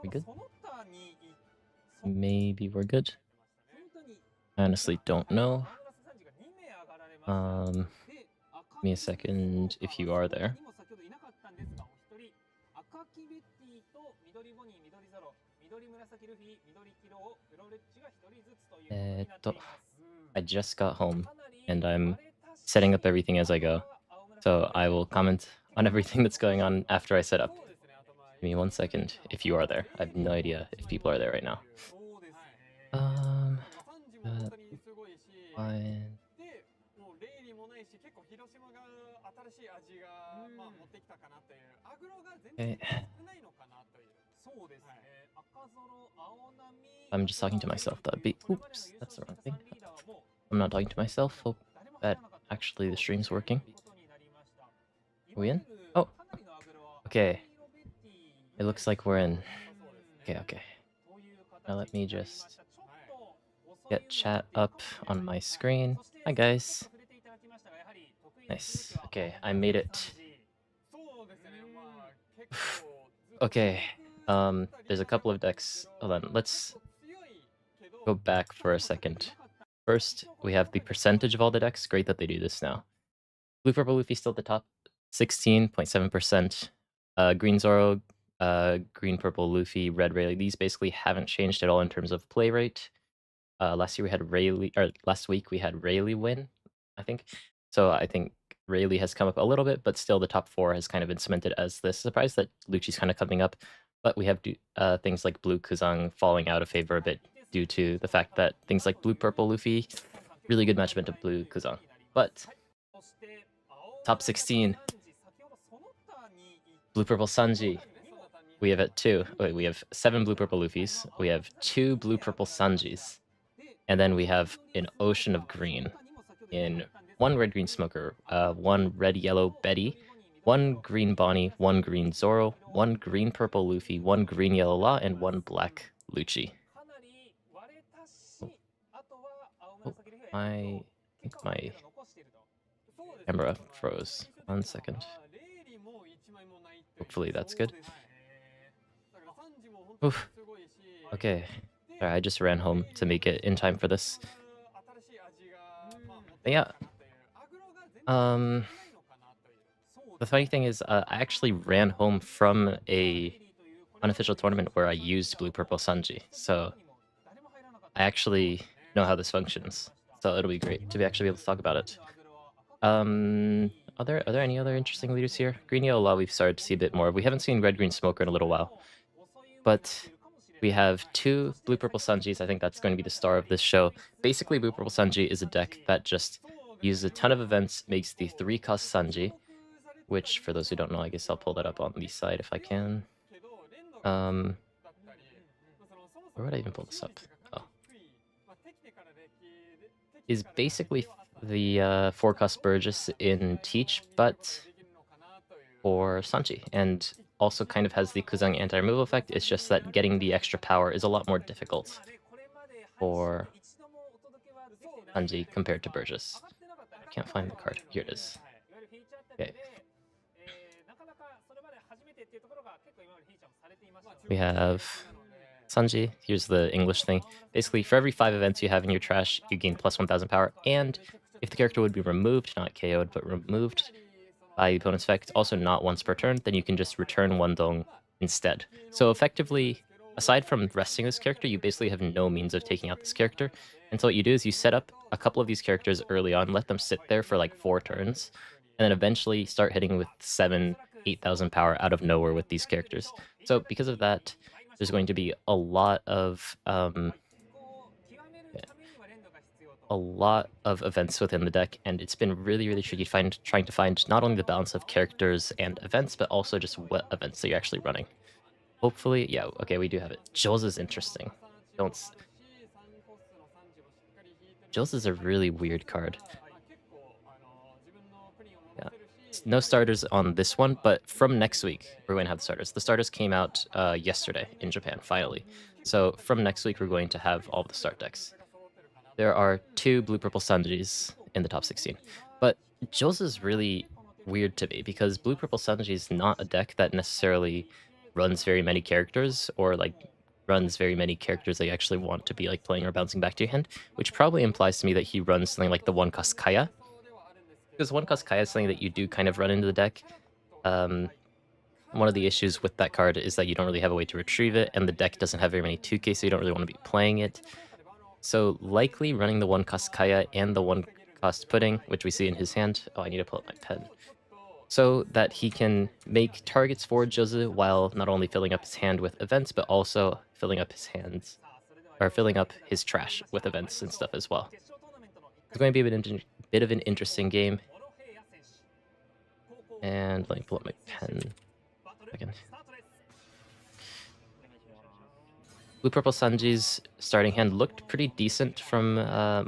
We good? Maybe we're good. I honestly don't know. Give me a second if you are there. I just got home and I'm setting up everything as I go. So I will comment on everything that's going on after I set up. Give me 1 second if you are there. I have no idea if people are there right now. Fine. Okay. I'm just talking to myself. That'd be... Oops, that's the wrong thing. I'm not talking to myself. Hope that actually the stream's working. Are we in? Oh! Okay. It looks like we're in. Okay. Now let me just get chat up on my screen. Hi guys. Nice. Okay, I made it. Okay. There's a couple of decks. Hold on, let's go back for a second. First, we have the percentage of all the decks. Great that they do this now. Blue Purple Luffy still at the top, 16.7%. Green Zoro, Green Purple Luffy, Red Rayleigh. These basically haven't changed at all in terms of play rate. Last week we had Rayleigh win, I think. So I think Rayleigh has come up a little bit, but still the top 4 has kind of been cemented as this. Surprise that Luchi's kind of coming up, but we have things like Blue Kuzang falling out of favor a bit due to the fact that things like Blue Purple Luffy, really good matchup of Blue Kuzang. But top 16, Blue Purple Sanji. We have at 2. Wait, we have 7 Blue Purple Luffys. We have 2 Blue Purple Sanjis. And then we have an ocean of green in 1 Red Green Smoker, 1 Red Yellow Betty, 1 Green Bonnie, 1 Green Zoro, 1 Green Purple Luffy, 1 Green Yellow Law, and 1 Black Luchi. I think my camera froze. 1 second. Hopefully that's good. Oof. Okay. Sorry, I just ran home to make it in time for this. But yeah. The funny thing is, I actually ran home from a unofficial tournament where I used Blue Purple Sanji, so I actually know how this functions. So it'll be great to actually be able to talk about it. Are there any other interesting leaders here? Green Yellow Law we've started to see a bit more. We haven't seen Red Green Smoker in a little while, but we have 2 Blue Purple Sanjis. I think that's going to be the star of this show. Basically, Blue Purple Sanji is a deck that just uses a ton of events, makes the 3-cost Sanji, which, for those who don't know, I guess I'll pull that up on the side if I can. Where would I even pull this up? Oh. Is basically the 4-cost Burgess in Teach, but for Sanji, and also kind of has the Kuzang anti-removal effect. It's just that getting the extra power is a lot more difficult for Sanji compared to Burgess. I can't find the card. Here it is. Okay. We have Sanji. Here's the English thing. Basically, for every 5 events you have in your trash, you gain plus 1000 power, and if the character would be removed, not KO'd, but removed by the opponent's effect, also not once per turn, then you can just return 1 dong instead. So effectively, aside from resting this character, you basically have no means of taking out this character. And so what you do is you set up a couple of these characters early on, let them sit there for like 4 turns, and then eventually start hitting with 7,000-8,000 power out of nowhere with these characters. So because of that, there's going to be a lot of events within the deck, and it's been really, really tricky trying to find not only the balance of characters and events, but also just what events that you're actually running. Hopefully, yeah, okay, we do have it. Jules is interesting. Jules is a really weird card. Yeah. No starters on this one, but from next week, we're going to have the starters. The starters came out yesterday in Japan, finally. So from next week, we're going to have all of the start decks. There are 2 Blue Purple Sanjis in the top 16. But Jules is really weird to me because Blue Purple Sanji is not a deck that necessarily runs very many characters or like runs very many characters that you actually want to be like playing or bouncing back to your hand, which probably implies to me that he runs something like the one cost Kaya. Because one cost Kaya is something that you do kind of run into the deck. One of the issues with that card is that you don't really have a way to retrieve it, and the deck doesn't have very many 2K, so you don't really want to be playing it. So likely running the one cost Kaya and the one cost Pudding, which we see in his hand. Oh, I need to pull up my pen. So that he can make targets for Jozu while not only filling up his hand with events, but also filling up his hands, or filling up his trash with events and stuff as well. It's going to be a bit of an interesting game. And let me pull up my pen. Again. Blue Purple Sanji's starting hand looked pretty decent from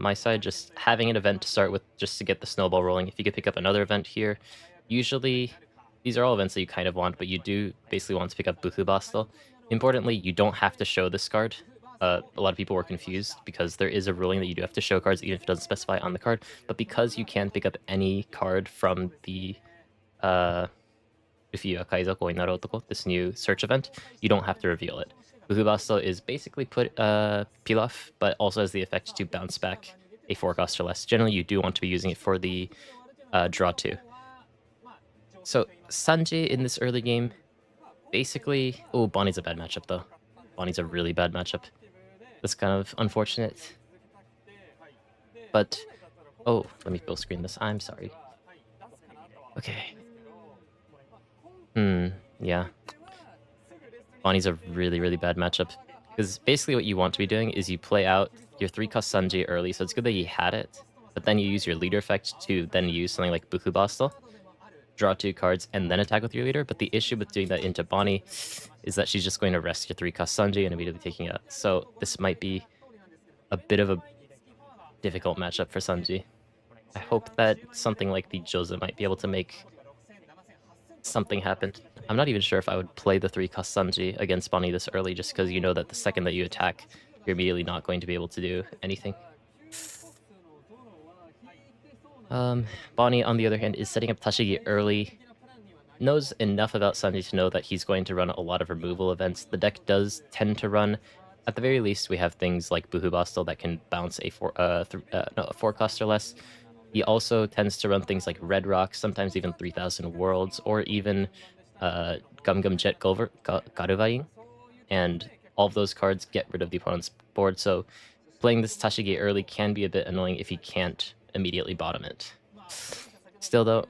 my side, just having an event to start with just to get the snowball rolling. If you could pick up another event here, usually these are all events that you kind of want, but you do basically want to pick up Buhu Bastel. Importantly, you don't have to show this card. A lot of people were confused because there is a ruling that you do have to show cards even if it doesn't specify on the card, but because you can pick up any card from the this new search event, you don't have to reveal it. Buhubasto is basically Pilaf, but also has the effect to bounce back a 4-cost or less. Generally, you do want to be using it for the draw 2. So Sanji in this early game, basically... Oh, Bonnie's a bad matchup, though. Bonnie's a really bad matchup. That's kind of unfortunate. But... Oh, let me full screen this. I'm sorry. Okay. Yeah. Bonnie's a really, really bad matchup. Because basically what you want to be doing is you play out your 3-cost Sanji early, so it's good that he had it, but then you use your leader effect to then use something like Buku Bastel, draw 2 cards, and then attack with your leader. But the issue with doing that into Bonnie is that she's just going to rest your 3-cost Sanji and immediately taking it out. So this might be a bit of a difficult matchup for Sanji. I hope that something like the Joza might be able to make something happen. I'm not even sure if I would play the 3-cost Sanji against Bonnie this early, just because you know that the second that you attack, you're immediately not going to be able to do anything. Bonnie, on the other hand, is setting up Tashigi early. Knows enough about Sanji to know that he's going to run a lot of removal events. The deck does tend to run, at the very least, we have things like Buhu Bastel that can bounce a 4-cost or less. He also tends to run things like Red Rock, sometimes even 3000 Worlds, or even Gum Gum Jet Garuvaing. And all of those cards get rid of the opponent's board, so playing this Tashigi early can be a bit annoying if you can't immediately bottom it. Still though,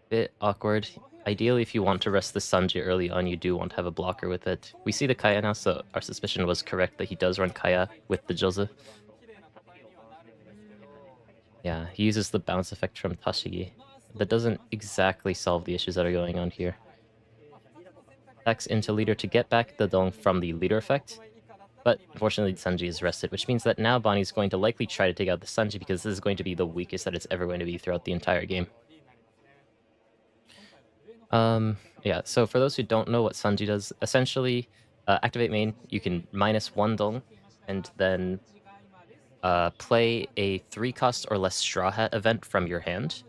bit awkward. Ideally, if you want to rest the Sanji early on, you do want to have a blocker with it. We see the Kaya now, so our suspicion was correct that he does run Kaya with the Joza. Yeah, he uses the bounce effect from Tashigi. That doesn't exactly solve the issues that are going on here. Attacks into leader to get back the Dong from the leader effect, but unfortunately Sanji is rested, which means that now Bonnie's going to likely try to take out the Sanji because this is going to be the weakest that it's ever going to be throughout the entire game. Yeah, so for those who don't know what Sanji does, essentially, activate main, you can -1 Dong, and then play a 3-cost or less Straw Hat event from your hand.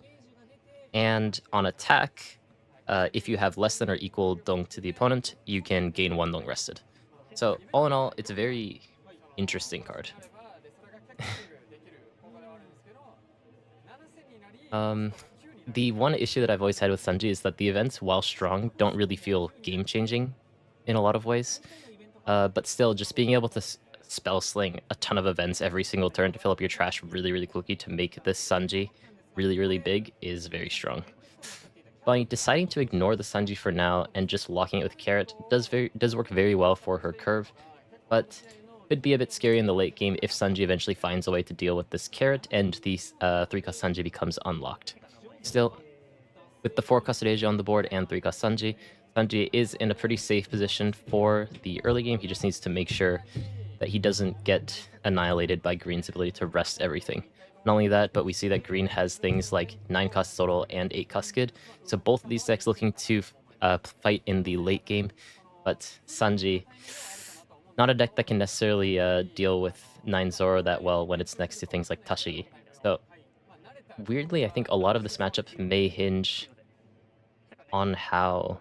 And on attack, if you have less than or equal Dong to the opponent, you can gain 1 Dong rested. So all in all, it's a very interesting card. The one issue that I've always had with Sanji is that the events, while strong, don't really feel game-changing in a lot of ways. But still, just being able to spell sling a ton of events every single turn to fill up your trash really, really quickly to make this Sanji really, really big is very strong. By deciding to ignore the Sanji for now and just locking it with Carrot does work very well for her curve, but could be a bit scary in the late game if Sanji eventually finds a way to deal with this Carrot and the 3-cost Sanji becomes unlocked. Still, with the 4-cost Hedzet on the board and 3-cost Sanji, Sanji is in a pretty safe position for the early game. He just needs to make sure that he doesn't get annihilated by Green's ability to rest everything. Not only that, but we see that Green has things like 9-cost Total and 8-cost Skid, so both of these decks looking to fight in the late game, but Sanji, not a deck that can necessarily deal with 9 Zoro that well when it's next to things like Tashigi. So weirdly, I think a lot of this matchup may hinge on how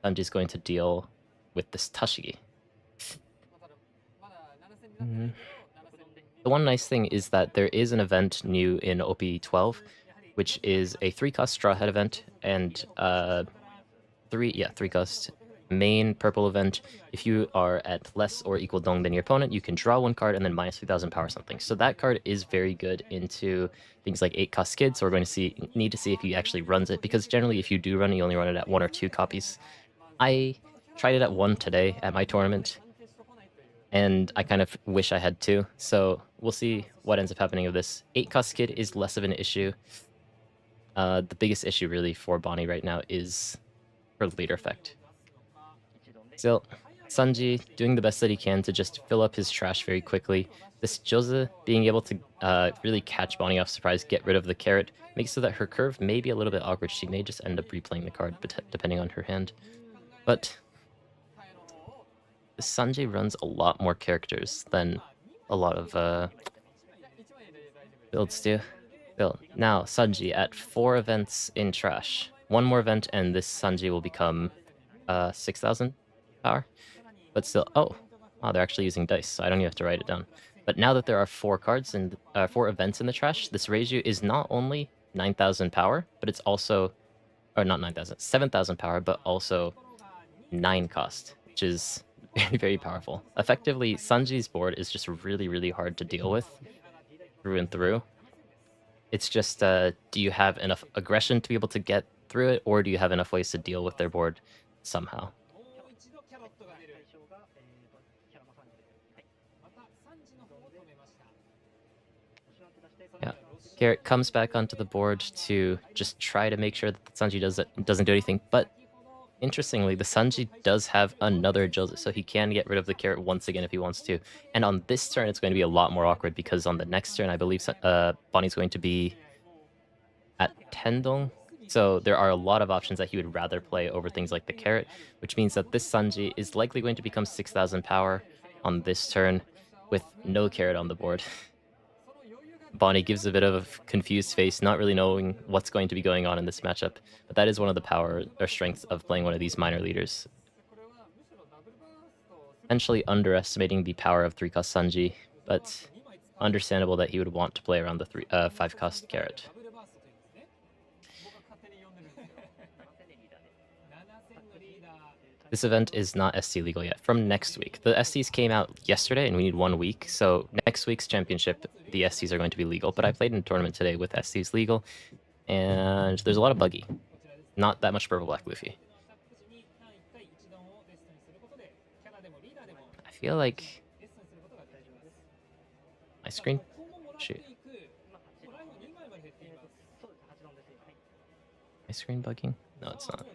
Sanji's going to deal with this Tashigi. Mhm. The one nice thing is that there is an event new in OP12, which is a 3-cost Straw Hat event, and 3-cost main purple event. If you are at less or equal dong than your opponent, you can draw one card and then minus 3,000 power something. So that card is very good into things like 8-cost skid, so we're going to need to see if he actually runs it, because generally if you do run it, you only run it at 1 or 2 copies. I tried it at 1 today at my tournament, and I kind of wish I had 2, so we'll see what ends up happening with this. 8-cost skid is less of an issue. The biggest issue really for Bonnie right now is her leader effect. Still, Sanji doing the best that he can to just fill up his trash very quickly. This Jose being able to really catch Bonnie off surprise, get rid of the carrot, makes so that her curve may be a little bit awkward. She may just end up replaying the card, depending on her hand. But Sanji runs a lot more characters than a lot of builds do. Still, now Sanji at 4 events in trash. One more event and this Sanji will become 6,000 power. But still, oh, wow, they're actually using dice, so I don't even have to write it down. But now that there are 4 cards and 4 events in the trash, this Reiju is not only 9,000 power, but it's also, or not 9,000, 7,000 power, but also 9 cost, which is very, very powerful. Effectively, Sanji's board is just really, really hard to deal with through and through. It's just, do you have enough aggression to be able to get through it, or do you have enough ways to deal with their board somehow? Yeah, Garrett comes back onto the board to just try to make sure that the Sanji doesn't do anything, but interestingly, the Sanji does have another Jose, so he can get rid of the carrot once again if he wants to. And on this turn, it's going to be a lot more awkward, because on the next turn, I believe Bonnie's going to be at 10 dong. So there are a lot of options that he would rather play over things like the carrot, which means that this Sanji is likely going to become 6,000 power on this turn with no carrot on the board. Bonnie gives a bit of a confused face, not really knowing what's going to be going on in this matchup. But that is one of the power or strengths of playing one of these minor leaders. Potentially underestimating the power of 3-cost Sanji, but understandable that he would want to play around the 5-cost carrot. This event is not ST legal yet. From next week. The STs came out yesterday, and we need 1 week. So next week's championship, the STs are going to be legal. But I played in a tournament today with STs legal, and there's a lot of buggy. Not that much purple black Luffy. I feel like my screen. Shoot. My screen bugging? No, it's not.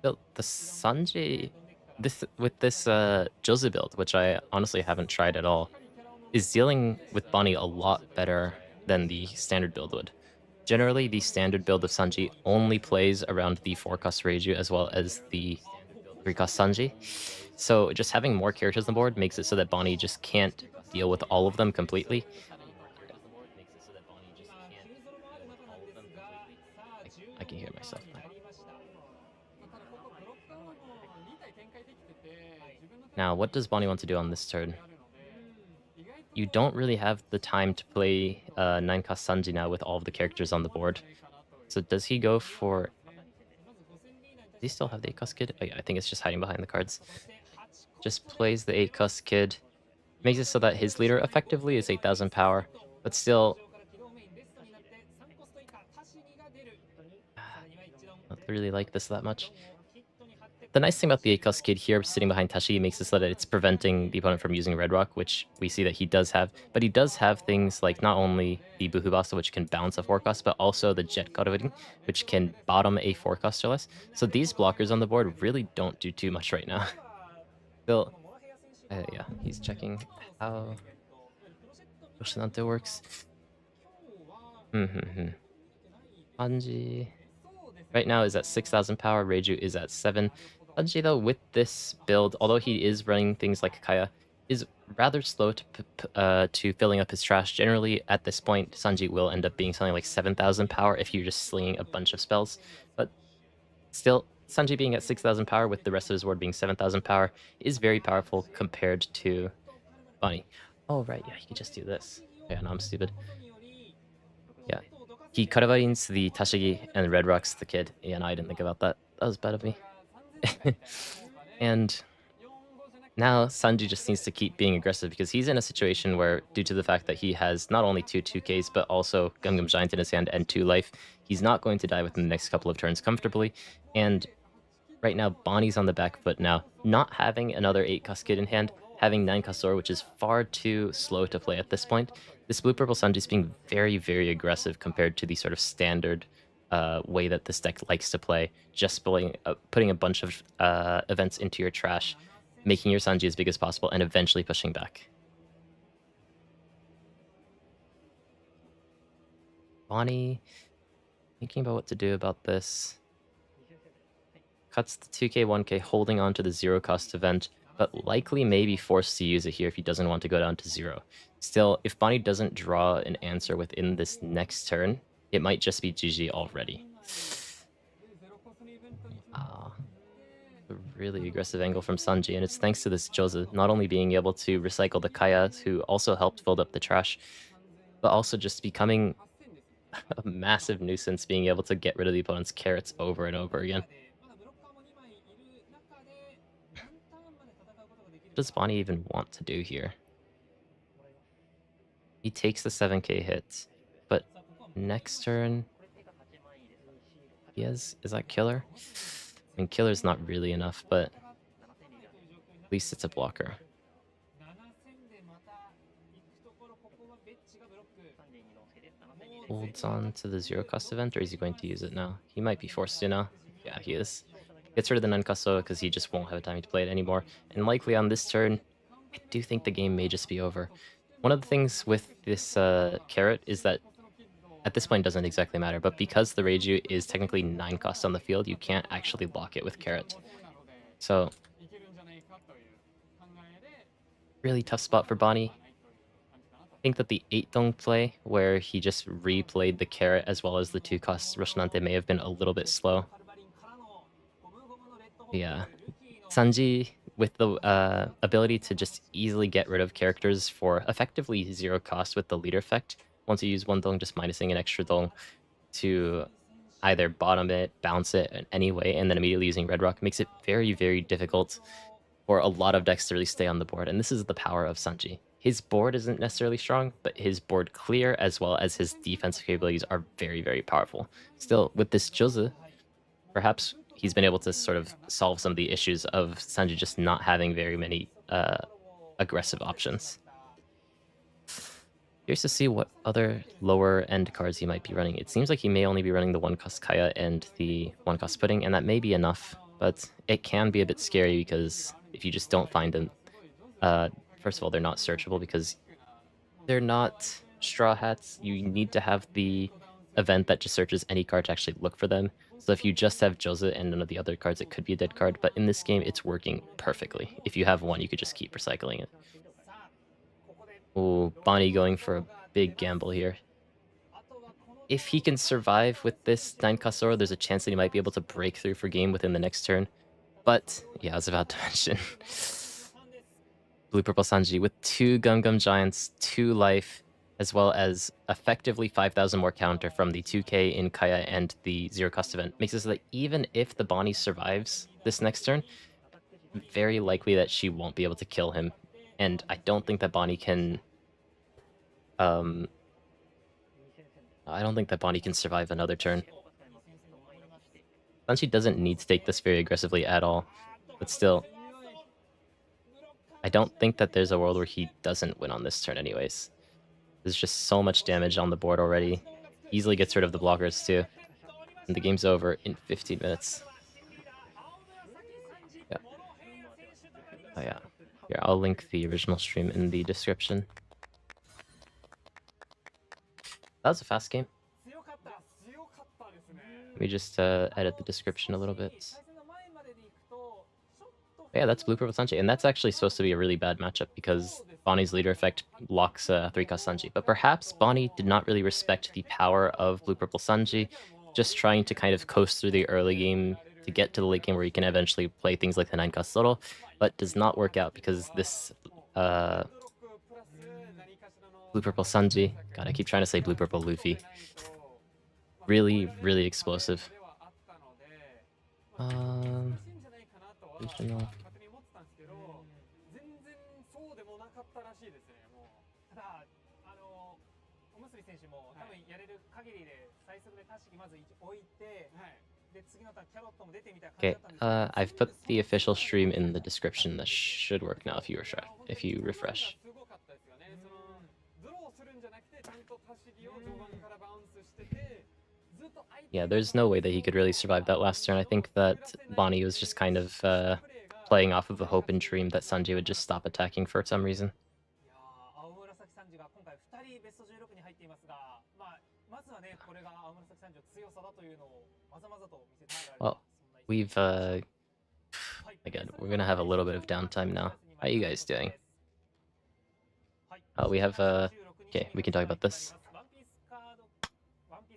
The Sanji, with this Jose build, which I honestly haven't tried at all, is dealing with Bonnie a lot better than the standard build would. Generally, the standard build of Sanji only plays around the 4-cost Reiju as well as the 3-cost Sanji. So just having more characters on the board makes it so that Bonnie just can't deal with all of them completely. I can hear myself now. Now, what does Bonnie want to do on this turn? You don't really have the time to play 9-cost Sanji now with all of the characters on the board. So does he go for... Does he still have the 8-cost kid? Oh yeah, I think it's just hiding behind the cards. Just plays the 8-cost kid. Makes it so that his leader effectively is 8,000 power, but still... I don't really like this that much. The nice thing about the 8-cost kid here sitting behind Tashi makes it so that it's preventing the opponent from using Red Rock, which we see that he does have. But he does have things like not only the Buhubasa, which can bounce a 4-cost, but also the Jet Karurin, which can bottom a 4-cost or less. So these blockers on the board really don't do too much right now. Still, yeah, he's checking how Yoshinante works. Sanji right now is at 6,000 power, Reiju is at 7. Sanji, though, with this build, although he is running things like Kaya, is rather slow to filling up his trash. Generally, at this point, Sanji will end up being something like 7,000 power if you're just slinging a bunch of spells. But still, Sanji being at 6,000 power with the rest of his ward being 7,000 power is very powerful compared to Bonnie. Oh, right, yeah, he could just do this. Yeah, no, I'm stupid. Yeah. He Karavarins the Tashigi and Red Rocks the kid. Yeah, no, I didn't think about that. That was bad of me. And now Sanji just needs to keep being aggressive because he's in a situation where, due to the fact that he has not only two 2Ks, but also Gum Gum Giant in his hand and 2 life, he's not going to die within the next couple of turns comfortably. And right now, Bonnie's on the back foot now. Not having another 8 Cascade in hand, having 9 Kasor, which is far too slow to play at this point. This blue-purple Sanji is being very, very aggressive compared to the sort of standard way that this deck likes to play. Just putting a bunch of events into your trash, making your Sanji as big as possible, and eventually pushing back. Bonnie, thinking about what to do about this. Cuts the 2k, 1k, holding on to the 0-cost event, but likely may be forced to use it here if he doesn't want to go down to 0. Still, if Bonnie doesn't draw an answer within this next turn, it might just be GG already. A really aggressive angle from Sanji, and it's thanks to this Joza not only being able to recycle the Kaya, who also helped build up the trash, but also just becoming a massive nuisance, being able to get rid of the opponent's carrots over and over again. What does Bonnie even want to do here? He takes the 7k hit, but next turn, he has... is that killer? I mean, killer's not really enough, but at least it's a blocker. Holds on to the 0-cost event, or is he going to use it now? He might be forced to now. Yeah, he is. Gets rid of the Nankaso because he just won't have time to play it anymore. And likely on this turn, I do think the game may just be over. One of the things with this carrot is that at this point it doesn't exactly matter, but because the Reiju is technically 9 cost on the field, you can't actually block it with carrot. So, really tough spot for Bonnie. I think that the 8-dong play, where he just replayed the carrot as well as the 2-cost Roshinante, may have been a little bit slow. Yeah. Sanji, with the ability to just easily get rid of characters for effectively 0 cost with the leader effect, once you use 1 dong, just minusing an extra dong to either bottom it, bounce it in any way, and then immediately using Red Rock makes it very, very difficult for a lot of decks to really stay on the board. And this is the power of Sanji. His board isn't necessarily strong, but his board clear as well as his defensive capabilities are very, very powerful. Still, with this Jozu, perhaps he's been able to sort of solve some of the issues of Sanji just not having very many aggressive options. Curious to see what other lower end cards he might be running. It seems like he may only be running the 1-cost Kaya and the 1-cost Pudding, and that may be enough, but it can be a bit scary because if you just don't find them, first of all, they're not searchable because they're not Straw Hats. You need to have the event that just searches any card to actually look for them. So if you just have Joza and none of the other cards, it could be a dead card, but in this game, it's working perfectly. If you have one, you could just keep recycling it. Oh, Bonnie going for a big gamble here. If he can survive with this 9 Kasora, there's a chance that he might be able to break through for game within the next turn. But, yeah, I was about to mention. Blue-Purple Sanji with 2 Gum Gum Giants, 2 life, as well as effectively 5,000 more counter from the 2k in Kaya and the 0-cost event. Makes it so that even if the Bonnie survives this next turn, very likely that she won't be able to kill him. And I don't think that Bonnie can... I don't think that Bonnie can survive another turn. Sanji doesn't need to take this very aggressively at all, but still, I don't think that there's a world where he doesn't win on this turn anyways. There's just so much damage on the board already. Easily gets rid of the blockers too. And the game's over in 15 minutes. Yeah. Oh yeah. Here, I'll link the original stream in the description. That was a fast game. Let me just edit the description a little bit. Yeah, that's Blue Purple Sanji, and that's actually supposed to be a really bad matchup because Bonnie's leader effect locks 3-cost Sanji. But perhaps Bonnie did not really respect the power of Blue Purple Sanji, just trying to kind of coast through the early game to get to the late game where you can eventually play things like the 9-cost Zoro, but does not work out because this uh, Blue Purple Sanji, god, I keep trying to say Blue Purple Luffy, really, really explosive. Original. Okay, I've put the official stream in the description. That should work now if you refresh. Yeah, there's no way that he could really survive that last turn. I think that Bonnie was just kind of playing off of the hope and dream that Sanji would just stop attacking for some reason. Well, we've again, we're gonna have a little bit of downtime now. How are you guys doing? We have okay, we can talk about this.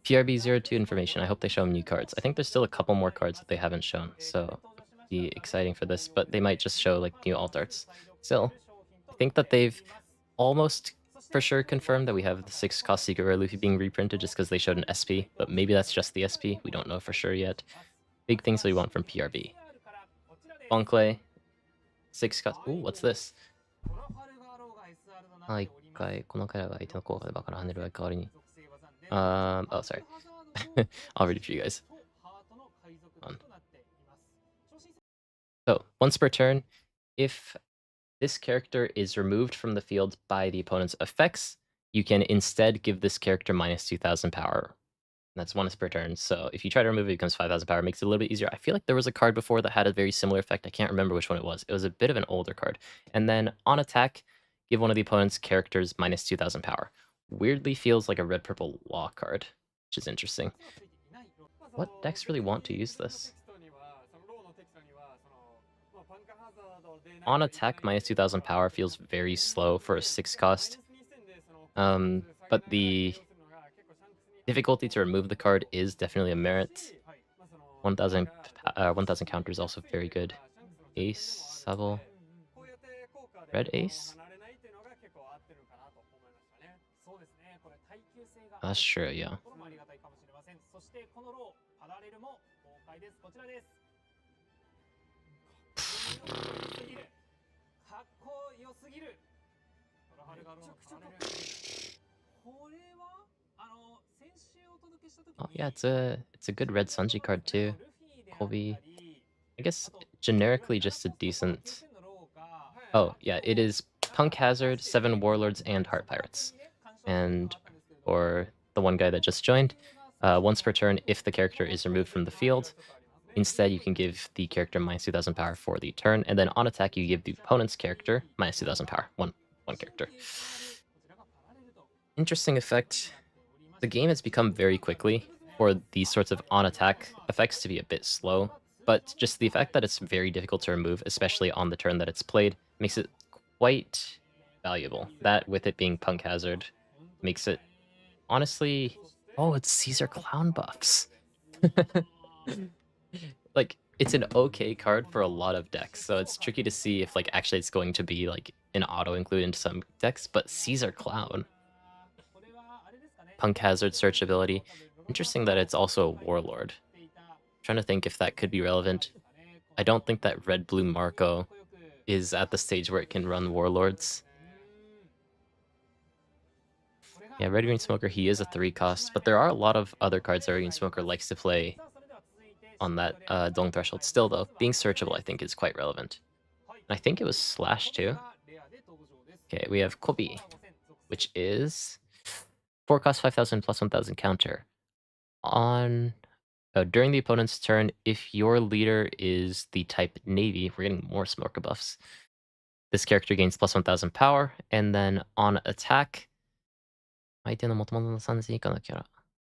PRB02 information. I hope they show new cards. I think there's still a couple more cards that they haven't shown, so be exciting for this, but they might just show like new alt arts. Still, I think that they've almost for sure confirmed that we have the 6-cost Secret Rare Luffy being reprinted just because they showed an SP, but maybe that's just the SP. We don't know for sure yet. Big things we want from PRB. Bonclay, 6-cost. Ooh, what's this? 一回このキャラが相手の効果でバカな跳ねる代わりに oh, sorry. I'll read it for you guys. So, once per turn, if this character is removed from the field by the opponent's effects, you can instead give this character minus 2,000 power. That's once per turn. So if you try to remove it, it becomes 5,000 power. It makes it a little bit easier. I feel like there was a card before that had a very similar effect. I can't remember which one it was. It was a bit of an older card. And then on attack, give one of the opponent's characters minus 2,000 power. Weirdly feels like a red-purple law card, which is interesting. What decks really want to use this? On attack, minus 2,000 power feels very slow for a 6-cost. But the difficulty to remove the card is definitely a merit. 1,000 counter is also very good. Ace, Sable, Red Ace? That's true, yeah. Oh yeah, it's a good red Sanji card too. Colby, I guess generically just a decent. Oh yeah, it is Punk Hazard, 7 Warlords, and Heart Pirates. And for the one guy that just joined, once per turn, if the character is removed from the field, instead you can give the character minus 2,000 power for the turn, and then on attack you give the opponent's character minus 2,000 power. One character. Interesting effect. The game has become very quickly for these sorts of on-attack effects to be a bit slow, but just the fact that it's very difficult to remove, especially on the turn that it's played, makes it quite valuable. That, with it being Punk Hazard, makes it, honestly... Oh, it's Caesar Clown buffs! Like, it's an okay card for a lot of decks, so it's tricky to see if, like, actually it's going to be, like, an auto-include into some decks, but Caesar Clown... Punk Hazard search ability. Interesting that it's also a Warlord. Trying to think if that could be relevant. I don't think that Red Blue Marco is at the stage where it can run Warlords. Yeah, Red Green Smoker, he is a 3-cost, but there are a lot of other cards that Red Green Smoker likes to play on that Dong threshold. Still, though, being searchable, I think, is quite relevant. And I think it was Slash, too. Okay, we have Kobe, which is 4-cost 5,000 plus 1,000 counter. On during the opponent's turn, if your leader is the type Navy, we're getting more Smoker buffs. This character gains plus 1,000 power, and then on attack, 相手の元々の3000以下のキャ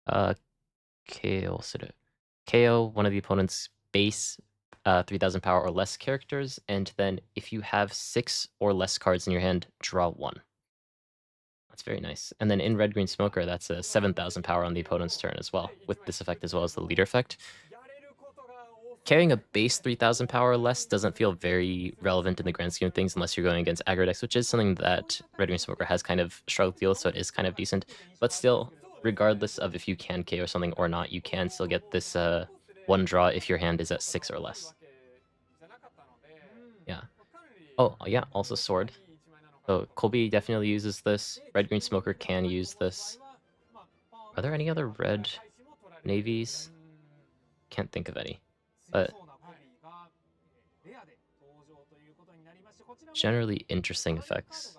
ラ、KO する。KO one of the opponent's base 3,000 power or less characters, and then if you have 6 or less cards in your hand, draw 1. That's very nice. And then in Red Green Smoker, that's a 7,000 power on the opponent's turn as well, with this effect as well as the leader effect. Carrying a base 3,000 power or less doesn't feel very relevant in the grand scheme of things unless you're going against aggro decks, which is something that Red Green Smoker has kind of struggled with, so it is kind of decent. But still, regardless of if you can KO something or not, you can still get this 1 draw if your hand is at 6 or less. Yeah. Oh, yeah, also Sword. So Colby definitely uses this. Red Green Smoker can use this. Are there any other red navies? Can't think of any. But generally interesting effects.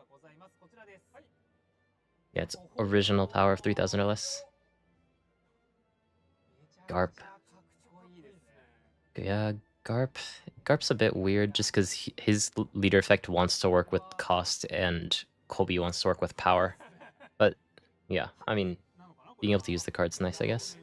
Yeah, it's original power of 3,000 or less. Garp. Yeah, Garp's a bit weird just because his leader effect wants to work with cost and Colby wants to work with power. But yeah, I mean, being able to use the card's nice, I guess.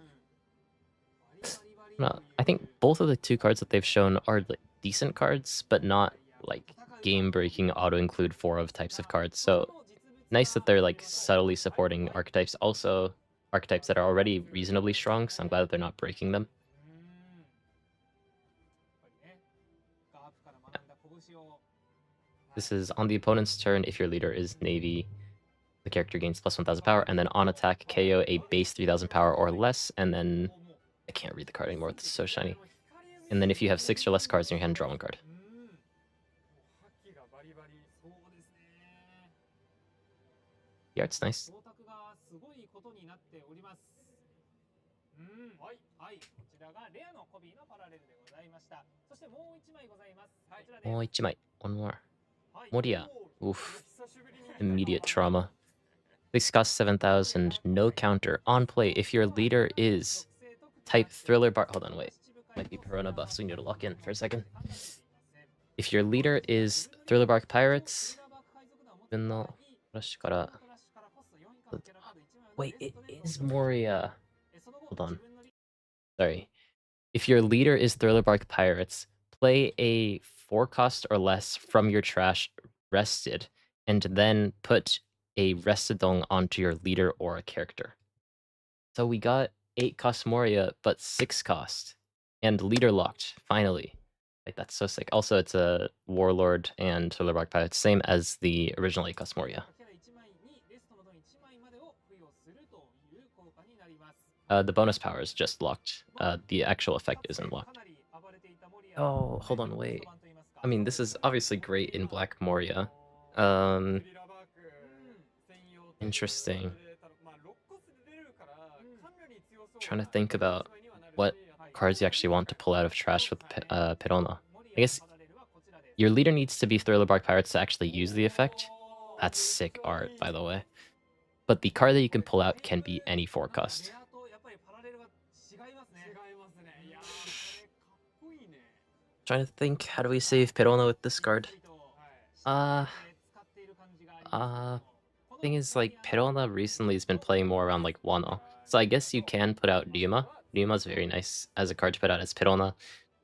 No, I think both of the 2 cards that they've shown are like, decent cards, but not like game-breaking auto-include 4 of types of cards. So nice that they're like subtly supporting archetypes, also archetypes that are already reasonably strong, so I'm glad that they're not breaking them. This is on the opponent's turn. If your leader is Navy, the character gains plus 1,000 power, and then on attack, KO a base 3,000 power or less, and then I can't read the card anymore. It's so shiny. And then if you have 6 or less cards in your hand, draw 1 card. The art's nice. One more. Moria. Oof. Immediate trauma. This costs 7,000. No counter. On play, if your leader is type Thriller Bark. Hold on, wait. Might be Perona buff, so we need to lock in for a second. If your leader is Thriller Bark Pirates, wait, it is Moria. Hold on. Sorry. If your leader is Thriller Bark Pirates, play a 4-cost or less from your trash rested, and then put a Restedong onto your leader or a character. So we got 8-cost Moria, but 6-cost. And leader locked, finally. Like, that's so sick. Also, it's a Warlord and Thriller Bark Pirates, same as the original 8-cost Moria. The bonus power is just locked. The actual effect isn't locked. Oh, hold on, wait. I mean, this is obviously great in Black Moria. Interesting. Trying to think about what cards you actually want to pull out of trash with Perona. I guess your leader needs to be Thriller Bark Pirates to actually use the effect. That's sick art, by the way. But the card that you can pull out can be any 4-cost. Trying to think, how do we save Perona with this card? Thing is, like, Perona recently has been playing more around, like, Wano. So I guess you can put out Ryuma. Ryuma's very nice as a card to put out as Perona.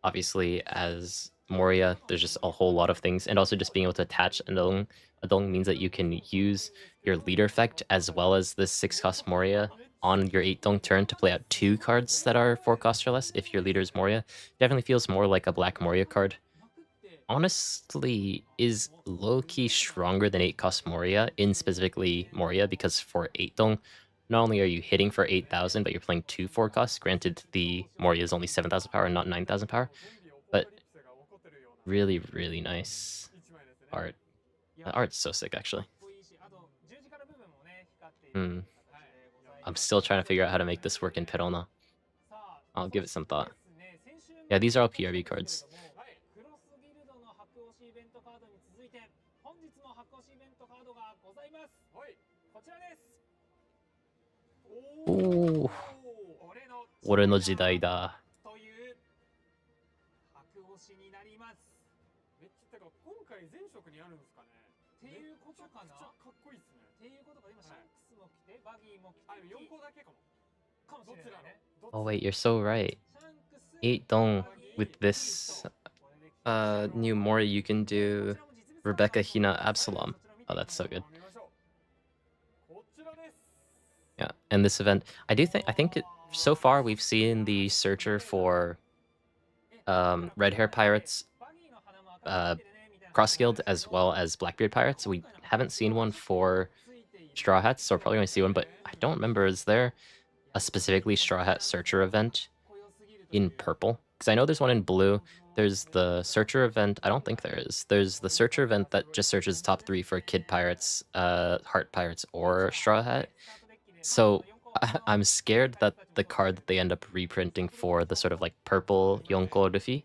Obviously, as Moria, there's just a whole lot of things. And also just being able to attach Adong. Adong means that you can use your leader effect as well as this 6-cost Moria on your 8-dong turn to play out 2 cards that are 4-cost or less if your leader is Moria. Definitely feels more like a Black Moria card. Honestly, is low-key stronger than 8-cost Moria, in specifically Moria, because for 8-dong, not only are you hitting for 8,000, but you're playing 2 4-costs. Granted, the Moria is only 7,000 power and not 9,000 power, but really, really nice art. The art's so sick, actually. I'm still trying to figure out how to make this work in Perona. I'll give it some thought. Yeah, these are all PRB cards. Ooh. 俺の時代だ。Oh wait, you're so right. 8 dong with this new Mori, you can do Rebecca, Hina, Absalom. Oh, that's so good. Yeah, and this event, I think so far we've seen the searcher for red hair pirates, cross guild, as well as Blackbeard pirates. We haven't seen one for Straw Hats, so we're probably going to see one. But I don't remember. Is there a specifically Straw Hat searcher event in purple? Because I know there's one in blue. There's the searcher event. I don't think there is. There's the searcher event that just searches top 3 for Kid Pirates, Heart Pirates, or Straw Hat. So I'm scared that the card that they end up reprinting for the sort of like purple Yonko Luffy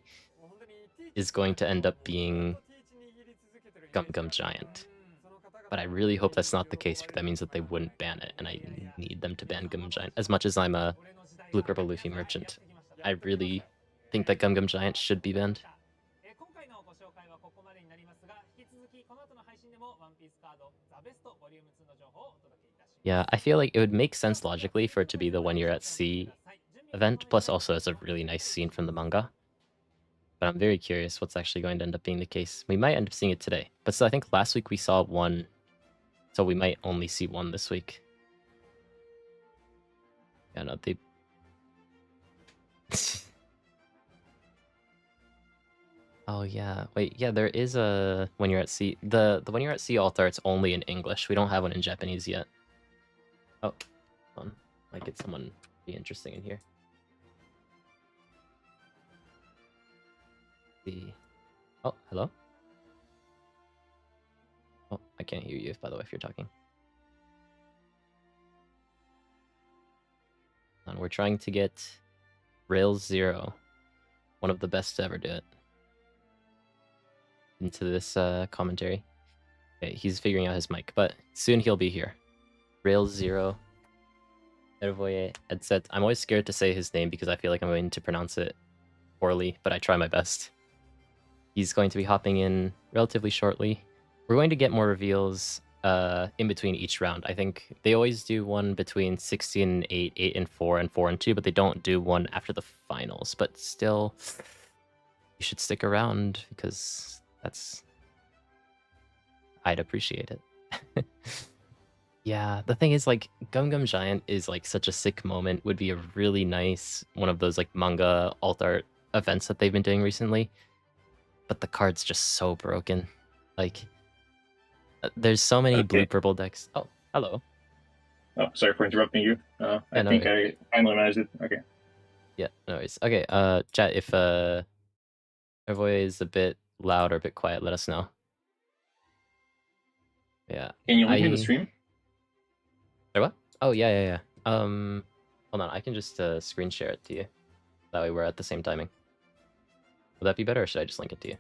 is going to end up being Gum Gum Giant. But I really hope that's not the case, because that means that they wouldn't ban it, and I need them to ban Gum Gum Giant. As much as I'm a Blue Purple Luffy merchant, I really think that Gum Gum Giant should be banned. Yeah, I feel like it would make sense logically for it to be the When You're at Sea event, plus also it's a really nice scene from the manga. But I'm very curious what's actually going to end up being the case. We might end up seeing it today. But so I think last week we saw one, so we might only see one this week. Yeah, no, they... Oh yeah, wait, yeah, there is a When You're at Sea. The When You're at Sea alt art's only in English. We don't have one in Japanese yet. Oh, hold on. Might get someone pretty interesting in here. Oh, hello? Oh, I can't hear you, by the way, if you're talking. And we're trying to get Rails Zero, one of the best to ever do it, into this commentary. Okay, he's figuring out his mic, but soon he'll be here. Rails Zero, Hrvoje, Hedzet. I'm always scared to say his name because I feel like I'm going to pronounce it poorly, but I try my best. He's going to be hopping in relatively shortly. We're going to get more reveals in between each round. I think they always do one between 16 and 8, 8 and 4, and 4 and 2, but they don't do one after the finals. But still, you should stick around because I'd appreciate it. Yeah, the thing is, like, Gum Gum Giant is like such a sick moment. Would be a really nice one of those like manga alt art events that they've been doing recently. But the card's just so broken. Like, there's so many blue purple decks. Oh, hello. Oh, sorry for interrupting you. I think I finally managed it. Okay. Yeah, no worries. Okay, chat, if Hrvoje is a bit loud or a bit quiet, let us know. Yeah. Can you link me the stream? Sorry, what? Oh, yeah. Hold on, I can just screen share it to you. That way we're at the same timing. Would that be better, or should I just link it to you?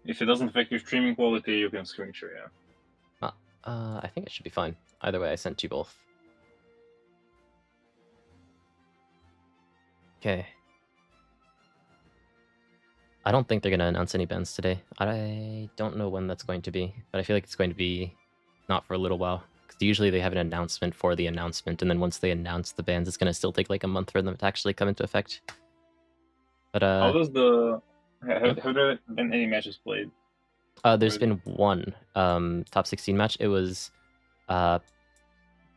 If it doesn't affect your streaming quality, you can screen share, yeah. I think it should be fine. Either way, I sent you both. Okay. I don't think they're going to announce any bans today. I don't know when that's going to be, but I feel like it's going to be not for a little while. Because usually they have an announcement for the announcement, and then once they announce the bans, it's going to still take like a month for them to actually come into effect. But how does the... Have there been any matches played? There's been one top 16 match. It was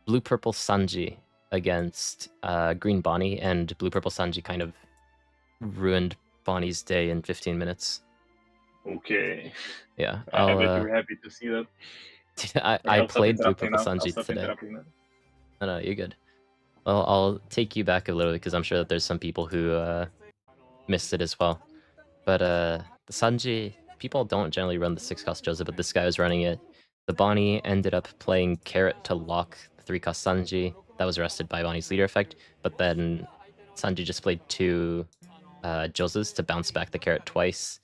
Blue Purple Sanji against Green Bonnie, and Blue Purple Sanji kind of ruined Bonnie's day in 15 minutes. Okay. Yeah. I bet you're happy to see that. I played Blue Purple Sanji today. No, you're good. Well, I'll take you back a little because I'm sure that there's some people who missed it as well. But the Sanji, people don't generally run the 6-cost Joseph, but this guy was running it. The Bonnie ended up playing Carrot to lock the 3-cost Sanji. That was arrested by Bonnie's leader effect, but then Sanji just played 2 Joses to bounce back the Carrot twice,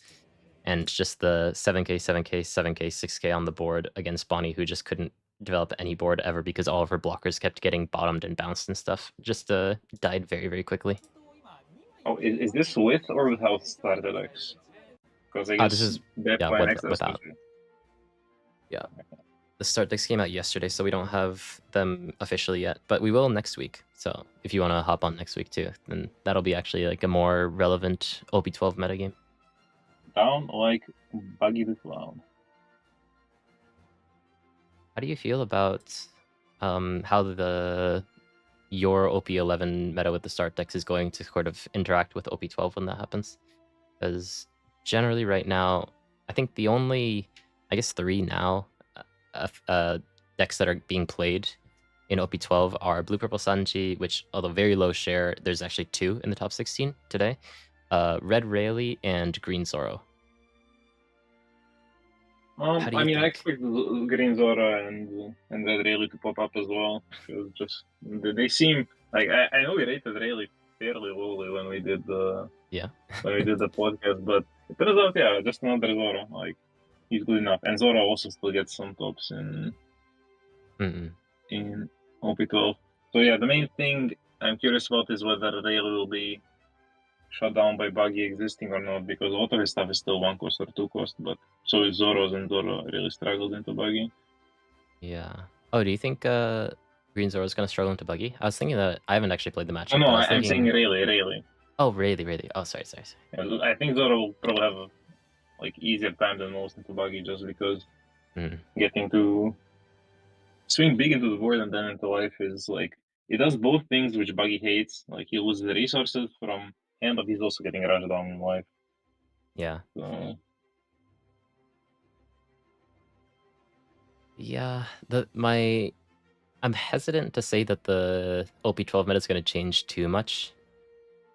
and just the 7k, 7k, 7k, 6k on the board against Bonnie, who just couldn't develop any board ever because all of her blockers kept getting bottomed and bounced and stuff. Just died very, very quickly. Oh, is this with or without starter decks? Because I guess this is without. Yeah, the start decks came out yesterday, so we don't have them officially yet, but we will next week. So if you want to hop on next week too, then that'll be actually like a more relevant OP12 metagame. down like Buggy the Clown. How do you feel about how your OP11 meta with the start decks is going to sort of interact with OP12 when that happens? Because generally right now, I think the only, I guess 3 now decks that are being played in OP12 are Blue Purple Sanji, which although very low share, there's actually 2 in the top 16 today. Red Rayleigh and Green Zoro. I mean, I expect Green Zora and Red Rayleigh to pop up as well. Just they seem like I know we rated Rayleigh fairly lowly when we did the podcast, but it turns out just another Zora. Like he's good enough, and Zora also still gets some tops in OP12. So yeah, the main thing I'm curious about is whether Rayleigh will be shut down by Buggy existing or not, because a lot of his stuff is still 1 cost or 2 cost, but so is Zoro's, and Zoro really struggled into Buggy. Yeah. Oh, do you think Green Zoro's gonna struggle into Buggy? I was thinking that I haven't actually played the matchup. No, I'm saying Rayleigh. Oh, Rayleigh. Oh, sorry. Yeah, I think Zoro will probably have a easier time than most into Buggy, just because getting to swing big into the board and then into life is it does both things which Buggy hates. Like he loses the resources from hand, but he's also getting rushed down in life. Yeah. So... Yeah, I'm hesitant to say that the OP12 meta is going to change too much,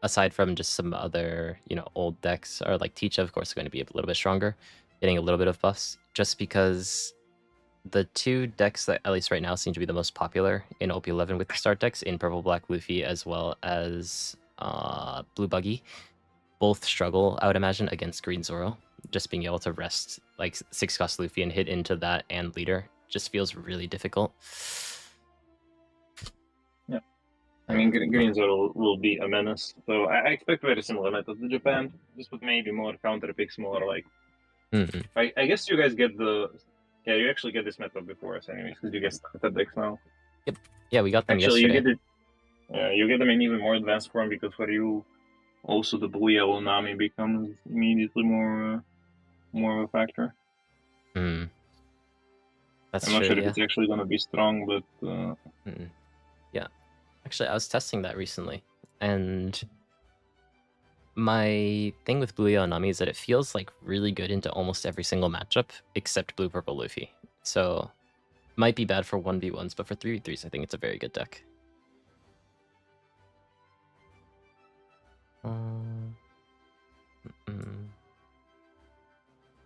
aside from just some other, old decks, or like Teacha, of course, is going to be a little bit stronger, getting a little bit of buffs, just because the 2 decks that, at least right now, seem to be the most popular in OP11 with the start decks, in Purple Black Luffy as well as Blue Buggy, both struggle, I would imagine, against Green Zoro. Just being able to rest 6 cost Luffy and hit into that and leader just feels really difficult. Yeah, I mean Green Zoro will be a menace, so I expect very similar meta to Japan, just with maybe more counter picks, more I guess you guys get you actually get this meta before us anyways, because you get started decks now. Yep. Yeah, we got them actually yesterday. You get them in even more advanced form, because for you also the Booyah Onami becomes immediately more of a factor. That's I'm not sure if it's actually going to be strong, but yeah, actually I was testing that recently, and my thing with Booyah Onami is that it feels really good into almost every single matchup except Blue Purple Luffy. So might be bad for 1v1s, but for 3v3s I think it's a very good deck. I'm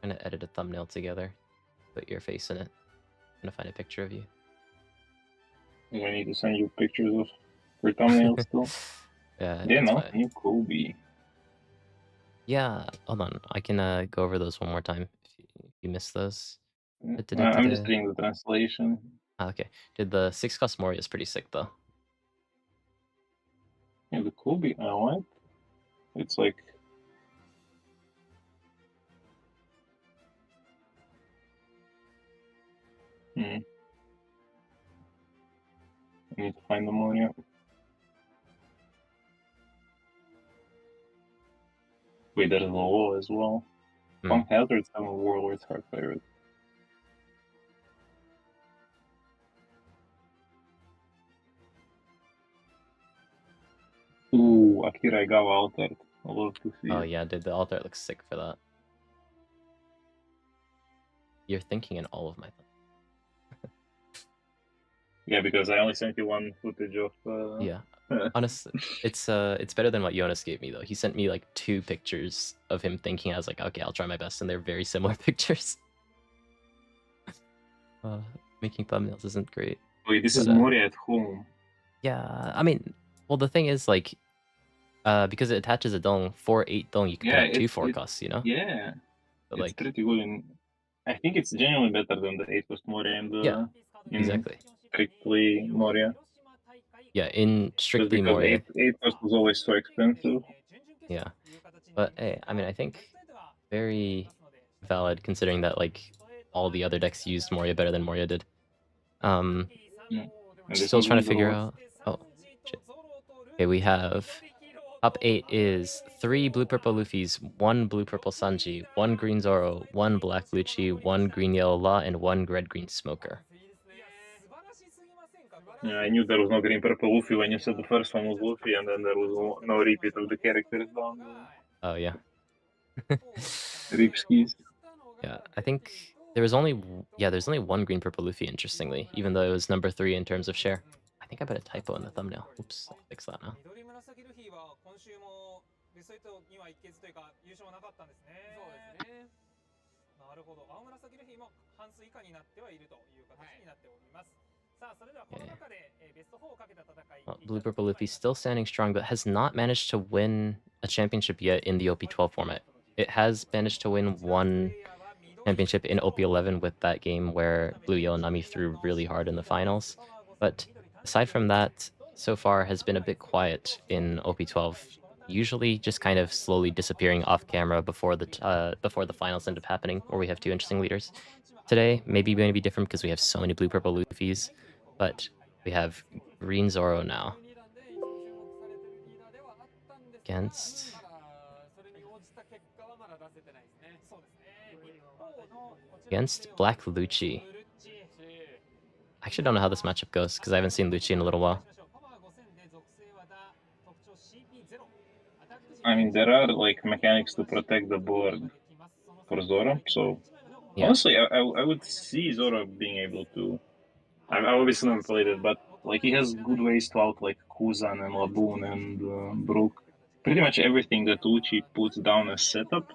gonna edit a thumbnail together, put your face in it. I'm gonna find a picture of you. Do I need to send you pictures of your thumbnails still? Yeah, no, new Kobe. Yeah, hold on. I can go over those one more time if you missed those. I'm just reading the translation. Okay. Did the 6 cost Moria is pretty sick though. Yeah, the Kobe I like. It's I need to find the Moria. Wait, there's a wall as well. Punk Hazard's have a Warlord's Heart favorite. Ooh, Akira Igawa Altered. I love to see it. Yeah, dude, the Alter looks sick for that. You're thinking in all of my thoughts. Yeah, because I only sent you one footage of... Yeah. Honestly, it's better than what Jonas gave me, though. He sent me 2 pictures of him thinking. I was like, okay, I'll try my best, and they're very similar pictures. Making thumbnails isn't great. Wait, this is Moria at home. Yeah, I mean, well, the thing is, because it attaches a dong, 4/8 dong, you can put out 2 4 costs, Yeah, but, it's pretty good, and I think it's genuinely better than the 8 cost Moria and the exactly. Strictly Moria. Yeah, in Strictly Moria. 8 cost was always so expensive. Yeah, but hey, I mean, I think very valid considering that all the other decks used Moria better than Moria did. Still trying to figure out. Oh, shit. Okay, we have Top 8 is 3 blue-purple Luffys, 1 blue-purple Sanji, 1 green Zoro, 1 black Luchi, 1 green-yellow Law, and 1 red-green Smoker. Yeah, I knew there was no green purple Luffy when you said the first one was Luffy, and then there was no repeat of the characters down the Oh, yeah. rip skis. Yeah, I think there's only 1 green-purple Luffy, interestingly, even though it was number 3 in terms of share. I think I put a typo in the thumbnail. Oops, I'll fix that now. Well, blue-purple Luffy still standing strong, but has not managed to win a championship yet in the OP12 format. It has managed to win 1 championship in OP11 with that game where Blue Yellow Nami threw really hard in the finals. But aside from that, so far has been a bit quiet in OP12. Usually just kind of slowly disappearing off camera before the finals end up happening, where we have 2 interesting leaders. Today, maybe going to be different because we have so many blue-purple Luffys, but we have green Zoro now. Against Black Luchi. I actually don't know how this matchup goes because I haven't seen Luchi in a little while. I mean, there are like mechanics to protect the board for Zoro, so yeah. Honestly, I would see Zoro being able to. I obviously never played it, but like he has good ways to out like Kuzan and Laboon and Brook. Pretty much everything that Luchi puts down as setup.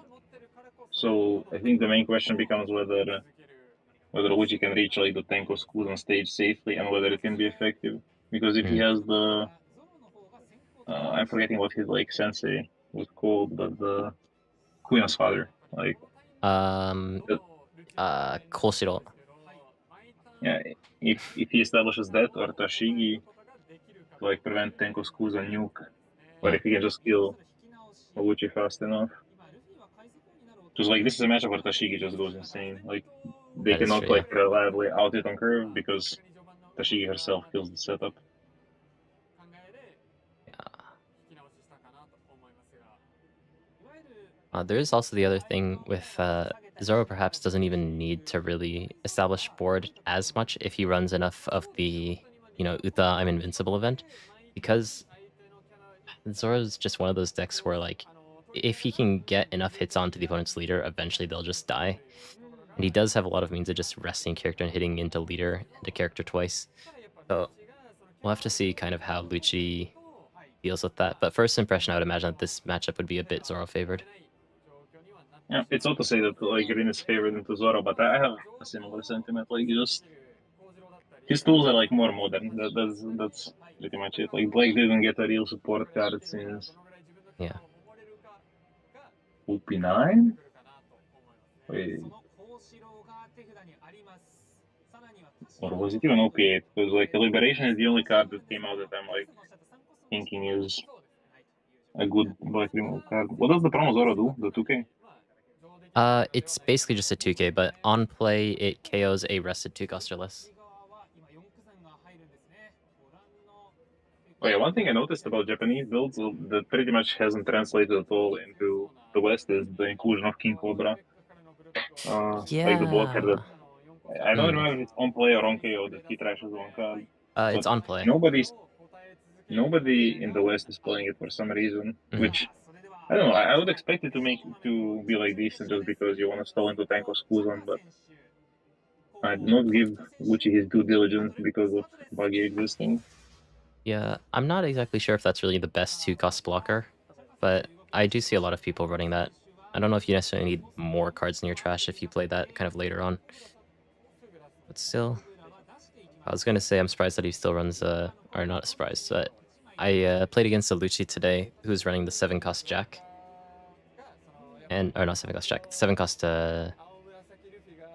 So I think the main question becomes whether Luchi can reach like the Tenko's Kuzan stage safely and whether it can be effective. Because if he has the I'm forgetting what his like sensei was called, but the Kuya's father, like Koshiro. Yeah, if he establishes that or Tashigi to like prevent Tenko's Kuzan nuke, or if he can just kill Luchi fast enough. Just like this is a matchup where Tashigi just goes insane. Like they cannot true, like reliably out it on curve because Tashigi herself kills the setup. There is also the other thing with Zoro perhaps doesn't even need to really establish board as much if he runs enough of the, Uta I'm Invincible event, because Zoro's just one of those decks where, like, if he can get enough hits onto the opponent's leader, eventually they'll just die. And he does have a lot of means of just resting character and hitting into leader and a character twice. So we'll have to see kind of how Luchi deals with that. But first impression, I would imagine that this matchup would be a bit Zoro favored. Yeah, it's all to say that like Green is favored into Zoro, but I have a similar sentiment. Like just his tools are like more modern. That's pretty much it. Like Blake didn't get a real support card since OP9. Wait. Or was it even OP8? Because like Liberation is the only card that came out that I'm like thinking is a good black removal card. What does the promo Zoro do? The 2K? It's basically just a 2K, but on play it KOs a rested 2-cost or less. Oh yeah, one thing I noticed about Japanese builds that pretty much hasn't translated at all into the West is the inclusion of King Cobra. Like the blocker that I don't remember if it's on play or on KO that he trashes one card. It's on play. Nobody in the West is playing it for some reason, which I don't know. I would expect it to be like decent just because you want to stall into Tenko's Kuzan, but I do not give Luchi his due diligence because of buggy existing. Yeah, I'm not exactly sure if that's really the best 2-cost blocker, but I do see a lot of people running that. I don't know if you necessarily need more cards in your trash if you play that kind of later on. But still, I was going to say I'm surprised that he still runs, or not surprised, but I played against a Luchi today who's running the 7-cost Jack. Or not 7-cost Jack, 7-cost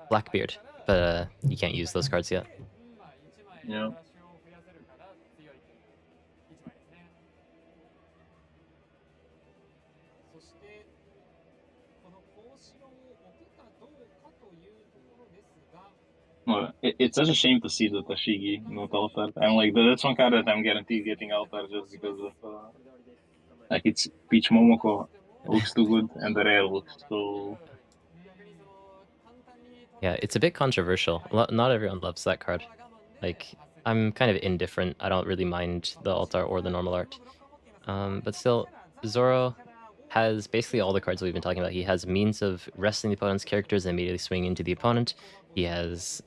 Blackbeard, but you can't use those cards yet. Yeah. Well, it's such a shame to see the Tashigi not altar. I'm like, that's one card that I'm guaranteed getting altar just because of Like it's Peach Momoko looks too good, and the rare looks so. Yeah, it's a bit controversial. Not everyone loves that card. Like, I'm kind of indifferent. I don't really mind the alt art or the normal art. But still, Zoro has basically all the cards we've been talking about. He has means of wrestling the opponent's characters and immediately swinging into the opponent. He has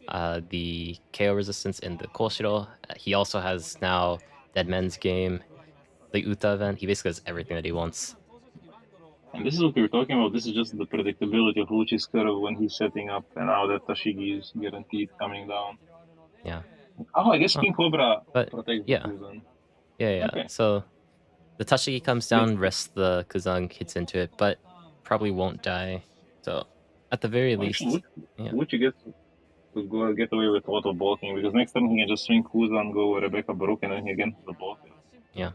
the KO resistance in the Koshiro. He also has now Dead Men's Game, the Uta event. He basically has everything that he wants. And this is what we were talking about. This is just the predictability of Luchi's curve when he's setting up, and now that Tashigi is guaranteed coming down. Yeah. Oh, I guess King Cobra But protects the yeah. Kuzan. Yeah. Okay. So the Tashigi comes down, rests the Kuzang, hits into it, but probably won't die. So at the very least, yeah. Luchi gets to go get away with a lot of blocking because next time he can just swing Kuzan, go Rebecca Brook, and then he again the block. Yeah.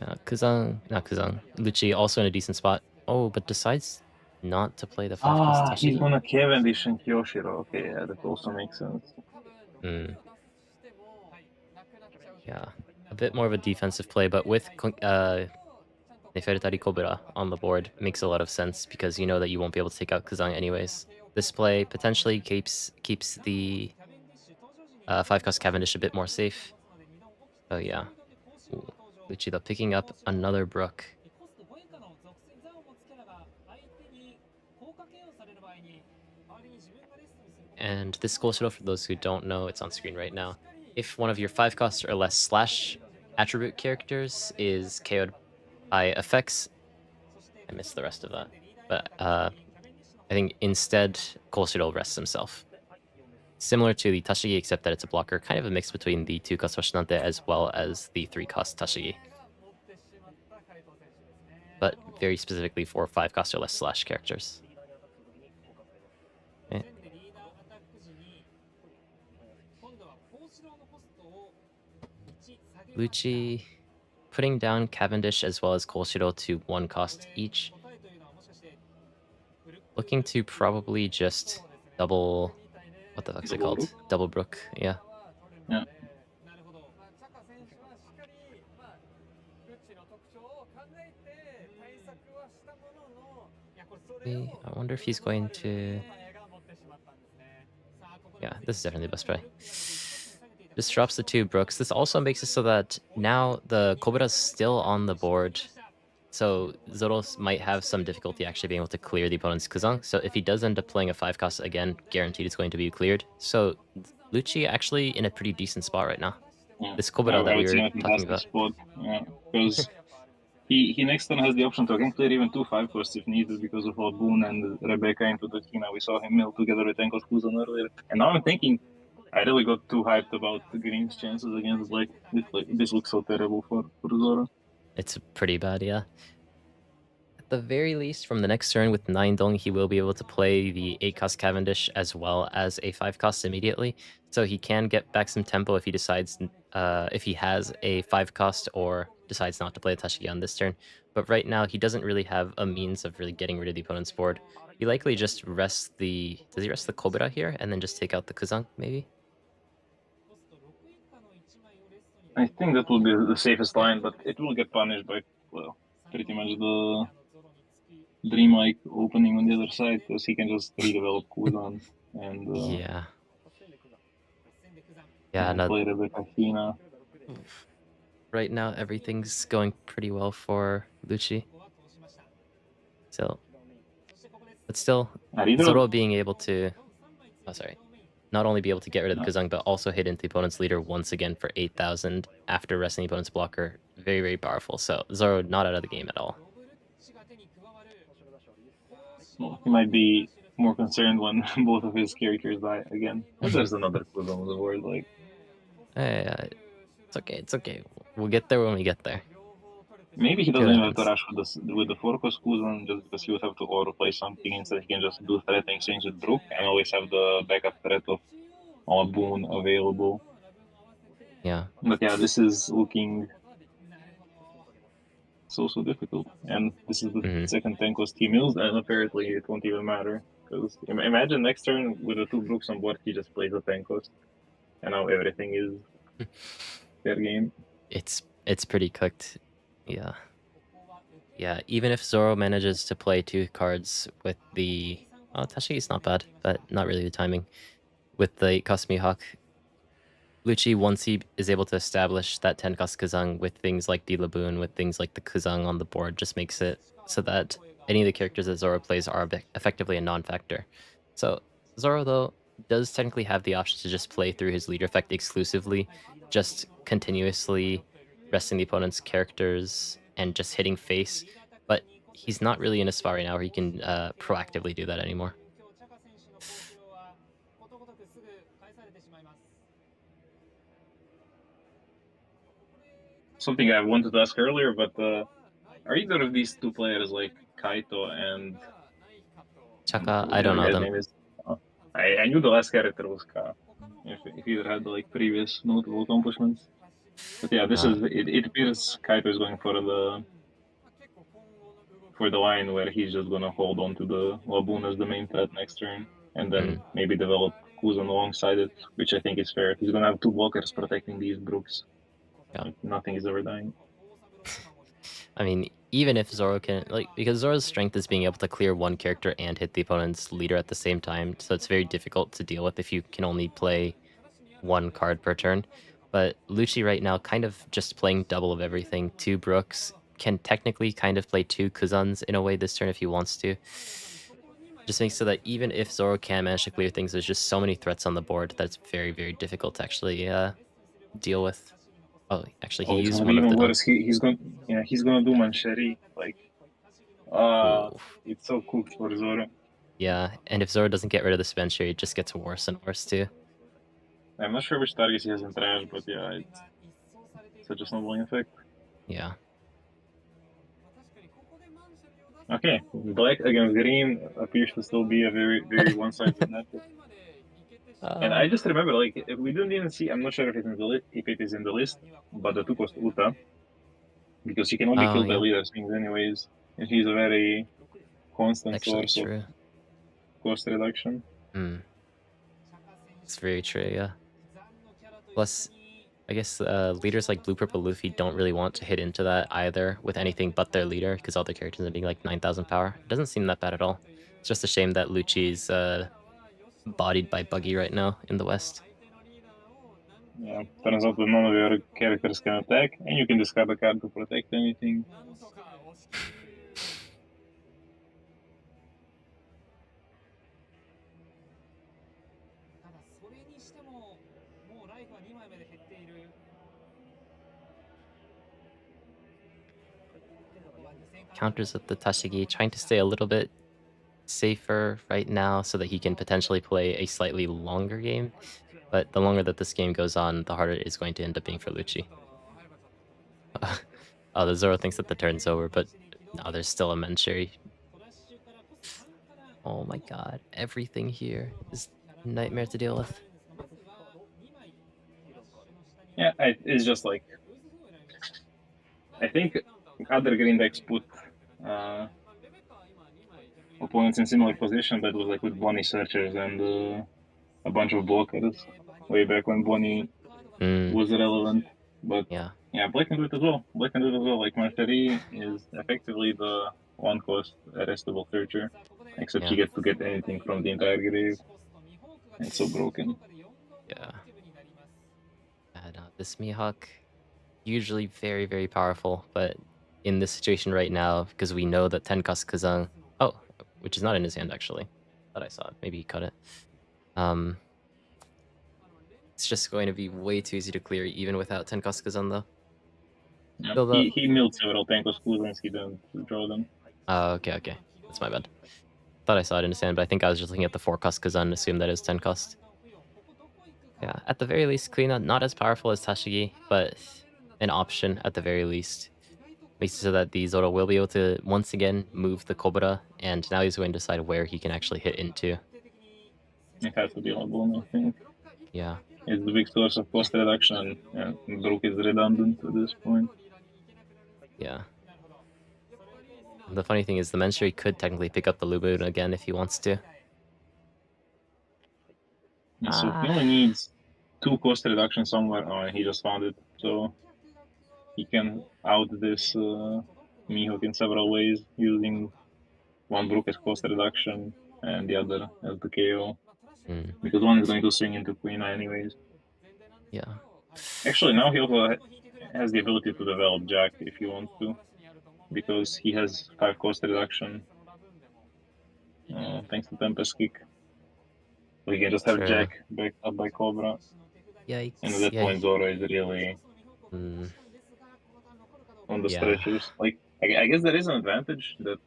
Not Kuzang. Luchi also in a decent spot. Oh, but decides not to play the 5-cost Tashigi. He's gonna Cavendish and Kyoshiro. Okay, yeah, that also makes sense. Yeah, a bit more of a defensive play, but with Nefertari Kobra on the board makes a lot of sense because you know that you won't be able to take out Kazang anyways. This play potentially keeps the 5-cost Cavendish a bit more safe. Oh yeah. Ooh. Luchi picking up another Brook. And this Koshiro, for those who don't know, it's on screen right now. If one of your 5-cost or less slash attribute characters is KO'd by effects, I missed the rest of that. But I think instead, Koshiro rests himself. Similar to the Tashigi, except that it's a blocker, kind of a mix between the 2-cost Washinante as well as the 3-cost Tashigi. But very specifically for 5-cost or less slash characters. Okay. Luchi putting down Cavendish as well as Koshiro to 1 cost each. Looking to probably just double... What the fuck's it called? Double Brook, yeah. Yeah. I wonder if he's going to... Yeah, this is definitely the best play. Just drops the 2 Brooks. This also makes it so that now the Kobra's still on the board. So Zoro might have some difficulty actually being able to clear the opponent's Kuzang. So if he does end up playing a 5-cost again, guaranteed it's going to be cleared. So Luchi actually in a pretty decent spot right now. Yeah. This Kobra that we were talking about. Spot. Yeah, because he next turn has the option to again clear even 2 5-costs if needed because of Boon and Rebecca into the Kina. We saw him mill together with Enkos Kuzan earlier. And now I'm thinking, I really got too hyped about the Green's chances against Black. This looks so terrible for Zoro. It's pretty bad, yeah. At the very least, from the next turn with 9 Dong, he will be able to play the 8-cost Cavendish as well as a 5-cost immediately. So he can get back some tempo if he decides, if he has a 5-cost or decides not to play a Tashigi on this turn. But right now, he doesn't really have a means of really getting rid of the opponent's board. He likely just rests the... Does he rest the Kobra here and then just take out the Kuzang, maybe? I think that will be the safest line, but it will get punished by, well, pretty much the Dreamlike opening on the other side, because he can just redevelop Kuzan and play Rebecca Hina. Right now, everything's going pretty well for Luchi. So, but still, Zoro being able to... Oh, sorry. Not only be able to get rid of the Kuzang, but also hit into the opponent's leader once again for 8,000 after resting the opponent's blocker. Very, very powerful. So, Zoro not out of the game at all. Well, he might be more concerned when both of his characters die again. And there's another Kuzan on the board, like... It's okay, it's okay. We'll get there when we get there. Maybe he doesn't even have to rush with the 4-cost Kuzan just because he would have to overplay something. Instead, he can just do threat and exchange with Brook and always have the backup threat of Boon available. Yeah. But yeah, this is looking so difficult. And this is the second 10-cost he mills, and apparently it won't even matter. Because imagine next turn with the 2 Brooks on board, he just plays a 10-cost. And now everything is fair game. It's pretty cooked. Yeah. Yeah, even if Zoro manages to play 2 cards with the... Oh, Tashigi's not bad, but not really the timing. With the Kasumi Hawk, Luchi, once he is able to establish that Tenkas Kazang with things like the Laboon, with things like the Kazang on the board, just makes it so that any of the characters that Zoro plays are effectively a non-factor. So Zoro, though, does technically have the option to just play through his leader effect exclusively, just continuously resting the opponent's characters and just hitting face, but he's not really in a spot right now where he can proactively do that anymore. Something I wanted to ask earlier, but are either of these two players like Kaito and Chaka, I don't whatever the know guy's them. name is? I knew the last character was Ka. If either had like previous notable accomplishments. But yeah, this is it appears Kaito is going for the line where he's just gonna hold on to the Laboon as the main threat next turn, and then maybe develop Kuzan alongside it, which I think is fair. He's gonna have two blockers protecting these Brooks. Yeah. Like, nothing is ever dying. I mean, even if Zoro can, like, because Zoro's strength is being able to clear one character and hit the opponent's leader at the same time, so it's very difficult to deal with if you can only play one card per turn. But Luchi right now, kind of just playing double of everything. 2 Brooks, can technically kind of play 2 Kuzans in a way this turn if he wants to. Just makes so that even if Zoro can manage to clear things, there's just so many threats on the board that it's very, very difficult to actually deal with. Oh, actually, he Oh, it's used gonna be one of even the... worse. He's gonna do Mancheri. Like, Oh. it's so cooked for Zoro. Yeah, and if Zoro doesn't get rid of the Spencer, it just gets worse and worse too. I'm not sure which targets he has in trash, but yeah, it's such a snowballing effect. Yeah. Okay, black against green appears to still be a very, very one-sided matchup. And I just remember, like, if we didn't even see. I'm not sure if it's in the if it is in the list, but the two cost Uta because he can only Oh, kill the yeah. leader things anyways, and he's a very constant Actually source of true. cost reduction. Hmm. It's very true, yeah. Plus, I guess leaders like Blue Purple Luffy don't really want to hit into that either with anything but their leader, because all their characters are being like 9,000 power. It doesn't seem that bad at all. It's just a shame that Lucci's bodied by Buggy right now in the West. Yeah, turns out that none of your characters can attack, and you can discard a card to protect anything. Counters with the Tashigi, trying to stay a little bit safer right now so that he can potentially play a slightly longer game. But the longer that this game goes on, the harder it is going to end up being for Lucci. Oh, the Zoro thinks that the turn's over, but no, there's still a Mencheri. Oh my god, everything here is a nightmare to deal with. Yeah, it's just like I think other green decks put uh, opponents in similar position. That was like with Bonnie searchers and a bunch of blockers way back when Bonnie was relevant. But Yeah, yeah, Black can do it as well. Black can do it as well. Like Marshari is effectively the one cost arrestable searcher, except he yeah, gets to get anything from the entire grave. And it's so broken. yeah. And this Mihawk, usually very, very powerful, but in this situation right now, because we know that Tenkas Kazang, oh, which is not in his hand actually. Thought I saw it. Maybe he cut it. Um, it's just going to be way too easy to clear even without Tenkas Kazan though. Yeah. Still though. He milled several Tankos Kuzans, he didn't draw them. Okay, okay. That's my bad. Thought I saw it in his hand, but I think I was just looking at the 4 cost Kazan and assumed that is 10 cost. Yeah, at the very least, Clean not as powerful as Tashigi, but an option at the very least. Makes it so that the Zoro will be able to once again move the Cobra, and now he's going to decide where he can actually hit into. It has to be Laboon, I think. Yeah. It's the big source of cost reduction, and Brook is redundant at this point. Yeah. And the funny thing is, the Menshuri could technically pick up the Lubu again if he wants to. Yeah, so he only needs 2 cost reduction somewhere. Oh, he just found it. So he can out this Mihawk in several ways, using one brook as cost reduction and the other as the KO. Because one is going to swing into Queen anyways. Yeah. Actually, now he also has the ability to develop Jack if he wants to, because he has 5 cost reduction thanks to Tempest Kick. So he can just have Jack backed up by Cobra. Yikes. And at that point, Zoro is really on the stretchers. Like, I guess there is an advantage that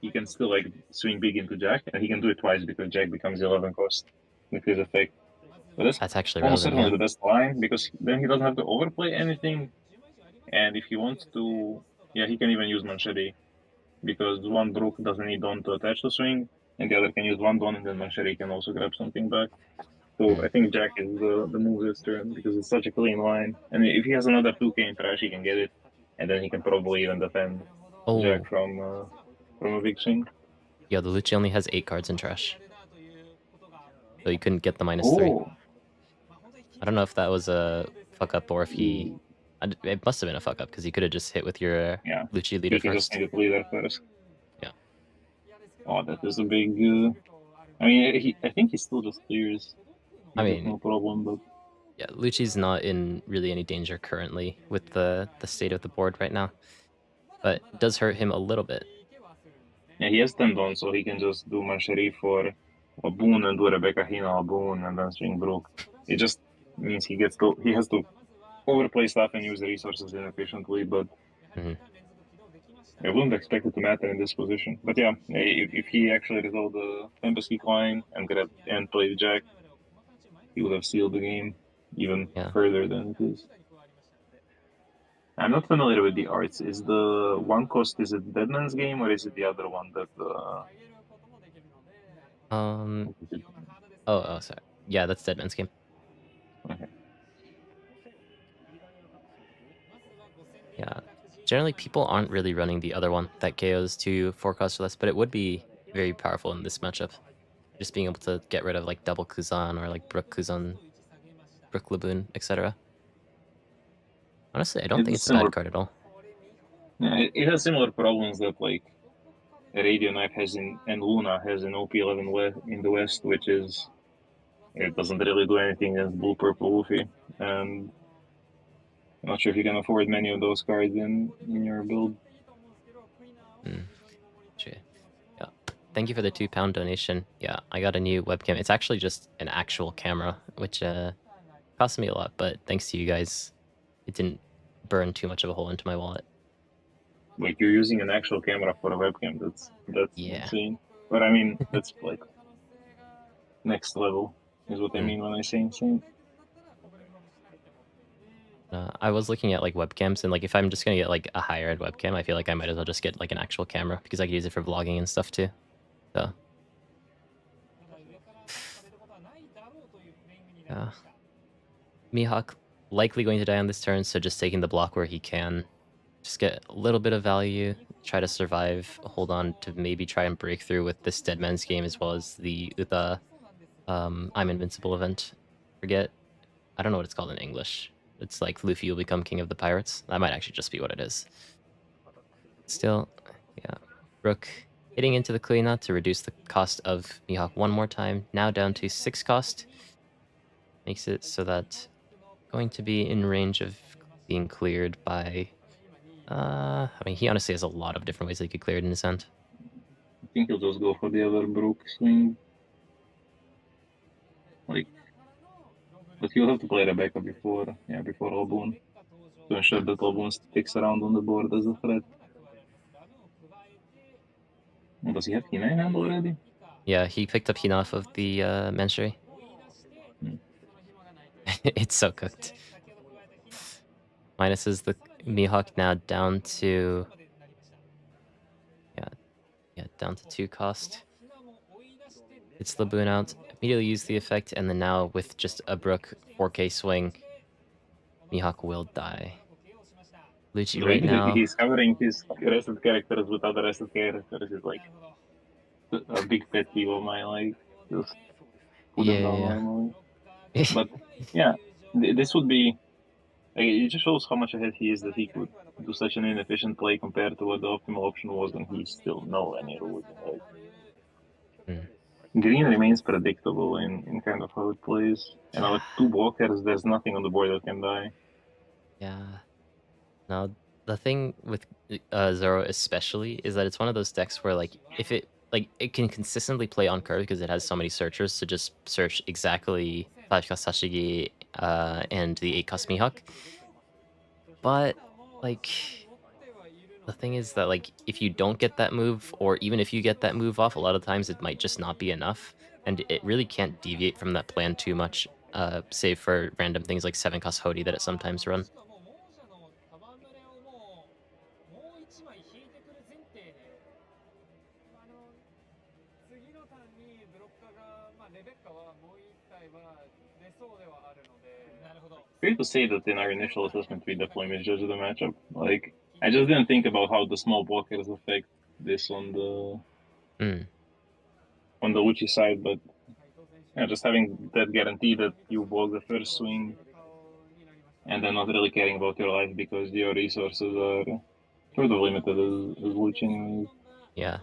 he can still like swing big into Jack, and he can do it twice because Jack becomes 11 cost with his effect. But that's actually almost relevant, certainly the best line because then he doesn't have to overplay anything. And if he wants to, yeah, he can even use Manchete because one Brook doesn't need Don to attach the swing, and the other can use one Don, and then Manchete can also grab something back. So I think Jack is the move this turn because it's such a clean line. And if he has another 2K in trash, he can get it, and then he can probably even defend Jack from a big swing. Yeah, the Luchi only has 8 cards in trash. So he couldn't get the -3. I don't know if that was a fuck up or if he... It must have been a fuck up because he could have just hit with your Luchi leader he first. Just need leader first. Yeah. Oh, that is a big... I mean, I think he still just clears. I mean... no problem, but... Yeah, Luchi's not in really any danger currently with the state of the board right now. But it does hurt him a little bit. Yeah, he has 10 Don, so he can just do Mancheri for a boon and do Rebecca Hina a boon and then swing Brook. It just means he has to overplay stuff and use the resources inefficiently, but I wouldn't expect it to matter in this position. But yeah, if he actually resolved the Tempest Kick line and played Jack, he would have sealed the game even further than it is. I'm not familiar with the arts. Is the one cost, is it Deadman's Game or is it the other one that Oh, sorry. Yeah, that's Deadman's Game. Okay. Yeah. Generally, people aren't really running the other one that KOs to 4 cost or less, but it would be very powerful in this matchup. Just being able to get rid of like double Kuzan or like Brook Kuzan, Brook Laboon, etc. Honestly, I don't think it's a bad card at all. Yeah, it has similar problems that like Radio Knife has and Luna has in OP11 in the West, which is it doesn't really do anything against Blue Purple Luffy, and I'm not sure if you can afford many of those cards in your build. Yeah. Thank you for the £2 donation. Yeah, I got a new webcam. It's actually just an actual camera, which cost me a lot, but thanks to you guys, it didn't burn too much of a hole into my wallet. Like you're using an actual camera for a webcam. That's insane. But I mean, that's like next level is what I mean when I say insane. I was looking at like webcams, and like if I'm just gonna get like a higher end webcam, I feel like I might as well just get like an actual camera because I can use it for vlogging and stuff too. So yeah, Mihawk likely going to die on this turn, so just taking the block where he can, just get a little bit of value, try to survive, hold on to maybe try and break through with this Dead Man's Game as well as the I'm Invincible event. I don't know what it's called in English. It's like Luffy will become king of the pirates. That might actually just be what it is. Still, yeah. Brook hitting into the Kuina to reduce the cost of Mihawk one more time. Now down to 6 cost. Makes it so that going to be in range of being cleared by... I mean, he honestly has a lot of different ways that he could clear it in his hand. I think he'll just go for the other Brook swing. Like, but he'll have to play Rebecca before Laboon to ensure that Laboon sticks around on the board as a threat. Does he have Hina in hand already? Yeah, he picked up Hina off of the Manchuri. It's so cooked. Minuses the Mihawk now down to... Yeah, down to 2 cost. It's Laboon out. Immediately use the effect, and then now with just a Brook 4K swing, Mihawk will die. Luchi right now... He's covering his rested characters with other rested characters is like a big pet peeve of mine. Like, just put them down normally. But yeah, this would be Like, it just shows how much ahead he is that he could do such an inefficient play compared to what the optimal option was, and he's still nowhere near losing. Like, Green remains predictable in kind of how it plays. And with two blockers, there's nothing on the board that can die. Yeah. Now, the thing with Zoro especially is that it's one of those decks where like if it can consistently play on curve because it has so many searchers to just search exactly 5 cost Sashigi and the 8 cost Mihawk. But like the thing is that like if you don't get that move, or even if you get that move off, a lot of times it might just not be enough, and it really can't deviate from that plan too much, save for random things like 7 cost Hodi that it sometimes run. Fair to say that in our initial assessment, we definitely misjudged the matchup. Like, I just didn't think about how the small blockers affect this on the Luchi side, but yeah, just having that guarantee that you block the first swing and then not really caring about your life because your resources are sort of limited as Luchi anyways. Yeah.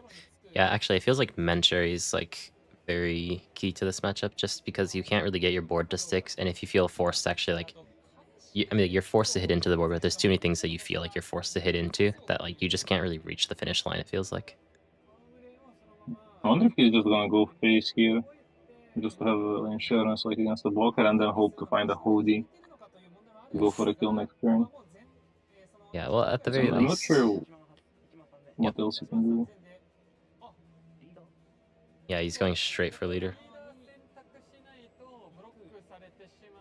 Yeah, actually, it feels like Mencherry is like very key to this matchup, just because you can't really get your board to stick, and if you feel forced to actually like, I mean, like, you're forced to hit into the board, but there's too many things that you feel like you're forced to hit into that like you just can't really reach the finish line. It feels like. I wonder if he's just gonna go face here, just to have insurance like against the blocker, and then hope to find a Hodi to go for a kill next turn. Yeah, well, at the very I'm not least. sure what else he can do. Yeah, he's going straight for leader.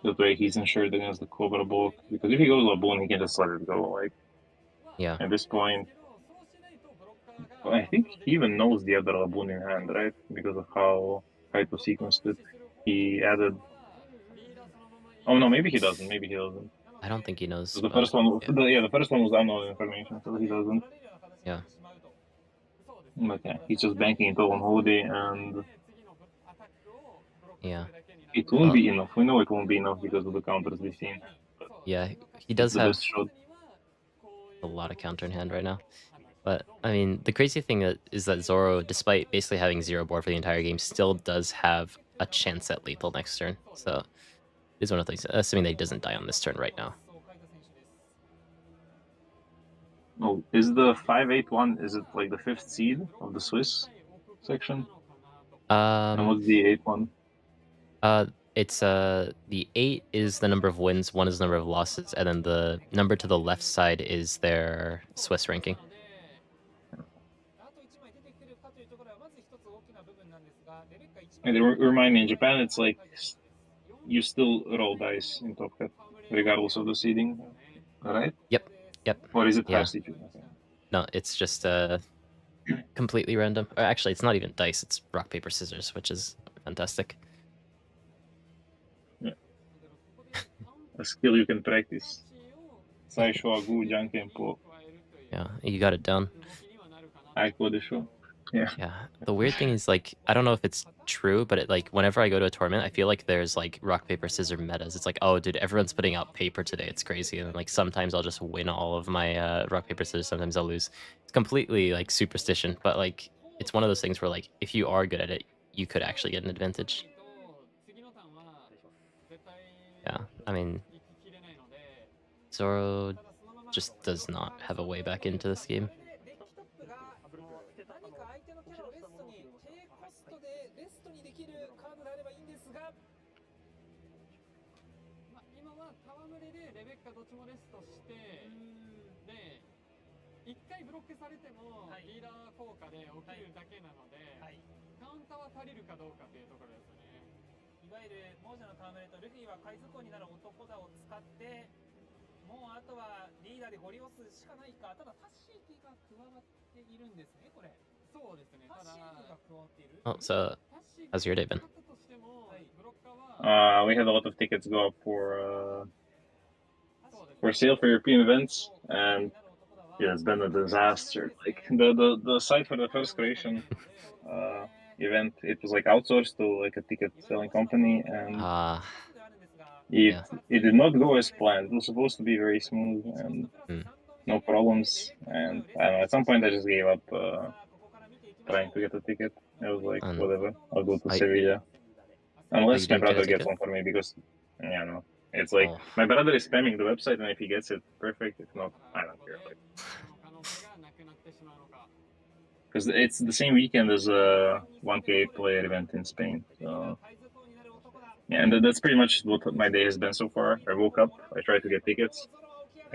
That way he's insured against the Cobra block, because if he goes Laboon, he can just let it go. Like, Yeah. at this point, well, I think he even knows the other Laboon in hand, right? Because of how Kaito sequenced it. He added. Oh no, maybe he doesn't. Maybe he doesn't. I don't think he knows. The first one, Yeah. the first one was unknown information, so he doesn't. Yeah. But yeah, he's just banking it all on Hodi, and Yeah. it won't be enough. We know it won't be enough because of the counters we've seen. Yeah, he It's does the have best shot. a lot of counter in hand right now. But I mean, the crazy thing is that Zoro, despite basically having 0 board for the entire game, still does have a chance at lethal next turn. So it's one of the things, assuming that he doesn't die on this turn right now. Oh, is the 581? Is it like the fifth seed of the Swiss section? And what's the 8-1? It's the 8 is the number of wins, 1 is the number of losses, and then the number to the left side is their Swiss ranking. And remind me, in Japan, it's like you still roll dice in Top Cut, regardless of the seeding, right? Yep. Or is it Yeah. high seed? Okay. No, it's just completely random. Or actually, it's not even dice, it's rock, paper, scissors, which is fantastic. Yeah. A skill you can practice. Saisho Agu Jankenpo. Yeah, you got it down. Aiko Desho. Yeah. Yeah. The weird thing is, like, I don't know if it's true, but it, like, whenever I go to a tournament, I feel like there's like rock, paper, scissors metas. It's like, oh, dude, everyone's putting out paper today. It's crazy. And like sometimes I'll just win all of my rock, paper, scissors. Sometimes I'll lose. It's completely like superstition, but like it's one of those things where like if you are good at it, you could actually get an advantage. Yeah, I mean, Zoro just does not have a way back into this game. Oh, so how's your day been? We had a lot of tickets go up for sale for European events, and yeah, it's been a disaster. Like the site for the first creation event, it was like outsourced to like a ticket selling company, and It did not go as planned. It was supposed to be very smooth and no problems. And I don't know, at some point I just gave up trying to get a ticket. I was like, whatever, I'll go to Sevilla. Unless my brother gets one for me, because yeah, no. It's like my brother is spamming the website, and if he gets it, perfect. If not, I don't care. Like, because it's the same weekend as a 1K player event in Spain. So yeah, and that's pretty much what my day has been so far. I woke up, I tried to get tickets,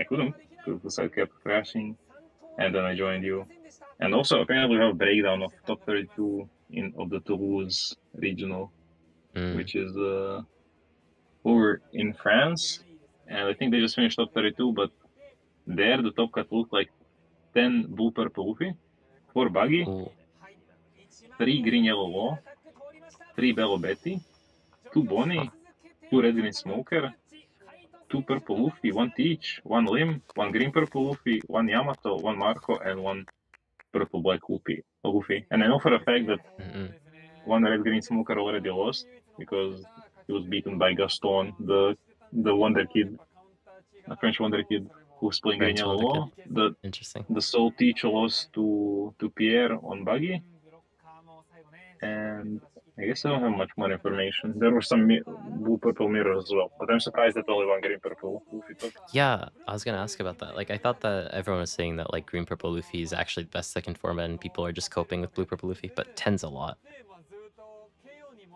I couldn't because the site kept crashing, and then I joined you. And also, apparently, we have a breakdown of top 32 of the Toulouse regional, which is over in France, and I think they just finished top 32. But there, the top cut looked like 10 blue purple Luffy, 4 buggy, 3 green yellow law, 3 bello Betty, 2 Bonnie, 2 red green smoker, 2 purple Luffy, 1 Teach, 1 Lim, 1 green purple Luffy, 1 Yamato, 1 Marco, and 1 purple black Luffy. And I know for a fact that 1 red green smoker already lost because he was beaten by Gaston, the wonder kid, a French wonder kid who was playing green yellow law. The Soul Teach lost to Pierre on buggy. And I guess I don't have much more information. There were some blue purple mirrors as well, but I'm surprised that only 1 green purple Luffy took. Yeah, I was gonna ask about that. Like, I thought that everyone was saying that like green purple Luffy is actually the best second format, and people are just coping with blue purple Luffy. But 10's a lot.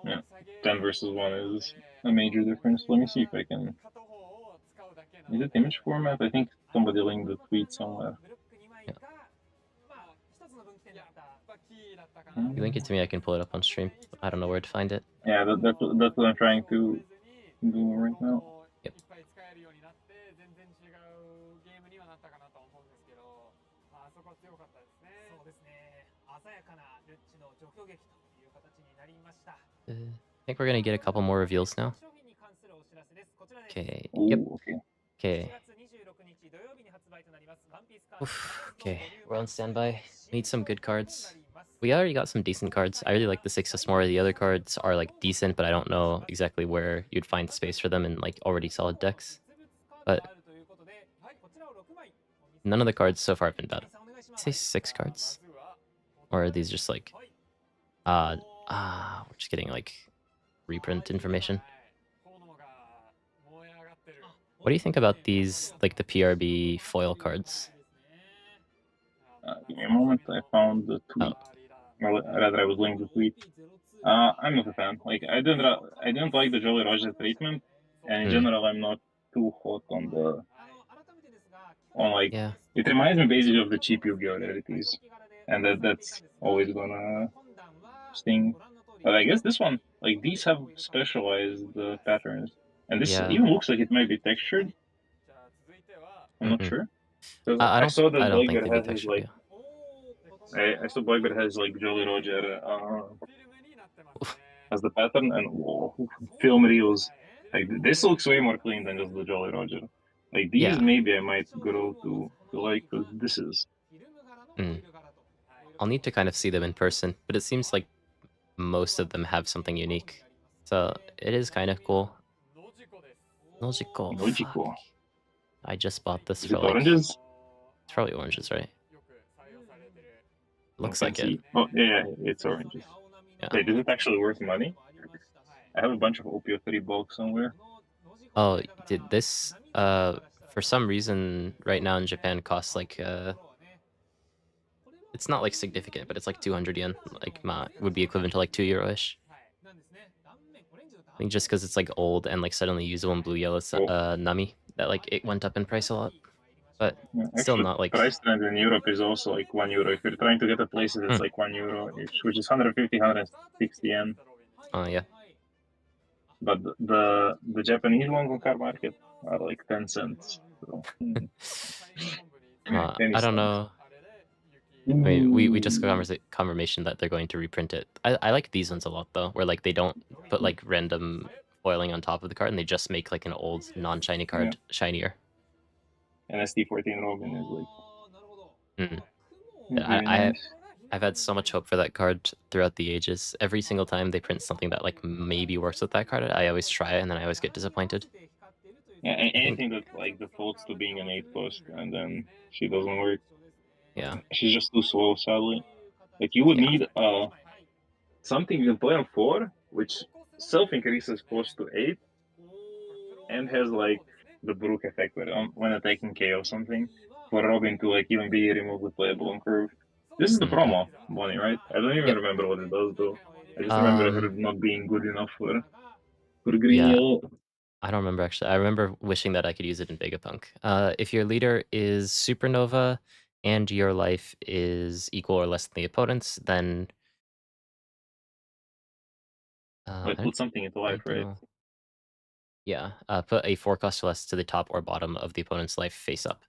Yeah, 10 versus 1 is a major difference. Let me see if I can. Is it image format? I think somebody linked the tweet somewhere. Yeah. If you link it to me, I can pull it up on stream. I don't know where to find it. Yeah, that's what I'm trying to do right now. Yep. I think we're gonna get a couple more reveals now. Okay. Yep. Okay. Okay, we're on standby. Need some good cards. We already got some decent cards. I really like the 6S more. The other cards are like decent, but I don't know exactly where you'd find space for them in like already solid decks. But none of the cards so far have been bad. Say 6 cards? Or are these just like we're just getting like reprint information. What do you think about these, like the PRB foil cards? Give me a moment. I found the tweet. Or rather, I was linked the tweet. I'm not a fan. Like, I didn't like the Jolly Roger treatment, and in general, I'm not too hot on the. Yeah. It reminds me basically of the cheap Yu-Gi-Oh rarities, and that's always gonna sting. But I guess this one, like, these have specialized patterns, and this even looks like it might be textured. I'm not sure. I saw that Blackbeard has his, like. I saw Blackbeard has like Jolly Roger as the pattern, and whoa, film reels. Like, this looks way more clean than just the Jolly Roger. Like, these maybe I might grow to like, because this is. I'll need to kind of see them in person, but it seems like most of them have something unique. So it is kind of cool. Nojiko. I just bought this for like oranges. It's probably oranges, right? Looks like it. Oh yeah, it's oranges. Yeah. Wait, is it actually worth money? I have a bunch of OP12 bulk somewhere. Oh, did this for some reason right now in Japan costs like it's not like significant, but it's like 200 yen, like would be equivalent to like €2-ish. I think just because it's like old and like suddenly usable in blue yellow Nami, that like it went up in price a lot. But still not like price trend in Europe is also like €1. If you're trying to get a places, it's like €1, which is 150, 160 yen. Oh yeah. But the Japanese ones on card market are like 10 cents. So. I don't know. I mean, we just got confirmation that they're going to reprint it. I like these ones a lot though, where like they don't put like random foiling on top of the card, and they just make like an old non-shiny card shinier. And ST14 Robin is like. I've had so much hope for that card throughout the ages. Every single time they print something that like maybe works with that card, I always try it, and then I always get disappointed. Yeah, anything that like defaults to being an 8 cost, and then she doesn't work. Yeah. She's just too slow, sadly. Like you would need something you can play on 4, which self increases cost to 8, and has like the Brook effect when attacking K or something for Robin to like even be remotely playable on curve. This is the promo, Bonnie, right? I don't even remember what it does though. I just remember her not being good enough for green yellow. I don't remember actually. I remember wishing that I could use it in Vegapunk. If your leader is Supernova and your life is equal or less than the opponent's, then Put something into life, right? Yeah, put a 4 cost or less to the top or bottom of the opponent's life face up.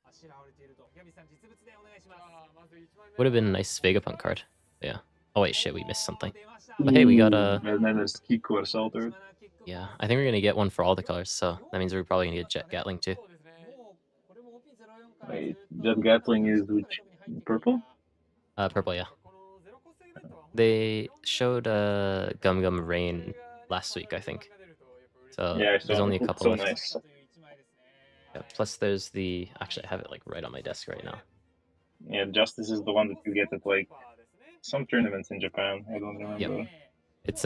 Would have been a nice Vegapunk card. Yeah. Oh wait, shit, we missed something. But hey, we got a... And then there's Kick or Salter. Yeah, I think we're gonna get one for all the colors, so that means we're probably gonna get Jet Gatling too. Wait, Jet Gatling is which? Purple? Purple, yeah. They showed Gum Gum Rain last week, I think. So yeah, there's only a couple so left. Nice. Yeah, plus there's the... Actually, I have it like right on my desk right now. Yeah, Justice is the one that you get at like some tournaments in Japan. I don't remember. Yep. It's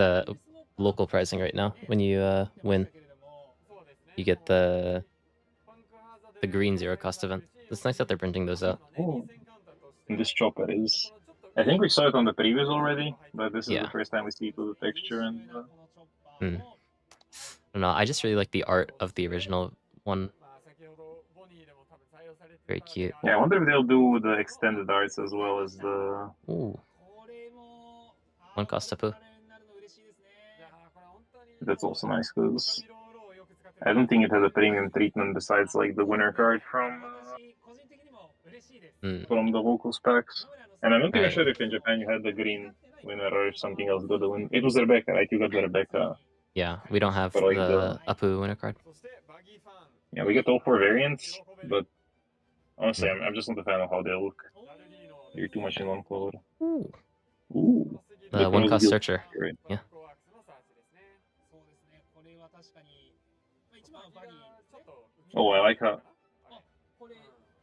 local pricing right now. When you win, you get the green 0 cost event. It's nice that they're printing those out. Oh. And this chopper is... I think we saw it on the previous already, but this is the first time we see it with the texture and... I don't know, I just really like the art of the original one. Very cute. Yeah, I wonder if they'll do the extended arts as well as the... Ooh. 1 cost Tapu. That's also nice, because I don't think it has a premium treatment besides like the winner card from the local specs. And I'm not even sure if in Japan you had the green winner or if something else got the win. It was Rebecca, right? You got the Rebecca. Yeah, we don't have like the Apu winner card. Yeah, we get all 4 variants, but honestly, I'm just not a fan of how they look. They're too much in one color. Ooh. The 1 cost searcher. Right. Yeah. Oh, I like how...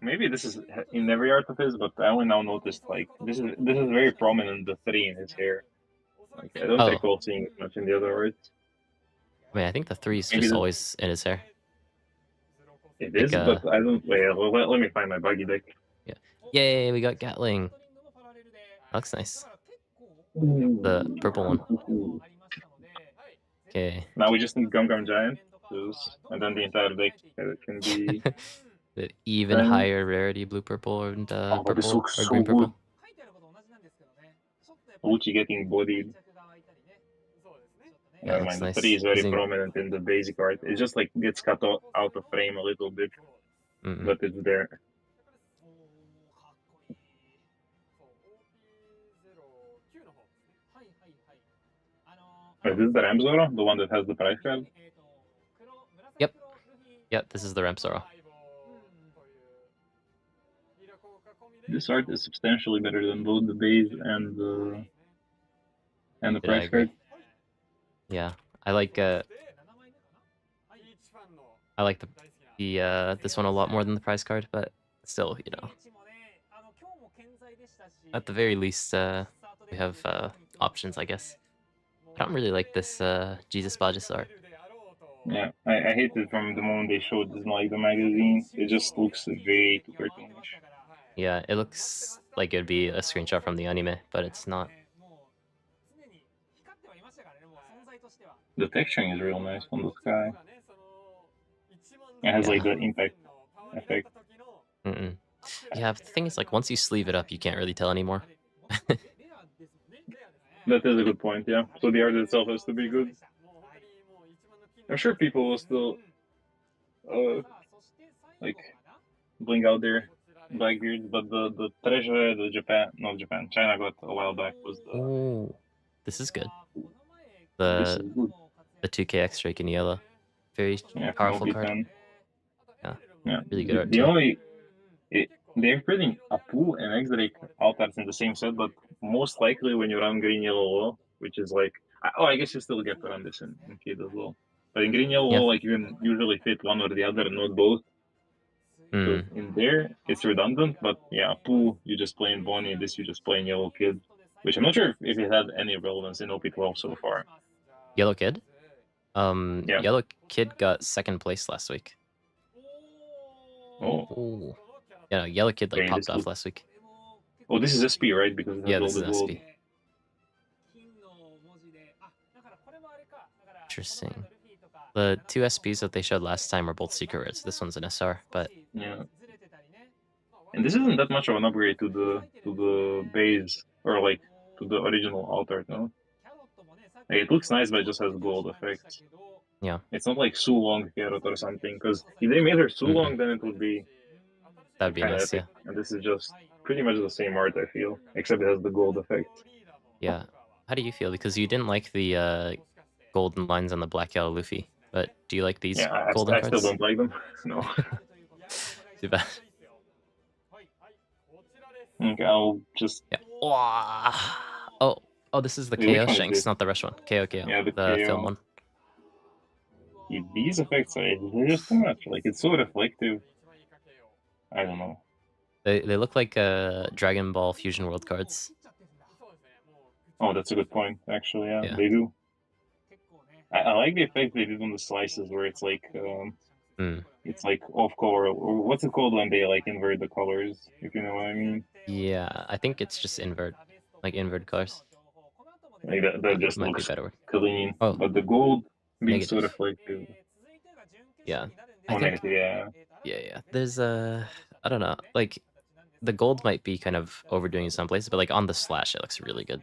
Maybe this is in every art of his, but I only now noticed like this is very prominent, the 3 in his hair. Like I don't recall seeing it much in the other arts. I mean, I think the 3 is just always in his hair. It is, but I don't... Wait, let me find my buggy deck. Yeah. Yay, we got Gatling. That looks nice. The purple one. Okay. Now we just need Gum Gum Giant, and then the entire deck can be... the even higher rarity blue purple and purple or green purple. Luchi getting bodied. Yeah, never mind. The 3 is very prominent in the basic art. It just like gets cut out of frame a little bit, but it's there. Is this the Ramp Zoro? The one that has the price card? Yep. Yep, this is the Ramp Zoro. This art is substantially better than both the base and the price card. Yeah, I like the this one a lot more than the prize card, but still, you know, at the very least, we have options, I guess. I don't really like this Jesus Bajas art. Yeah, I hate it from the moment they showed this in like the magazine. It just looks way too cartoonish. Yeah, it looks like it'd be a screenshot from the anime, but it's not. The texturing is real nice on the sky. It has like the impact effect. Yeah, but the thing is, like, once you sleeve it up, you can't really tell anymore. That is a good point, yeah. So the art itself has to be good. I'm sure people will still like bling out their Blackbeards, but the treasure China got a while back was the... Oh, this is good. The 2K extra in yellow. Very powerful card. Yeah, really good art too. They're putting Apu and X-Drake altars in the same set, but most likely when you run green yellow, which is like... I guess you still get to run this in Kid as well. But in green yellow, Yeah. like you can usually fit one or the other, not both. So in there, it's redundant. But yeah, Pooh, you just playing Bonnie. This you just playing Yellow Kid, which I'm not sure if it had any relevance in OP12 so far. Yellow Kid? Yeah. Yellow Kid got second place last week. Oh. Ooh. Yeah, no, Yellow Kid like Okay, popped off last week. Oh, this is SP, right? Because it has Yeah, all this the is gold. SP. Interesting. The two SPs that they showed last time were both secret rares. This one's an SR, but yeah. And this isn't that much of an upgrade to the base or like to the original altar, no? Like, it looks nice, but it just has gold effects. Yeah. It's not like Sulong Carrot or something, because if they made her Sulong, then it would be that'd be kind of nice, epic. yeah. And this is just pretty much the same art, I feel, except it has the gold effect. Yeah. How do you feel? Because you didn't like the golden lines on the black yellow Luffy, but do you like these Yeah, golden I cards? still don't like them. No. Too bad. Okay, I'll just. Yeah. Oh, this is the Wait, which KO one is Shanks, this? not the rush one. KO. Yeah, the The film KO. one. These effects are just too much. Like, it's so reflective. I don't know. They look like Dragon Ball Fusion World cards. Oh, that's a good point. Actually, Yeah. they do. I like the effect they did on the slices where it's like it's like off color, or what's it called when they like invert the colors, if you know what I mean. Yeah, I think it's just invert colors. Like that just might be a looks better word. clean. Oh, But the gold being so negative. reflective. Yeah. Oh, I think, negative, yeah. yeah. There's I don't know, like the gold might be kind of overdoing in some places, but like on the slash, it looks really good.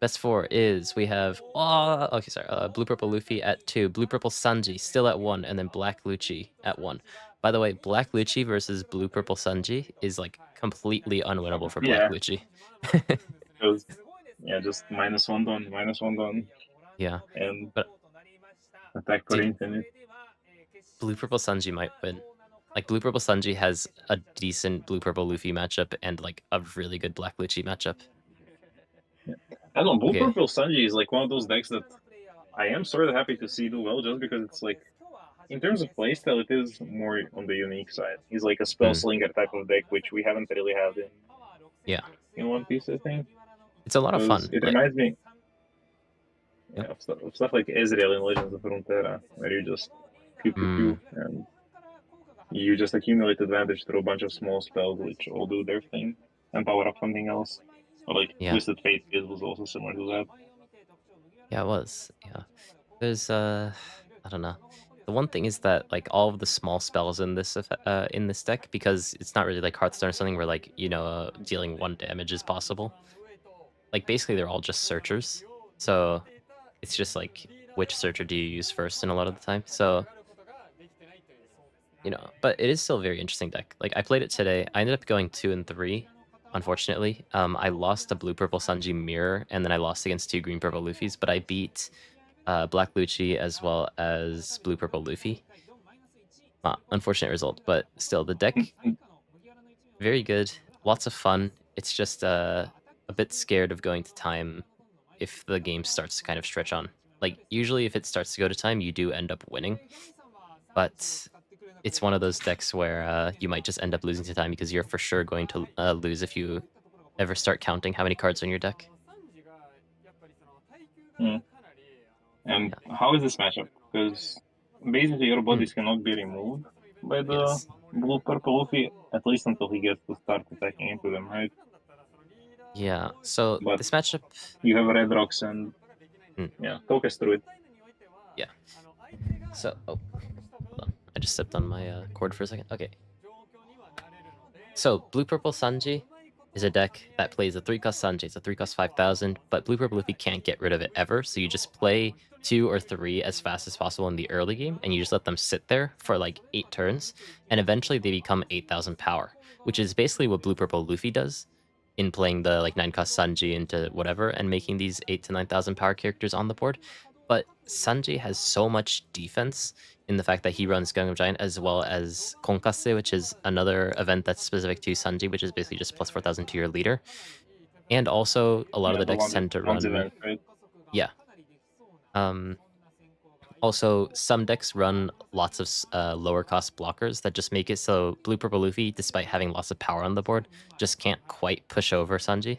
Best four is we have blue purple Luffy at 2, blue purple Sanji still at 1, and then black Luchi at 1. By the way, black Luchi versus blue purple Sanji is like completely unwinnable for black Luchi. Just -1 done, -1 done. Yeah, and but attack for infinite. Blue purple Sanji might win. Like blue purple Sanji has a decent blue purple Luffy matchup and like a really good black Luchi matchup. I don't know, blue purple Sanji is like one of those decks that I am sort of happy to see do well, just because it's like, in terms of playstyle, it is more on the unique side. He's like a spell slinger type of deck, which we haven't really had in One Piece, I think. It's a lot of fun. It reminds me of stuff like Ezreal in Legends of Frontera, where you just pew, and you just accumulate advantage through a bunch of small spells which all do their thing and power up something else. Or like Twisted Fate was also similar to that. Yeah, it was. Yeah. There's I don't know. The one thing is that like all of the small spells in this deck, because it's not really like Hearthstone or something where like, you know, dealing 1 damage is possible. Like basically they're all just searchers. So it's just like which searcher do you use first in a lot of the time. So you know, but it is still a very interesting deck. Like I played it today. I ended up going 2 and 3. Unfortunately, I lost a blue purple Sanji mirror, and then I lost against 2 green purple Luffys, but I beat black Luchi as well as blue purple Luffy. Unfortunate result, but still the deck very good, lots of fun. It's just a bit scared of going to time if the game starts to kind of stretch on. Like usually if it starts to go to time, you do end up winning, but it's one of those decks where you might just end up losing to time because you're for sure going to lose if you ever start counting how many cards are in your deck. And how is this matchup? Because basically your bodies cannot be removed by the blue purple Luffy, at least until he gets to start attacking into them, right? Yeah, so but this matchup... You have Red Rocks and... Yeah, talk us through it. Yeah. So, hold on. I just stepped on my cord for a second. Okay. So, Blue Purple Sanji is a deck that plays a 3-cost Sanji. It's a 3-cost 5,000, but Blue Purple Luffy can't get rid of it ever, so you just play 2 or 3 as fast as possible in the early game, and you just let them sit there for like 8 turns, and eventually they become 8,000 power, which is basically what Blue Purple Luffy does in playing the like 9-cost Sanji into whatever and making these 8,000 to 9,000 power characters on the board. But Sanji has so much defense in the fact that he runs Gungam Giant as well as Konkase, which is another event that's specific to Sanji, which is basically just plus 4,000 to your leader. And also, a lot of the decks tend to run... Event, right? Yeah. Also, some decks run lots of lower cost blockers that just make it so Blue Purple Luffy, despite having lots of power on the board, just can't quite push over Sanji.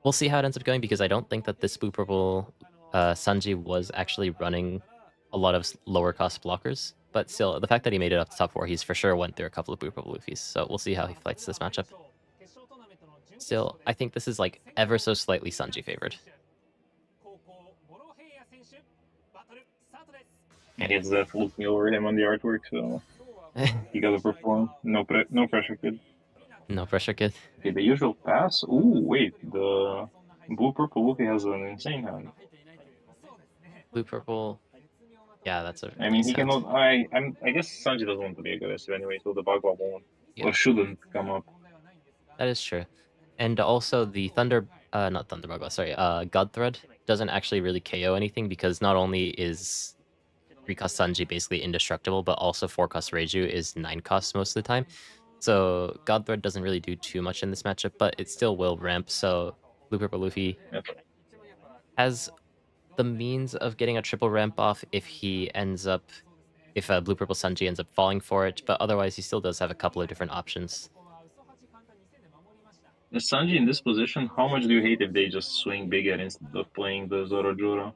We'll see how it ends up going because I don't think that this Blue Purple Sanji was actually running a lot of lower cost blockers. But still, the fact that he made it up to top 4, he's for sure went through a couple of Blue Purple Luffys. So we'll see how he fights this matchup. Still, I think this is like ever so slightly Sanji favored. And Hedzet looking over him on the artwork, so he gotta perform. No pressure, kid. No pressure, kid. Okay, the usual pass. Ooh, wait, the Blue Purple Luffy has an insane hand. Blue Purple. Yeah, that's a. I mean, he cannot. I guess Sanji doesn't want to be aggressive anyway, so the Bagua won't or shouldn't come up. That is true, and also the not Thunder Bagua, sorry, God Thread doesn't actually really KO anything because not only is 3-cost Sanji basically indestructible, but also 4-cost Reiju is 9-cost most of the time. So God Thread doesn't really do too much in this matchup, but it still will ramp. So Blue Purple Luffy has the means of getting a triple ramp off if Blue Purple Sanji ends up falling for it, but otherwise he still does have a couple of different options. The Sanji in this position, how much do you hate if they just swing bigger instead of playing the Zoro Juro?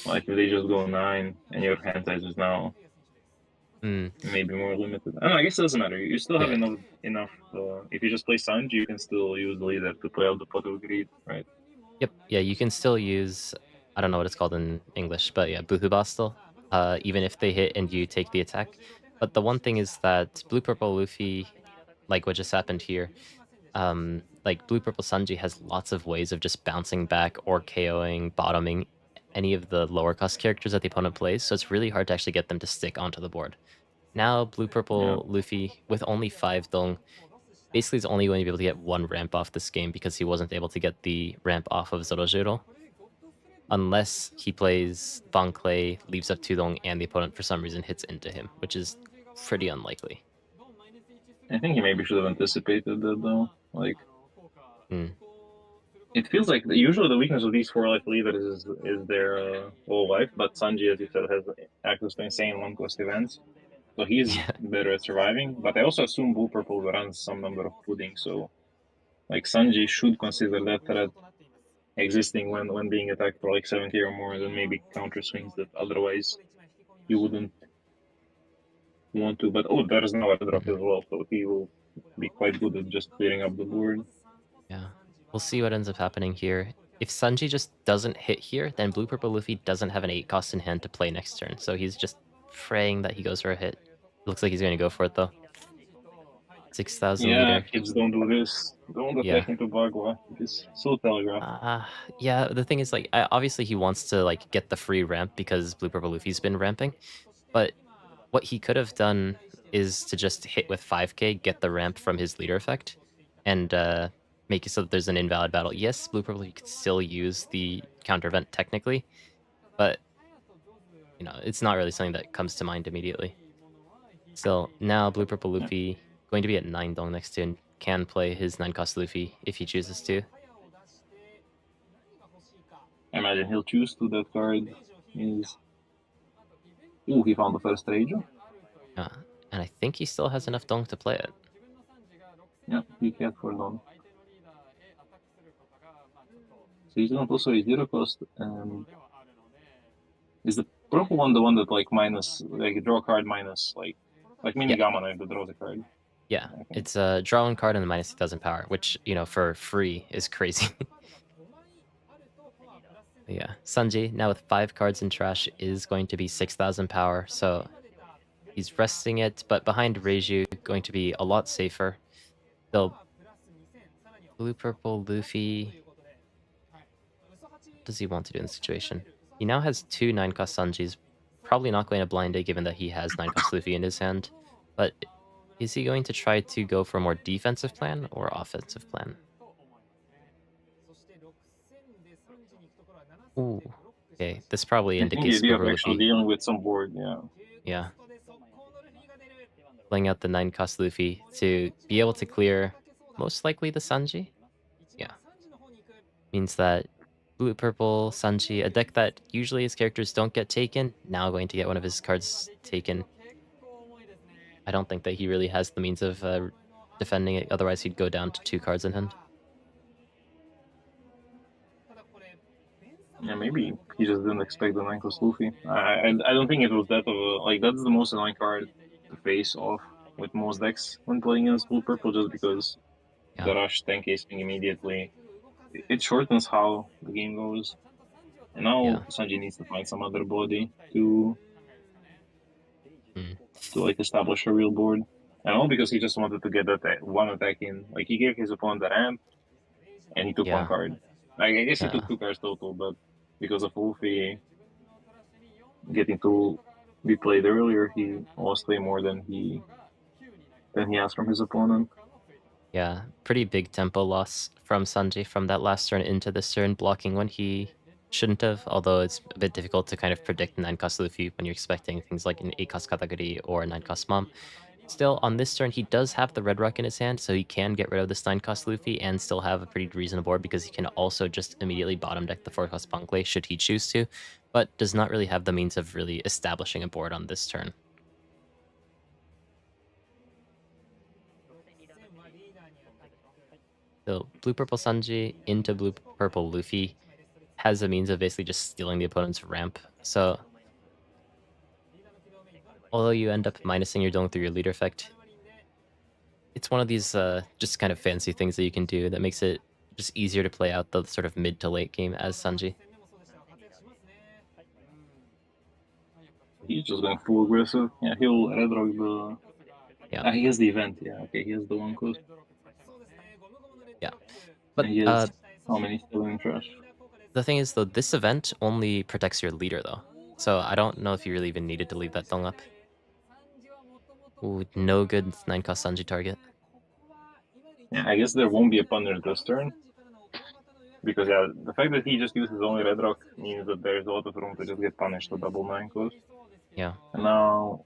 Like if they just go 9 and your hand size is now maybe more limited. I don't know, I guess it doesn't matter. You still have enough. If you just play Sanji, you can still use Leader to play out the pot of greed, right? Yep. Yeah, you can still use, I don't know what it's called in English, but yeah, Buhuba still, even if they hit and you take the attack. But the one thing is that Blue Purple Luffy, like what just happened here, like Blue Purple Sanji has lots of ways of just bouncing back or KOing, bottoming any of the lower cost characters that the opponent plays, so it's really hard to actually get them to stick onto the board. Now, Blue Purple Luffy, with only 5 Dong, basically is only going to be able to get 1 ramp off this game because he wasn't able to get the ramp off of Zorojiro. Unless he plays Van Clay, leaves up 2 Dong, and the opponent for some reason hits into him, which is pretty unlikely. I think he maybe should have anticipated that though. Like, it feels like usually the weakness of these 4-life leaders is their all life, but Sanji, as you said, has access to insane 1-cost events. So he's better at surviving, but I also assume Blue Purple runs some number of pudding, so like Sanji should consider that threat existing when being attacked for like 70 or more, then maybe counter swings that otherwise you wouldn't want to. But there's no airdrop as well, so he will be quite good at just clearing up the board. Yeah, we'll see what ends up happening here. If Sanji just doesn't hit here, then Blue Purple Luffy doesn't have an 8-cost in hand to play next turn, so he's just praying that he goes for a hit. Looks like he's going to go for it though. 6,000 yeah, kids don't do this. Don't attack into Bagua. It's so telegraphed. Yeah, the thing is, like, obviously he wants to like get the free ramp because Blue Purple Luffy's been ramping, but what he could have done is to just hit with 5k, get the ramp from his leader effect, and make it so that there's an invalid battle. Yes, Blue Purple, you could still use the counter event technically, but you know, it's not really something that comes to mind immediately. So now Blue Purple Luffy going to be at 9 Dong next turn, can play his 9-cost Luffy if he chooses to. I imagine he'll choose to. That card is... Ooh, he found the first Hrvoje. Yeah, and I think he still has enough Dong to play it. Yeah, he had for Dong. So he's going to also a 0-cost. Is the purple one the one that like minus, like draw a card minus, like mini Gamma Knife that draws a card? Yeah, it's a draw 1 card and the minus 2,000 power, which, you know, for free is crazy. Yeah, Sanji, now with 5 cards in trash, is going to be 6,000 power, so he's resting it, but behind Reiju, going to be a lot safer. So, Blue-Purple Luffy, what does he want to do in this situation? He now has 2 9-cost Sanjis, probably not going to blind it given that he has 9-cost Luffy in his hand, but is he going to try to go for a more defensive plan or offensive plan? Ooh, okay, this probably indicates the idea of actually dealing with some board, yeah. Playing out the 9-cost Luffy to be able to clear most likely the Sanji. Yeah. Means that Blue purple Sanji, a deck that usually his characters don't get taken, now going to get one of his cards taken. I don't think that he really has the means of defending it, otherwise he'd go down to 2 cards in hand. Yeah, maybe he just didn't expect the 9 cost Luffy. I don't think it was that of a, like, that's the most annoying card to face off with most decks when playing against blue purple, just because the rush 10 casing immediately, it shortens how the game goes. And now Sanji needs to find some other body to like establish a real board. And all because he just wanted to get that one attack in. Like, he gave his opponent a ramp and he took 1 card. Like, I guess he took 2 cards total, but because of Luffy getting to be played earlier, he lost way more than he asked from his opponent. Yeah, pretty big tempo loss from Sanji from that last turn into this turn, blocking when he shouldn't have, although it's a bit difficult to kind of predict 9 cost Luffy when you're expecting things like an 8 cost Kataguri or a 9 cost Mom. Still, on this turn, he does have the Red Rock in his hand, so he can get rid of this 9 cost Luffy and still have a pretty reasonable board because he can also just immediately bottom deck the 4 cost Bunkley should he choose to, but does not really have the means of really establishing a board on this turn. So blue-purple Sanji into blue-purple Luffy has a means of basically just stealing the opponent's ramp. So although you end up minusing your Dueling through your leader effect, it's one of these just kind of fancy things that you can do that makes it just easier to play out the sort of mid to late game as Sanji. He's just going full aggressive. Yeah, he'll red rock the... Yeah. He has the event. Yeah, okay, he has the 1 cost. Yeah. But he has how many still in trash? The thing is, though, this event only protects your leader, though. So I don't know if you really even needed to leave that thing up. Ooh, no good 9 cost Sanji target. Yeah, I guess there won't be a punish this turn. Because, yeah, the fact that he just uses only red rock means that there's a lot of room to just get punished to double 9 cost. Yeah. And now...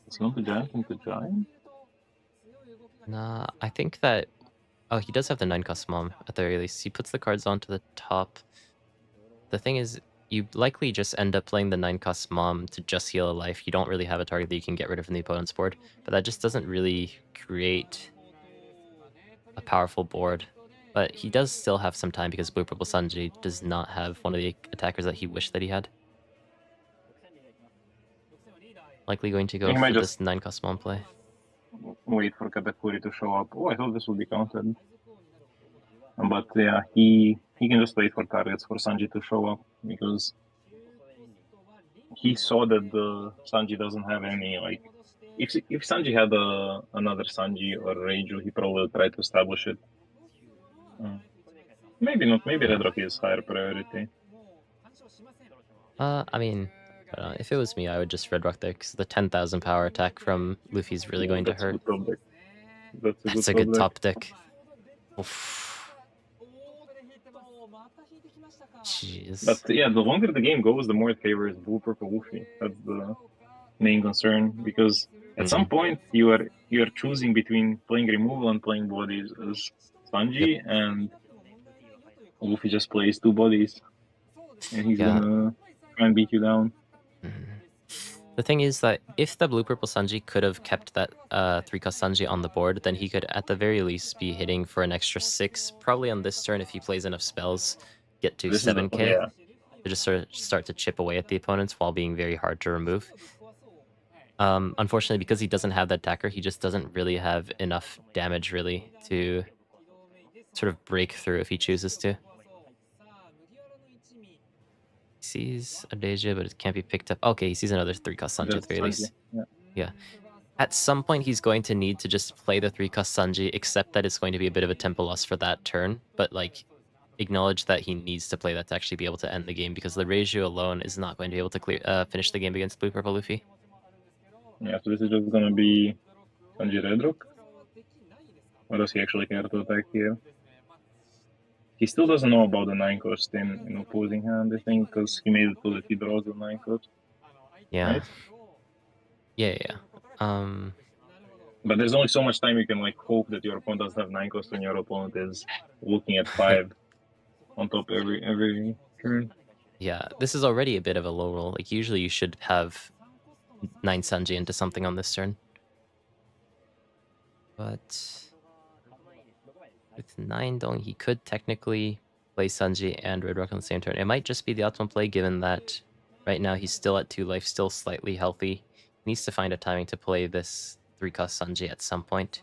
Is he going to giant into giant? Nah, I think that... Oh, he does have the 9 cost Mom, at the very least. He puts the cards onto the top. The thing is, you likely just end up playing the 9 cost Mom to just heal a life. You don't really have a target that you can get rid of from the opponent's board. But that just doesn't really create a powerful board. But he does still have some time because Blue Purple Sanji does not have one of the attackers that he wished that he had. Likely going to go for this 9 cost Mom play. Wait for Katakuri to show up. Oh, I thought this would be counted. But yeah, he can just wait for targets for Sanji to show up because he saw that the Sanji doesn't have any, like, if Sanji had another Sanji or Reiju, he probably would try to establish it. Maybe not. Maybe Red Rock is higher priority. I mean, if it was me, I would just Red Rock there because the 10,000 power attack from Luffy's really going to hurt. That's a good top deck. Oof. Jeez. But yeah, the longer the game goes, the more it favors Blue Purple Luffy. That's the main concern because at some point you are choosing between playing removal and playing bodies as Sanji, and Luffy just plays 2 bodies, and he's gonna try and beat you down. The thing is that if the blue-purple Sanji could have kept that 3-cost Sanji on the board, then he could at the very least be hitting for an extra 6, probably on this turn if he plays enough spells, get to 7k, to just sort of start to chip away at the opponents while being very hard to remove. Unfortunately, because he doesn't have that attacker, he just doesn't really have enough damage, really, to sort of break through if he chooses to. He sees a Deja, but it can't be picked up. Okay, he sees another 3-cost Sanji at the very least. Yeah. At some point, he's going to need to just play the 3-cost Sanji, except that it's going to be a bit of a tempo loss for that turn, but, like, acknowledge that he needs to play that to actually be able to end the game, because the Reiju alone is not going to be able to finish the game against Blue-Purple Luffy. Yeah, so this is just gonna be Sanji Red Rock? Or does he actually care to attack here? He still doesn't know about the 9 cost in opposing hand, I think, because he made it so that he draws the 9 cost. Yeah. Right? Yeah. But there's only so much time you can like hope that your opponent doesn't have 9 cost when your opponent is looking at 5 on top every turn. Yeah, this is already a bit of a low roll. Like usually you should have 9 Sanji into something on this turn. But with 9 Dong, he could technically play Sanji and Red Rock on the same turn. It might just be the optimal play given that right now he's still at 2 life, still slightly healthy. He needs to find a timing to play this 3 cost Sanji at some point.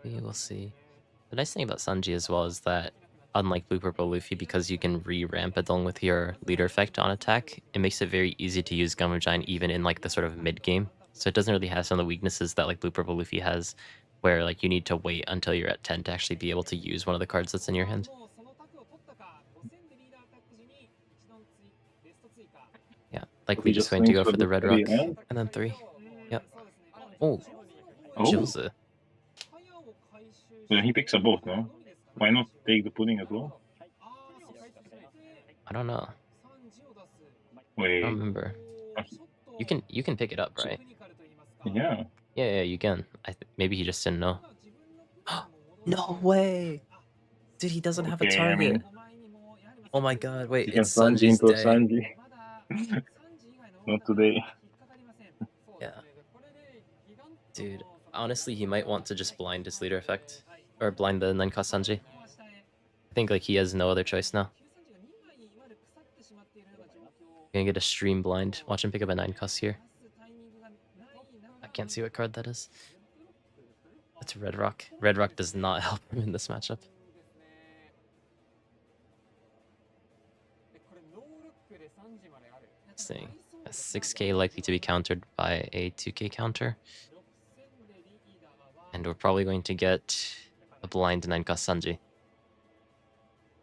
We will see. The nice thing about Sanji as well is that, unlike Blue Purple Luffy, because you can re-ramp it along with your leader effect on attack, it makes it very easy to use Gum of Giant even in like the sort of mid-game. So it doesn't really have some of the weaknesses that like Blue Purple Luffy has, where like you need to wait until you're at 10 to actually be able to use one of the cards that's in your hand. Yeah, likely just going to go for the Red Rock and then 3. Yep. Oh, Jilza. Yeah, he picks up both, no? Why not take the pudding as well? I don't know. Wait. I don't remember. You can pick it up, right? Yeah. Yeah, you can. Maybe he just didn't know. No way! Dude, he doesn't have a target. I mean, oh my god, wait, it's Sanji's day. Sanji. Not today. Yeah. Dude, honestly, he might want to just blind his leader effect. Or blind the 9-cost Sanji. I think like he has no other choice now. Gonna get a stream blind. Watch him pick up a 9-cost here. I can't see what card that is. That's Red Rock. Red Rock does not help him in this matchup. Interesting. A 6k likely to be countered by a 2k counter. And we're probably going to get a blind 9-cost Sanji.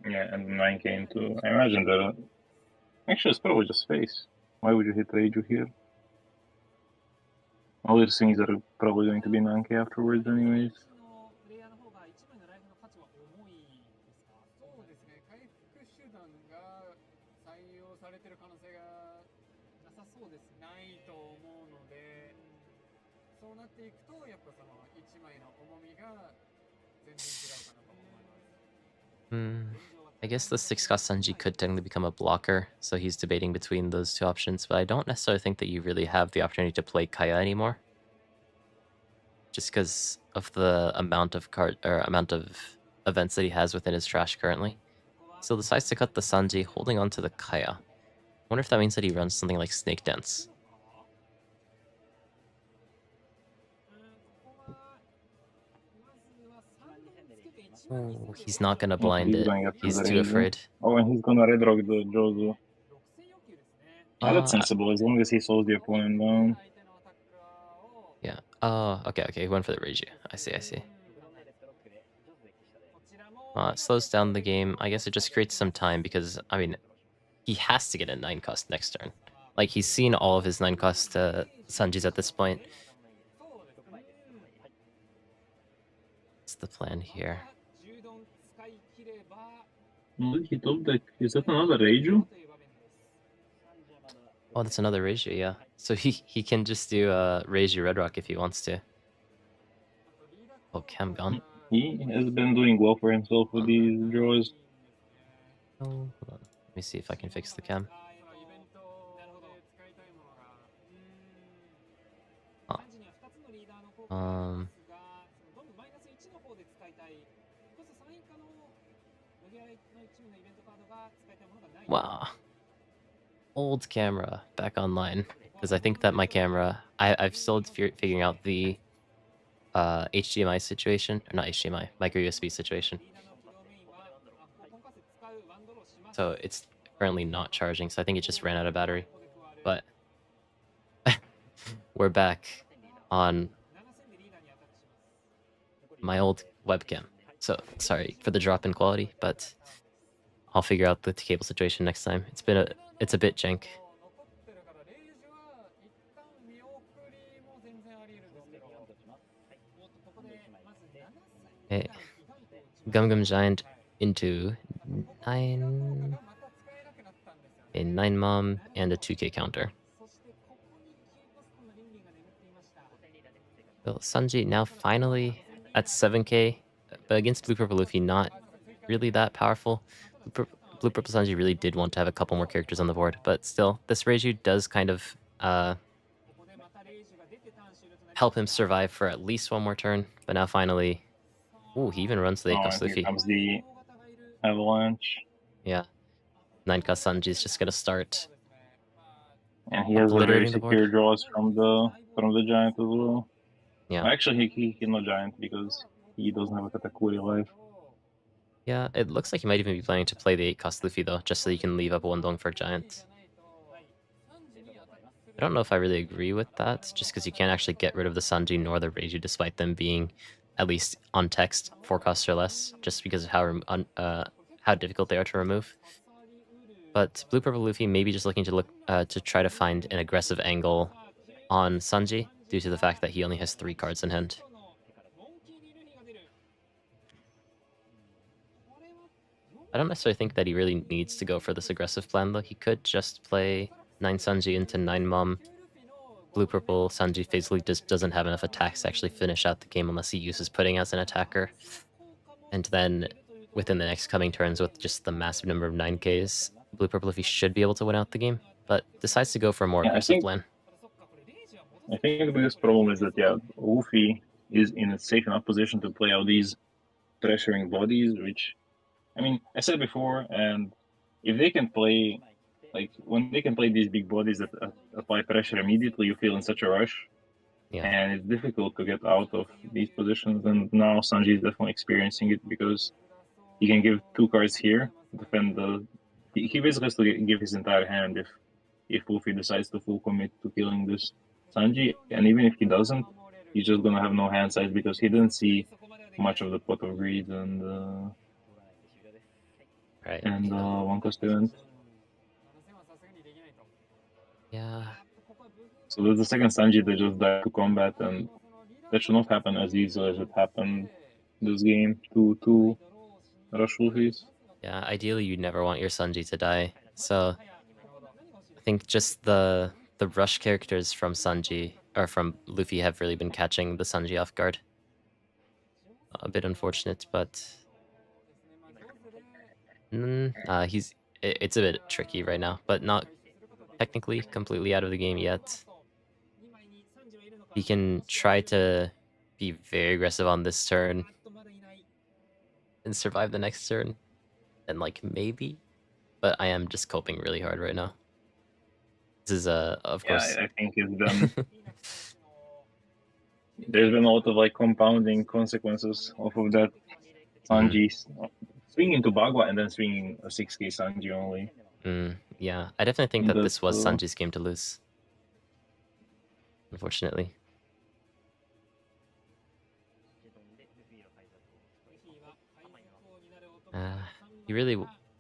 Yeah, and 9k into... I imagine that... Actually, it's probably just face. Why would you hit Reiju here? All these things are probably going to be 9k afterwards anyways. I guess the 6-cost Sanji could technically become a blocker, so he's debating between those two options, but I don't necessarily think that you really have the opportunity to play Kaya anymore. Just because of the amount of events that he has within his trash currently. So decides to cut the Sanji, holding on to the Kaya. I wonder if that means that he runs something like Snake Dance. Oh, he's not gonna blind it. He's too afraid. Oh, and he's gonna Red Rock the Jozu. That's sensible, as long as he slows the opponent down. Yeah. Oh, okay. He went for the Reiju. I see. It slows down the game. I guess it just creates some time because, I mean, he has to get a 9-cost next turn. Like, he's seen all of his 9-cost Sanjis at this point. What's the plan here? He told that, is that another Reiju? Oh, that's another Reiju, yeah. So he can just do Reiju Red Rock if he wants to. Oh, Cam gone. He has been doing well for himself with these draws. Oh, hold on. Let me see if I can fix the cam. Oh. Wow. Old camera back online, because I think that my camera, I've still figuring out the HDMI situation, or not HDMI, micro USB situation. So it's currently not charging, so I think it just ran out of battery. But we're back on my old webcam. So sorry for the drop in quality, but I'll figure out the cable situation next time. It's a bit jank. Okay. Gum Gum Giant into 9... a 9 mom and a 2k counter. So Sanji now finally at 7k, but against Blue Purple Luffy, not really that powerful. Blue Purple Sanji really did want to have a couple more characters on the board, but still, this Reiju does kind of help him survive for at least one more turn. But now finally, ooh, he even runs the 8-cost and here Luffy. comes the avalanche. Yeah, 9-cost Sanji is just gonna start. And he has the very Obliterating the board. secure draws from the giant as well. Yeah. Well, actually, he's not giant because he doesn't have a Katakuri life. Yeah, it looks like he might even be planning to play the 8-cost Luffy though, just so he can leave up one dong for giant. I don't know if I really agree with that, just because you can't actually get rid of the Sanji nor the Reiju despite them being, at least on text, 4 costs or less, just because of how difficult they are to remove. But Blue Purple Luffy may be just looking to try to find an aggressive angle on Sanji, due to the fact that he only has 3 cards in hand. I don't necessarily think that he really needs to go for this aggressive plan, though. He could just play 9 Sanji into 9 Mom. Blue Purple Sanji basically just doesn't have enough attacks to actually finish out the game unless he uses Pudding as an attacker. And then within the next coming turns with just the massive number of 9Ks, Blue Purple Luffy should be able to win out the game, but decides to go for a more aggressive plan. I think the biggest problem is that, yeah, Luffy is in a safe enough position to play out these pressuring bodies, which, I mean, I said before, and if they can play, like, when they can play these big bodies that apply pressure immediately, you feel in such a rush. Yeah. And it's difficult to get out of these positions. And now Sanji is definitely experiencing it because he can give 2 cards here, defend the. He basically has to give his entire hand if Luffy decides to full commit to killing this Sanji. And even if he doesn't, he's just gonna have no hand size because he didn't see much of the pot of greed and Right. one cost event. Yeah. So there's the second Sanji that just died to combat, and that should not happen as easily as it happened this game. Two rush Luffy's. Yeah, ideally you'd never want your Sanji to die. So I think just the rush characters from Sanji or from Luffy have really been catching the Sanji off guard. A bit unfortunate, but it's a bit tricky right now, but not technically completely out of the game yet. He can try to be very aggressive on this turn and survive the next turn, and like maybe, but I am just coping really hard right now. This is of course. I think it's been there's been a lot of like compounding consequences off of that. Sanji swinging to Bagua and then swinging a 6k Sanji only. Yeah, I definitely think that this was Sanji's game to lose. Unfortunately. You really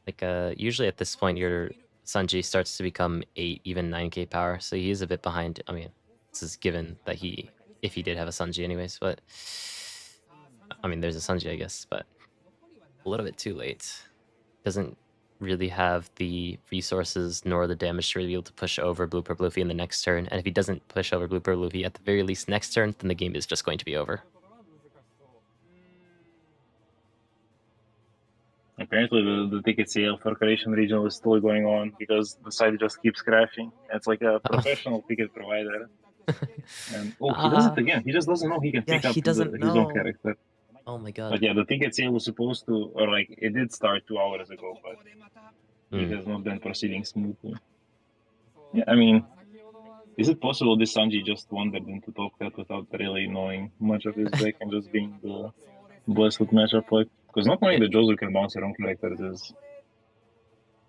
like usually at this point your Sanji starts to become 8, even 9k power, so he is a bit behind. I mean, this is given that if he did have a Sanji anyways, but I mean there's a Sanji I guess, but a little bit too late. Doesn't really have the resources nor the damage to really be able to push over Blue Purple Luffy in the next turn, and if he doesn't push over Blue Purple Luffy at the very least next turn, then the game is just going to be over. Apparently the ticket sale for Croatian regional is still going on because the site just keeps crashing. It's like a professional ticket provider. And he does it again. He just doesn't know he can pick up his own character. Oh my god. But yeah, the ticket sale was supposed to, or like it did start 2 hours ago, but it has not been proceeding smoothly. Yeah, I mean, is it possible this Sanji just wandered into top cut without really knowing much of his deck and just being blessed with matchup luck? Because not knowing that Jozu can bounce your own characters is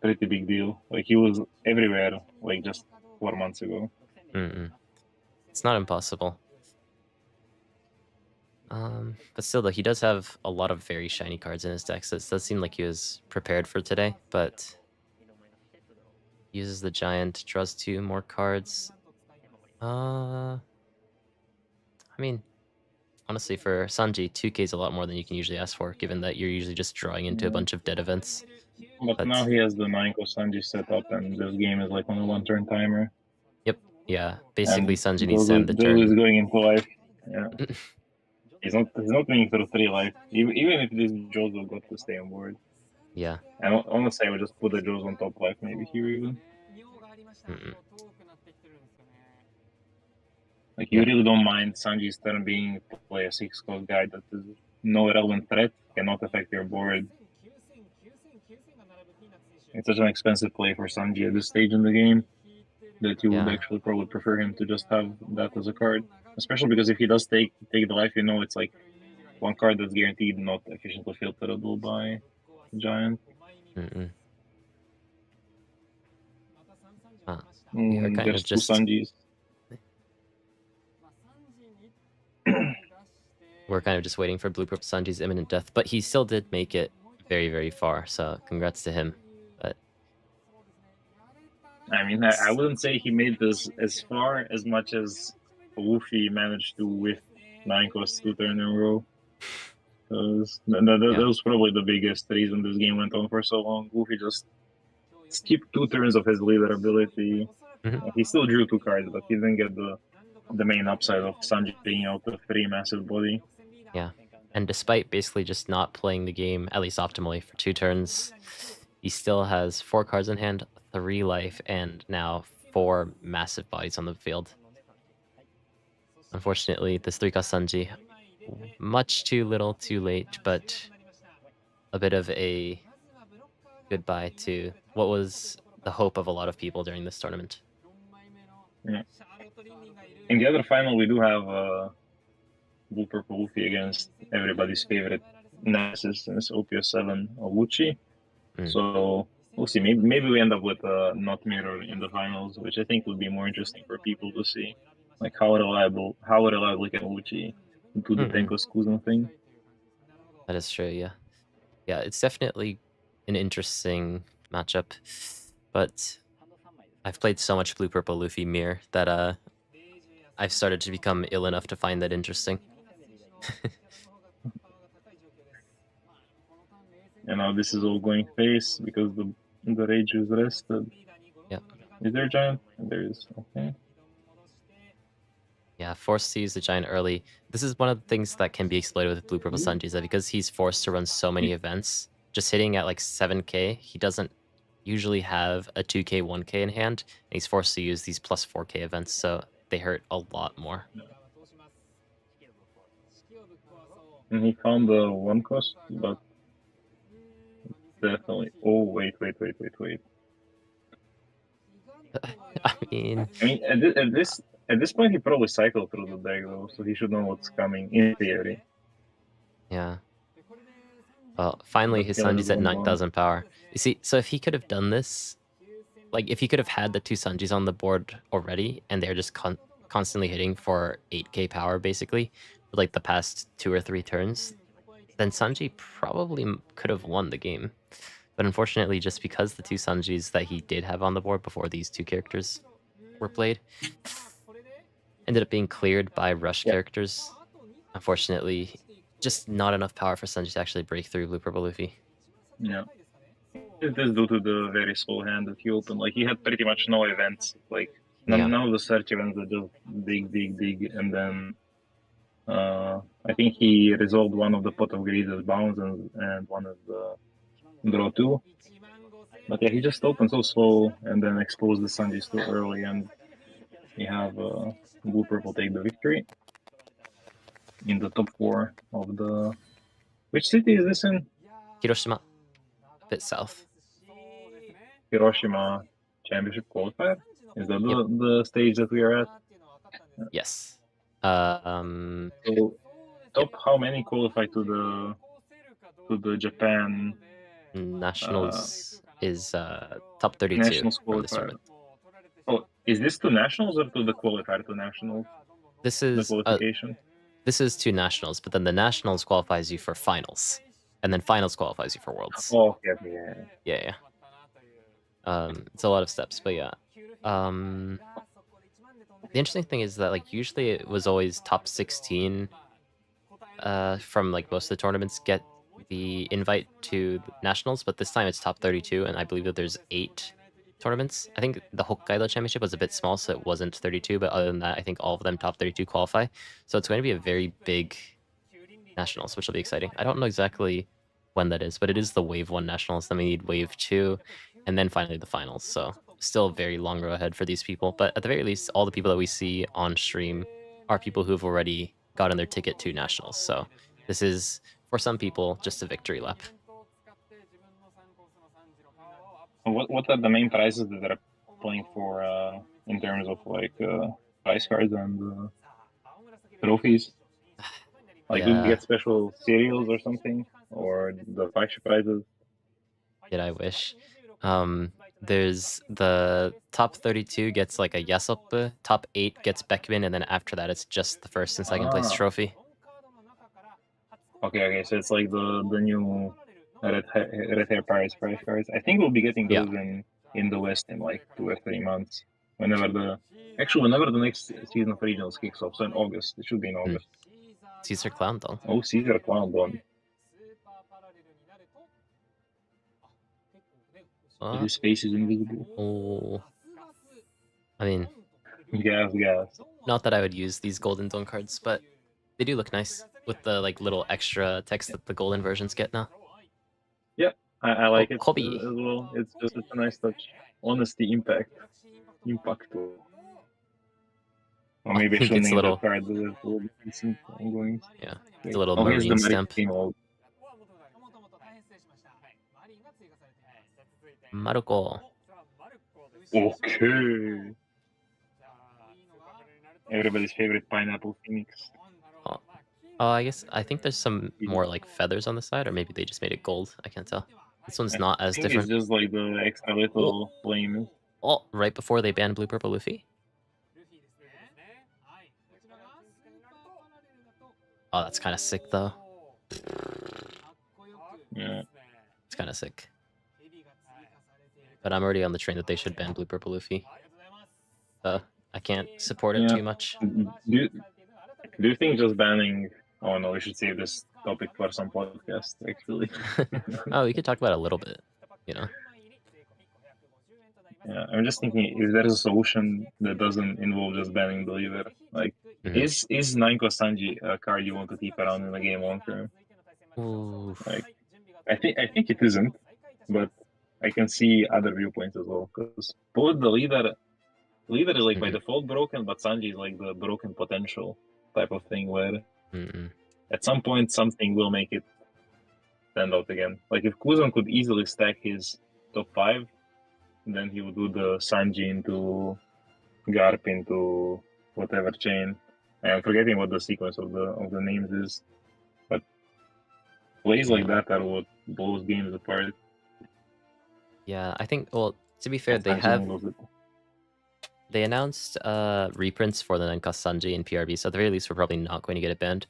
pretty big deal. Like he was everywhere like just 4 months ago. It's not impossible. But still though, he does have a lot of very shiny cards in his deck, so it does seem like he was prepared for today, but uses the giant, draws 2 more cards. I mean, honestly, for Sanji, 2K is a lot more than you can usually ask for, given that you're usually just drawing into a bunch of dead events. But now he has the 9 Sanji set up, and this game is like on a 1-turn timer. Yep. Yeah. Basically, And Sanji needs to end the turn. Joe is going into life. Yeah. he's not winning through 3 life. Even if this Joe's will got to stay on board. Yeah. And honestly, I would just put the Joe's on top life maybe here even. Like, you really don't mind Sanji's turn being to play a 6-cost guy that is no relevant threat, cannot affect your board. It's such an expensive play for Sanji at this stage in the game that you would actually probably prefer him to just have that as a card. Especially because if he does take the life, you know it's like one card that's guaranteed not efficiently filterable by Giant. We are kind of just... Sanjis. We're kind of just waiting for Blue Purple Sanji's imminent death, but he still did make it very, very far, so congrats to him. But I mean, I wouldn't say he made this as far as much as Luffy managed to with 9 costs 2 turns in a row. Because that was probably the biggest reason this game went on for so long. Luffy just skipped 2 turns of his leader ability. He still drew 2 cards, but he didn't get the main upside of Sanji being out the 3 massive body. Yeah, and despite basically just not playing the game, at least optimally, for 2 turns, he still has 4 cards in hand, 3 life, and now 4 massive bodies on the field. Unfortunately, this 3-cost Sanji, much too little, too late, but a bit of a goodbye to what was the hope of a lot of people during this tournament. Yeah. In the other final, we do have Blue Purple Luffy against everybody's favorite nemesis since OP12 Luchi. So we'll see. Maybe we end up with not mirror in the finals, which I think would be more interesting for people to see. Like how reliable can Luchi do the Tenko's Kuzan thing. That is true, yeah. Yeah, it's definitely an interesting matchup, but I've played so much Blue Purple Luffy Mirror that I've started to become ill enough to find that interesting. And now this is all going face because the rage is rested. Yeah. Is there a giant? There is. Okay. Yeah, forced to use the giant early. This is one of the things that can be exploited with Blue Purple Sanji, is that because he's forced to run so many events, just hitting at like 7k, he doesn't usually have a 2k, 1k in hand, and he's forced to use these plus 4k events, so they hurt a lot more. And he found the 1 cost, but definitely. Oh, wait. I mean, at this point, he probably cycled through the deck, though, so he should know what's coming, in theory. Yeah. Well, finally, his Sanji's at 9,000 power. You see, so if he could have done this, like, if he could have had the 2 Sanjis on the board already, and they're just constantly hitting for 8k power, basically, for, like, the past 2 or 3 turns, then Sanji probably could have won the game. But unfortunately, just because the 2 Sanjis that he did have on the board before these 2 characters were played ended up being cleared by rush characters. Unfortunately, just not enough power for Sanji to actually break through Blue Purple Luffy. Yeah. It is due to the very slow hand that he opened. Like, he had pretty much no events. Like, none of the search events are just big, and then I think he resolved one of the Pot of Greed as bounce and one of the draw 2. But yeah, he just opened so slow and then exposed the Sanjis too early, and you have Blue Purple take the victory in the top 4 of the... Which city is this in? Hiroshima. A bit south. Hiroshima Championship Qualifier? Is that the stage that we are at? Yes. So top how many qualify to the Japan Nationals is top 32 Nationals from this tournament. Oh, is this to Nationals or to the qualifier to Nationals? This is the qualification. This is to Nationals, but then the Nationals qualifies you for Finals, and then Finals qualifies you for Worlds. Oh, okay, yeah. It's a lot of steps, but yeah. The interesting thing is that, like, usually it was always top 16 from like most of the tournaments get the invite to the nationals, but this time it's top 32, and I believe that there's 8 tournaments. I think the Hokkaido Championship was a bit small, so it wasn't 32, but other than that, I think all of them top 32 qualify. So it's going to be a very big nationals, which will be exciting. I don't know exactly when that is, but it is the Wave 1 nationals, then we need Wave 2, and then finally the finals. So still a very long row ahead for these people, but at the very least, all the people that we see on stream are people who've already gotten their ticket to nationals. So this is, for some people, just a victory lap. What are the main prizes that they're playing for in terms of like prize cards and trophies? Like, do we get special cereals or something, or the flagship prizes? Did I wish? There's the top 32 gets like a Yasop, top 8 gets Beckman, and then after that it's just the first and second place trophy. Okay, so it's like the new red hair prize cards. I think we'll be getting those in the West in like 2 or 3 months. Whenever the next season of regionals kicks off, so in August. It should be in August. Caesar Clown Don. Oh, Caesar Clown Don. His face is invisible. Oh. I mean, gas. Not that I would use these golden Don cards, but they do look nice with the like little extra text that the golden versions get now. Yep, I like it Kobe as well. It's just a nice touch. Honesty, impact. Or maybe I should name that card that will be decent ongoing. Yeah, it's a little marine stamp. Maruko. Okay. Everybody's favorite pineapple phoenix. Oh, I think there's some more like feathers on the side, or maybe they just made it gold. I can't tell. This one's not as different. It's just like the extra little flame. Oh, right before they banned Blue Purple Luffy. Oh, that's kind of sick though. Yeah. It's kind of sick. But I'm already on the train that they should ban Blue Purple Luffy. I can't support it too much. Do you think just banning... Oh no, we should save this topic for some podcast, actually. Oh, we could talk about it a little bit, you know? Yeah, I'm just thinking, if there's a solution that doesn't involve just banning Believer, like, is Nainko Sanji a card you want to keep around in the game long term? Like, I think it isn't, but I can see other viewpoints as well, because both the leader is like by default broken, but Sanji is like the broken potential type of thing where at some point something will make it stand out again. Like if Kuzan could easily stack his top 5, then he would do the Sanji into Garp into whatever chain. I'm forgetting what the sequence of the names is, but plays like that are what blows games apart. Yeah, I think. Well, to be fair, they announced reprints for the Nanka Sanji and PRB, so at the very least, we're probably not going to get it banned.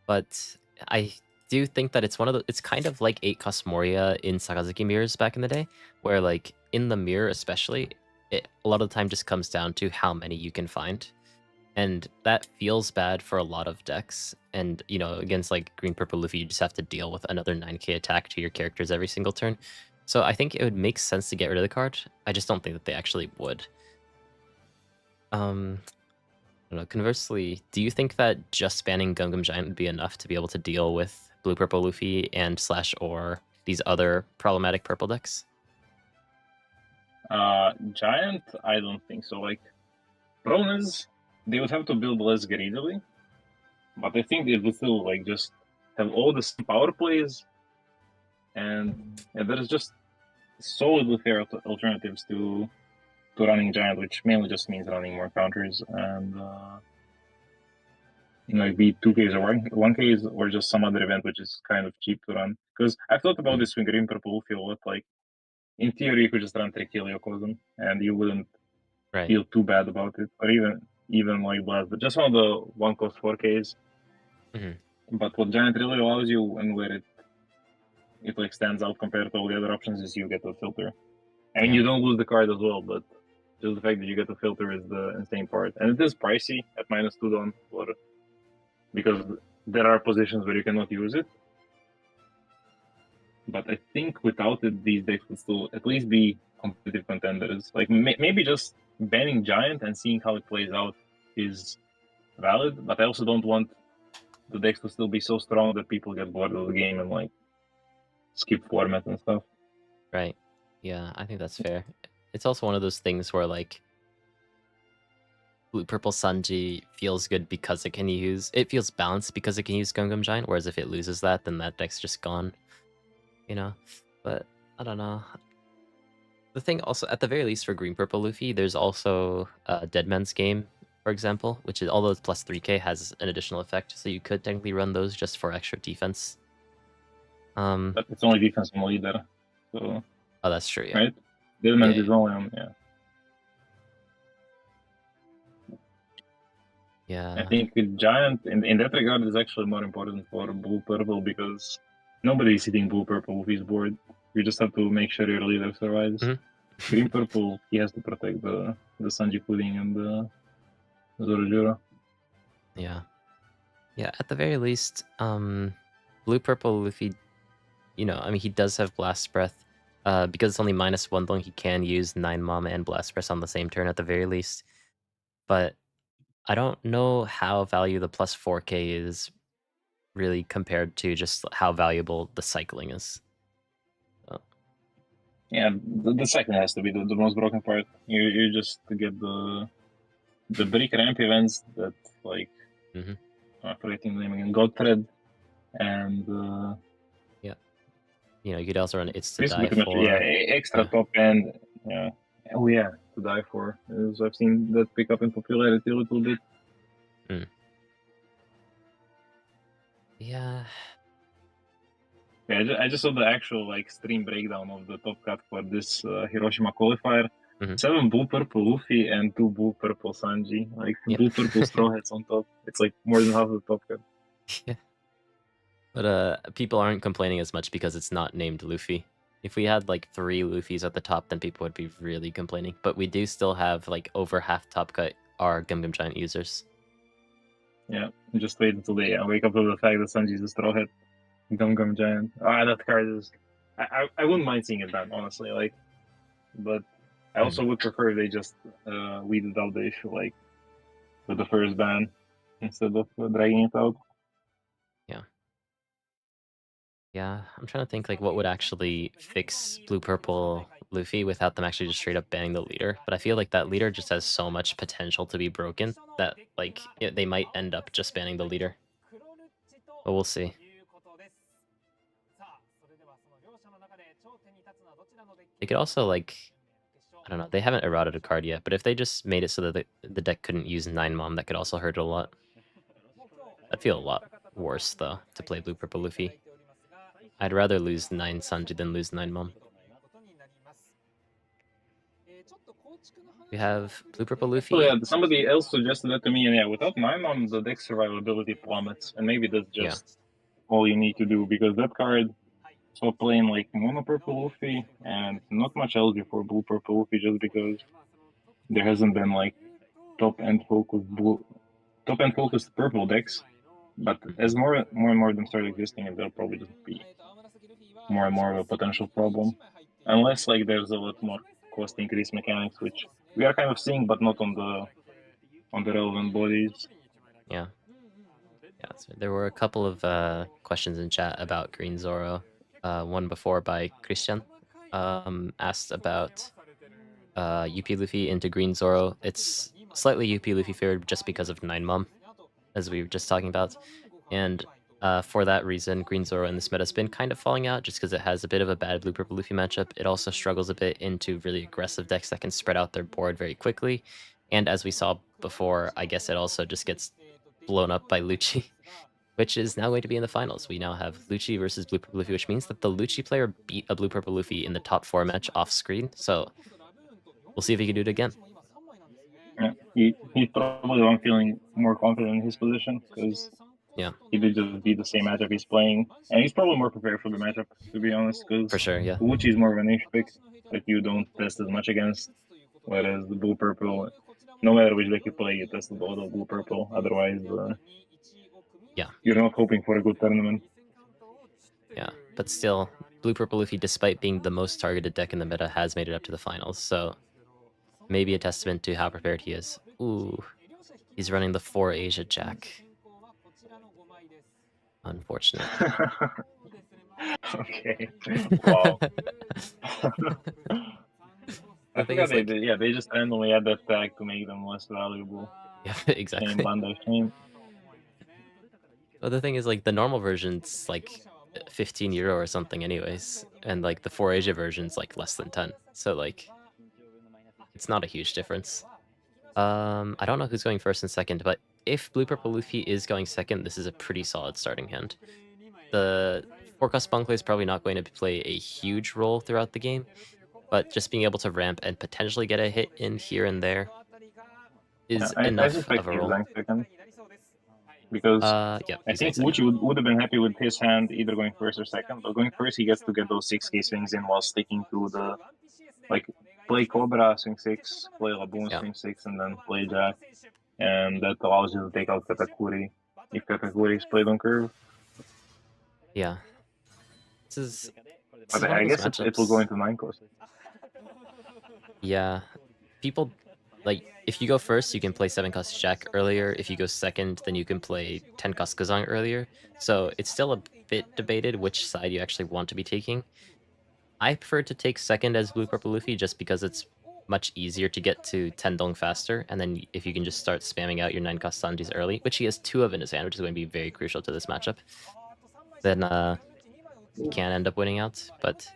But I do think that it's it's kind of like 8 Cost Moria in Sakazuki mirrors back in the day, where like in the mirror especially, a lot of the time just comes down to how many you can find. And that feels bad for a lot of decks. And, you know, against like Green Purple Luffy, you just have to deal with another 9k attack to your characters every single turn. So I think it would make sense to get rid of the card. I just don't think that they actually would. I don't know. Conversely, do you think that just banning Gum Gum Giant would be enough to be able to deal with Blue Purple Luffy and / or these other problematic purple decks? Giant, I don't think so. Like, problem is they would have to build less greedily, but I think they would still like just have all the same power plays, and there's just solidly fair alternatives to running Giant, which mainly just means running more counters and be 2Ks or 1Ks or just some other event which is kind of cheap to run. Because I've thought about this with Green Purple Luffy a lot. Like, in theory, you could just run Trichilio and you wouldn't feel too bad about it, or even like Blast, but just one of the 1 cost 4Ks. But what Giant really allows you, and where it like stands out compared to all the other options, is you get a filter. I mean, you don't lose the card as well, but just the fact that you get the filter is the insane part. And it is pricey at -2 Don, because there are positions where you cannot use it. But I think without it, these decks would still at least be competitive contenders. Like maybe just banning Giant and seeing how it plays out is valid, but I also don't want the decks to still be so strong that people get bored of the game and like skip format and stuff. Right. Yeah, I think that's fair. It's also one of those things where like Blue Purple Sanji feels good because it can use it feels balanced because it can use Gum Gum Giant, whereas if it loses that, then that deck's just gone. You know? But I don't know. The thing also, at the very least for Green Purple Luffy, there's also Dead Man's Game, for example, which is, although it's plus 3k, has an additional effect, so you could technically run those just for extra defense. But it's only defense on leader. So, oh, that's true, yeah. Right? Dead Man's is only on, yeah. Yeah. I think Giant, in that regard, is actually more important for Blue Purple because nobody's hitting Blue Purple with his board. You just have to make sure your leader survives. Green Purple, he has to protect the Sanji pudding and the Zoro. Yeah. Yeah, at the very least, Blue Purple Luffy, you know, I mean, he does have Blast Breath. Because it's only -1 long, he can use 9 Mom and Blast Breath on the same turn at the very least. But I don't know how value the plus 4k is really compared to just how valuable the cycling is. So. Yeah, the second has to be the most broken part. You just get the brick ramp events that like I'm forgetting the name again, Godthread, and yeah, you know, you could also run It's to this Die pretty For. much, yeah, extra top end. Yeah, oh yeah, To Die For. I've seen that pick up in popularity a little bit. Yeah. Yeah, I just saw the actual like stream breakdown of the top cut for this Hiroshima qualifier. 7 blue purple Luffy and 2 blue purple Sanji. Like blue purple Straw Hats on top. It's like more than half of the top cut. Yeah. But people aren't complaining as much because it's not named Luffy. If we had like 3 Luffys at the top, then people would be really complaining. But we do still have like over half top cut are Gum Gum Giant users. Yeah, just wait until they wake up to the fact that Sanji's a Straw Hat. Gum Gum Giant. That card is. I wouldn't mind seeing it done, honestly. Like, but I also would prefer if they just weeded out the issue, like with the first ban instead of dragging it out. Yeah. Yeah, I'm trying to think like what would actually fix Blue Purple Luffy without them actually just straight up banning the leader. But I feel like that leader just has so much potential to be broken that like they might end up just banning the leader. But we'll see. They could also like, I don't know, they haven't eroded a card yet, but if they just made it so that the deck couldn't use 9 Mom, that could also hurt a lot. I'd feel a lot worse though to play Blue Purple Luffy. I'd rather lose 9 Sanji than lose 9 Mom. We have Blue Purple Luffy. So yeah, somebody else suggested that to me, and yeah, without 9 Mom, the deck survivability plummets, and maybe that's just all you need to do, because that card, so playing like mono purple Luffy, and not much else before blue purple Luffy, just because there hasn't been like top end focused purple decks. But as more and more of them start existing, they'll probably just be more and more of a potential problem, unless like there's a lot more cost increase mechanics, which we are kind of seeing, but not on the relevant bodies. Yeah. Yeah, so there were a couple of questions in chat about Green Zoro. One before by Christian asked about UP Luffy into Green Zoro. It's slightly UP Luffy favored just because of 9 Mom, as we were just talking about. And for that reason, Green Zoro in this meta has been kind of falling out just because it has a bit of a bad Blue Purple Luffy matchup. It also struggles a bit into really aggressive decks that can spread out their board very quickly. And as we saw before, I guess it also just gets blown up by Luchi, which is now going to be in the finals. We now have Luchi versus Blue Purple Luffy, which means that the Luchi player beat a Blue Purple Luffy in the top 4 match off screen. So we'll see if he can do it again. Yeah, he's probably the one feeling more confident in his position because he did just beat the same matchup he's playing, and he's probably more prepared for the matchup, to be honest. Because for sure, yeah, Luchi is more of a niche pick that you don't test as much against, whereas the blue purple, no matter which deck you play, you test the board of blue purple. Otherwise, you're not hoping for a good tournament. Yeah, but still, Blue Purple Luffy, despite being the most targeted deck in the meta, has made it up to the finals, so maybe a testament to how prepared he is. Ooh, he's running the 4 Asia Jack. Unfortunate. Okay. Wow. I forgot like, they just randomly add that tag to make them less valuable. Yeah, exactly. Shame, Bandai, shame. Well, the thing is, like, the normal version's like 15 euro or something anyways, and like the 4 Asia version's like less than 10, so like it's not a huge difference. I don't know who's going first and second, but if Blue Purple Luffy is going second, this is a pretty solid starting hand. The Forecast Bunkley is probably not going to play a huge role throughout the game, but just being able to ramp and potentially get a hit in here and there is enough of a role. Second. Because yeah, I think Luchi would have been happy with his hand either going first or second, but going first he gets to get those 6k swings in while sticking to the, like, play Cobra, swing 6, play Laboon, swing 6, and then play Jack. And that allows you to take out Katakuri if Katakuri is played on curve. Yeah. This is but I guess it will go into 9 cost. Yeah. People, like, if you go first, you can play 7 cost Jack earlier. If you go second, then you can play 10 cost Kazang earlier. So it's still a bit debated which side you actually want to be taking. I prefer to take second as Blue Purple Luffy just because it's much easier to get to Tendong faster, and then if you can just start spamming out your 9 cost Sanjis early, which he has 2 of in his hand, which is going to be very crucial to this matchup, then you can end up winning out. But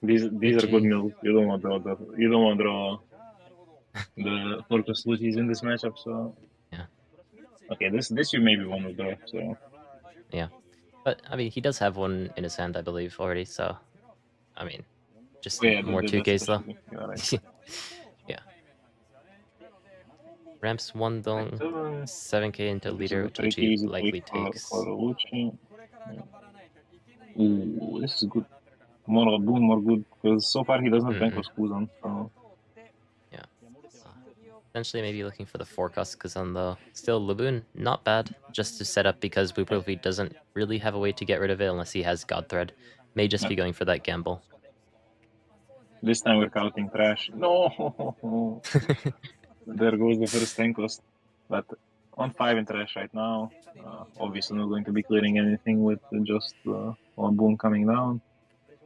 these are good mills. You don't want to draw the Fortress Luchis in this matchup, so yeah. Okay, this you maybe want to draw, so yeah. But I mean, he does have one in his hand, I believe, already. So, I mean, just more 2Ks though. Right. Yeah. Ramps 1 dong, 7k into leader, which Luchi likely takes. For Luchi. Ooh, this is good. More Laboon, more good, because so far he doesn't have Banko Skuzan, so... Yeah. Essentially maybe looking for the forecast Kazan though. Still, Laboon, not bad, just to set up because Blue Purple doesn't really have a way to get rid of it unless he has God Thread. May just be going for that gamble. This time we're counting trash. No! There goes the first 10 cost. But on 5 in trash right now. Obviously not going to be clearing anything with just Laboon coming down.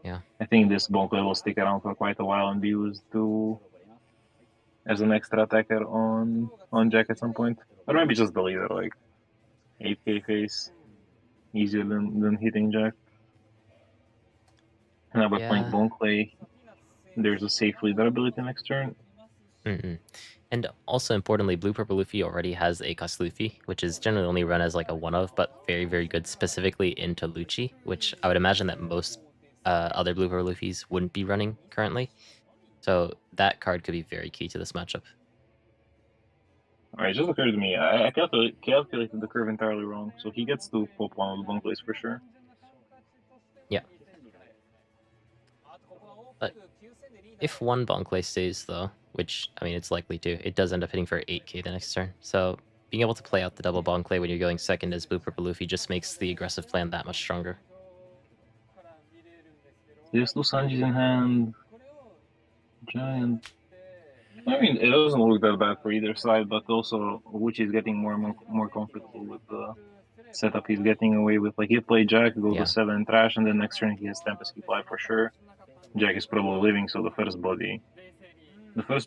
Yeah. I think this Bonkley will stick around for quite a while and be used to as an extra attacker on Jack at some point. Or maybe just the leader, like 8k face. Easier than hitting Jack. Now by playing Bonkley, there's a safe leader ability next turn. And also importantly, Blue Purple Luffy already has a cost Luffy, which is generally only run as like a one of, but very, very good specifically into Luchi, which I would imagine that most other Blue Purple Luffys wouldn't be running currently. So that card could be very key to this matchup. Alright, it just occurred to me, I calculated the curve entirely wrong, so he gets to pop one of the Bonkleys for sure. Yeah. But if one Bonkley stays though, which, I mean, it's likely to, it does end up hitting for 8k the next turn. So being able to play out the double Bonkley when you're going second as Blue Purple Luffy just makes the aggressive plan that much stronger. There's 2 Sanjis in hand. Giant. I mean, it doesn't look that bad for either side, but also Luchi is getting more comfortable with the setup he's getting away with. Like, he play Jack, go to 7 trash, and then next turn he has Tempest Keep Life for sure. Jack is probably living, so the first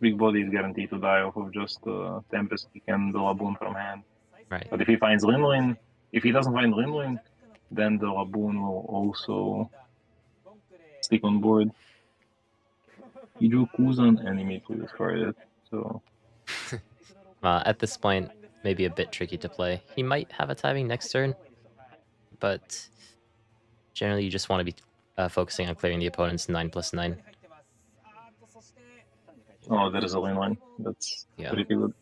big body is guaranteed to die off of just Tempest Kick and the Laboon from hand. Right. But if he finds Limlin, if he doesn't find Limlin, then the Laboon will also stick on board. He drew Kuzan and immediately discarded, so... at this point, maybe a bit tricky to play. He might have a timing next turn, but generally you just want to be focusing on clearing the opponent's 9+9. Oh, there is a lane line. That's pretty good.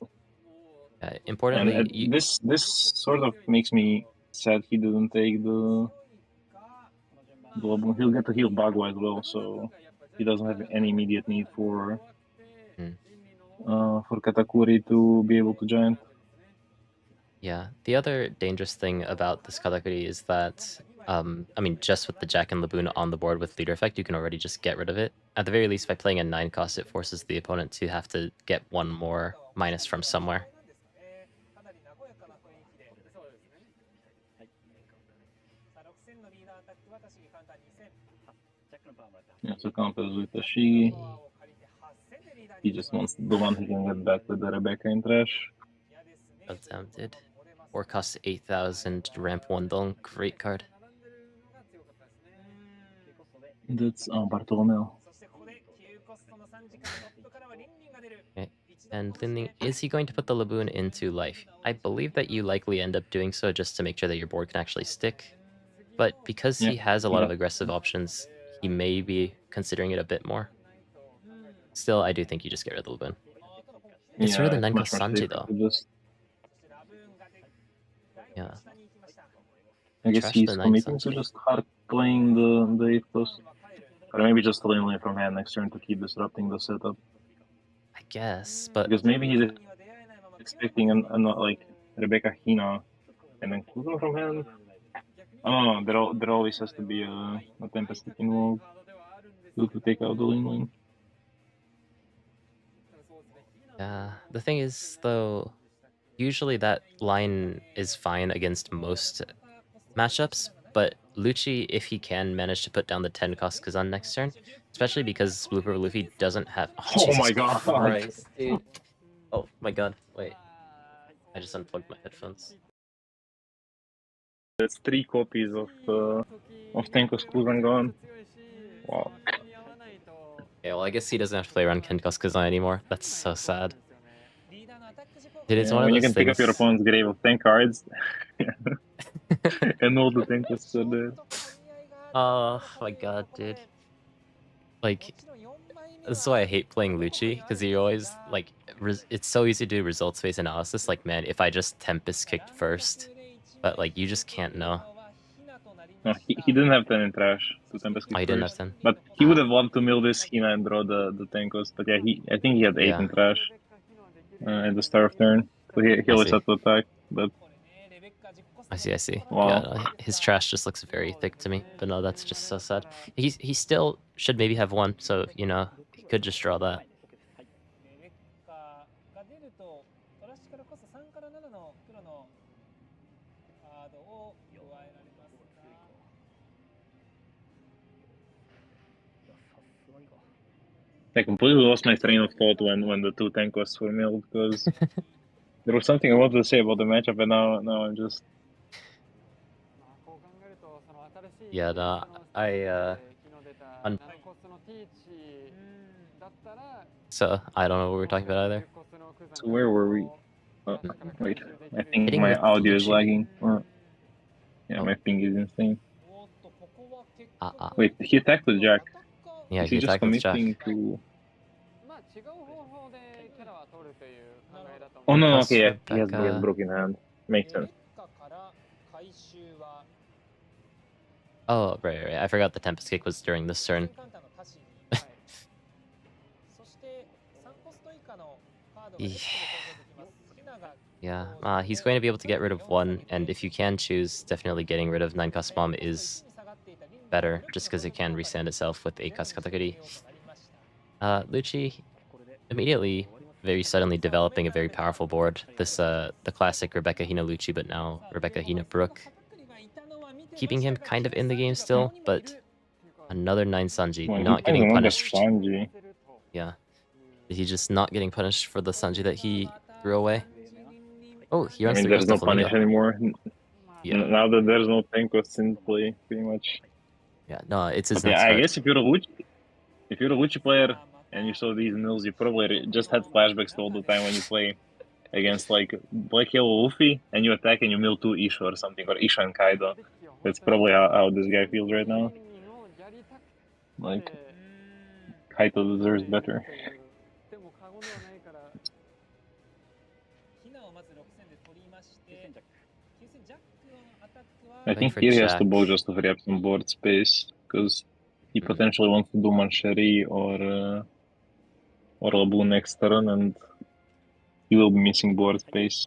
Importantly, and this sort of makes me sad he didn't take the Laboon. He'll get to heal Bagua as well, so he doesn't have any immediate need for Katakuri to be able to giant. Yeah, the other dangerous thing about this Katakuri is that, I mean, just with the Jack and Laboon on the board with leader effect, you can already just get rid of it. At the very least, by playing a 9 cost, it forces the opponent to have to get one more minus from somewhere. Yeah, so counters with the Shigi. He just wants the one he can get back with the Rebecca in trash. Attempted. 4 costs 8,000, ramp 1 Dong, great card. That's Bartolomeo. Okay. And Linling, is he going to put the Laboon into life? I believe that you likely end up doing so just to make sure that your board can actually stick. But because he has a lot of aggressive options, he may be considering it a bit more. Still, I do think you just get rid of the Laboon. It's rid of the 9-cost Sanji, though. Yeah. I guess he's committing to just hard playing the 8-cost. Or maybe just lane from hand next turn to keep disrupting the setup. I guess, but... Because maybe he's expecting like Rebecca Hina and then Kuzma from hand. Oh, there always has to be a Tempest involved to take out the lane. Yeah, the thing is, though, usually that line is fine against most matchups, but Luchi, if he can manage to put down the 10-cost Kazan next turn, especially because Blooper Luffy doesn't have... Oh my god! Christ, dude. Oh my god, wait. I just unplugged my headphones. There's 3 copies of Tenko's Kuzan gone. Wow. Okay, well, I guess he doesn't have to play around Tenko's Kazan anymore. That's so sad. Dude, it's one of those when you can pick up your opponent's grave of 10 cards, and all the Tenkos are there. Oh my god, dude. Like, that's why I hate playing Luchi, because you always, like, it's so easy to do results-based analysis. Like, man, if I just Tempest kicked first, but, like, you just can't know. No, he didn't have 10 in trash to Tempest kick he first. Didn't have 10? But he would have loved to mill this Hina and draw the Tenkos. But yeah, I think he had 8 in trash at the start of turn. So he always had to attack, but... I see. Wow. Yeah, his trash just looks very thick to me. But no, that's just so sad. He still should maybe have 1, so, you know, he could just draw that. I completely lost my train of thought when the 2 Tenkos were milled, because there was something I wanted to say about the matchup, and now I'm just... Yeah, no, so, I don't know what we're talking about either. So where were we? Wait, I think my audio is lagging. Yeah, my ping is insane. Wait, he attacked with Jack. Yeah, he attacked with Jack. To... Oh no, okay, yeah, he has broken hand. Makes sense. Oh, right. I forgot the Tempest Kick was during this turn. Yeah, he's going to be able to get rid of 1, and if you can choose, definitely getting rid of 9-cost Bomb is better, just because it can restand itself with 8-cost Katakuri. Luchi, immediately, very suddenly developing a very powerful board. This, the classic Rebecca Hina Luchi, but now Rebecca Hina Brook. Keeping him kind of in the game still, but another 9 Sanji, not getting punished. Sanji. Yeah. He's just not getting punished for the Sanji that he threw away. Oh, he runs there's no punish anymore. Yeah. Now that there's no Tenkos in play, pretty much. Yeah, no, it's his next card. I guess if you're a Luchi player and you saw these mills, you probably just had flashbacks all the time when you play against like Black Yellow Luffy and you attack and you mill 2 Isha or something, or Isha and Kaido. That's probably how this guy feels right now. Like, Kaido deserves better. I think here he has to bow just to free up some board space, because he potentially wants to do Mancheri or Laboon next turn, and he will be missing board space.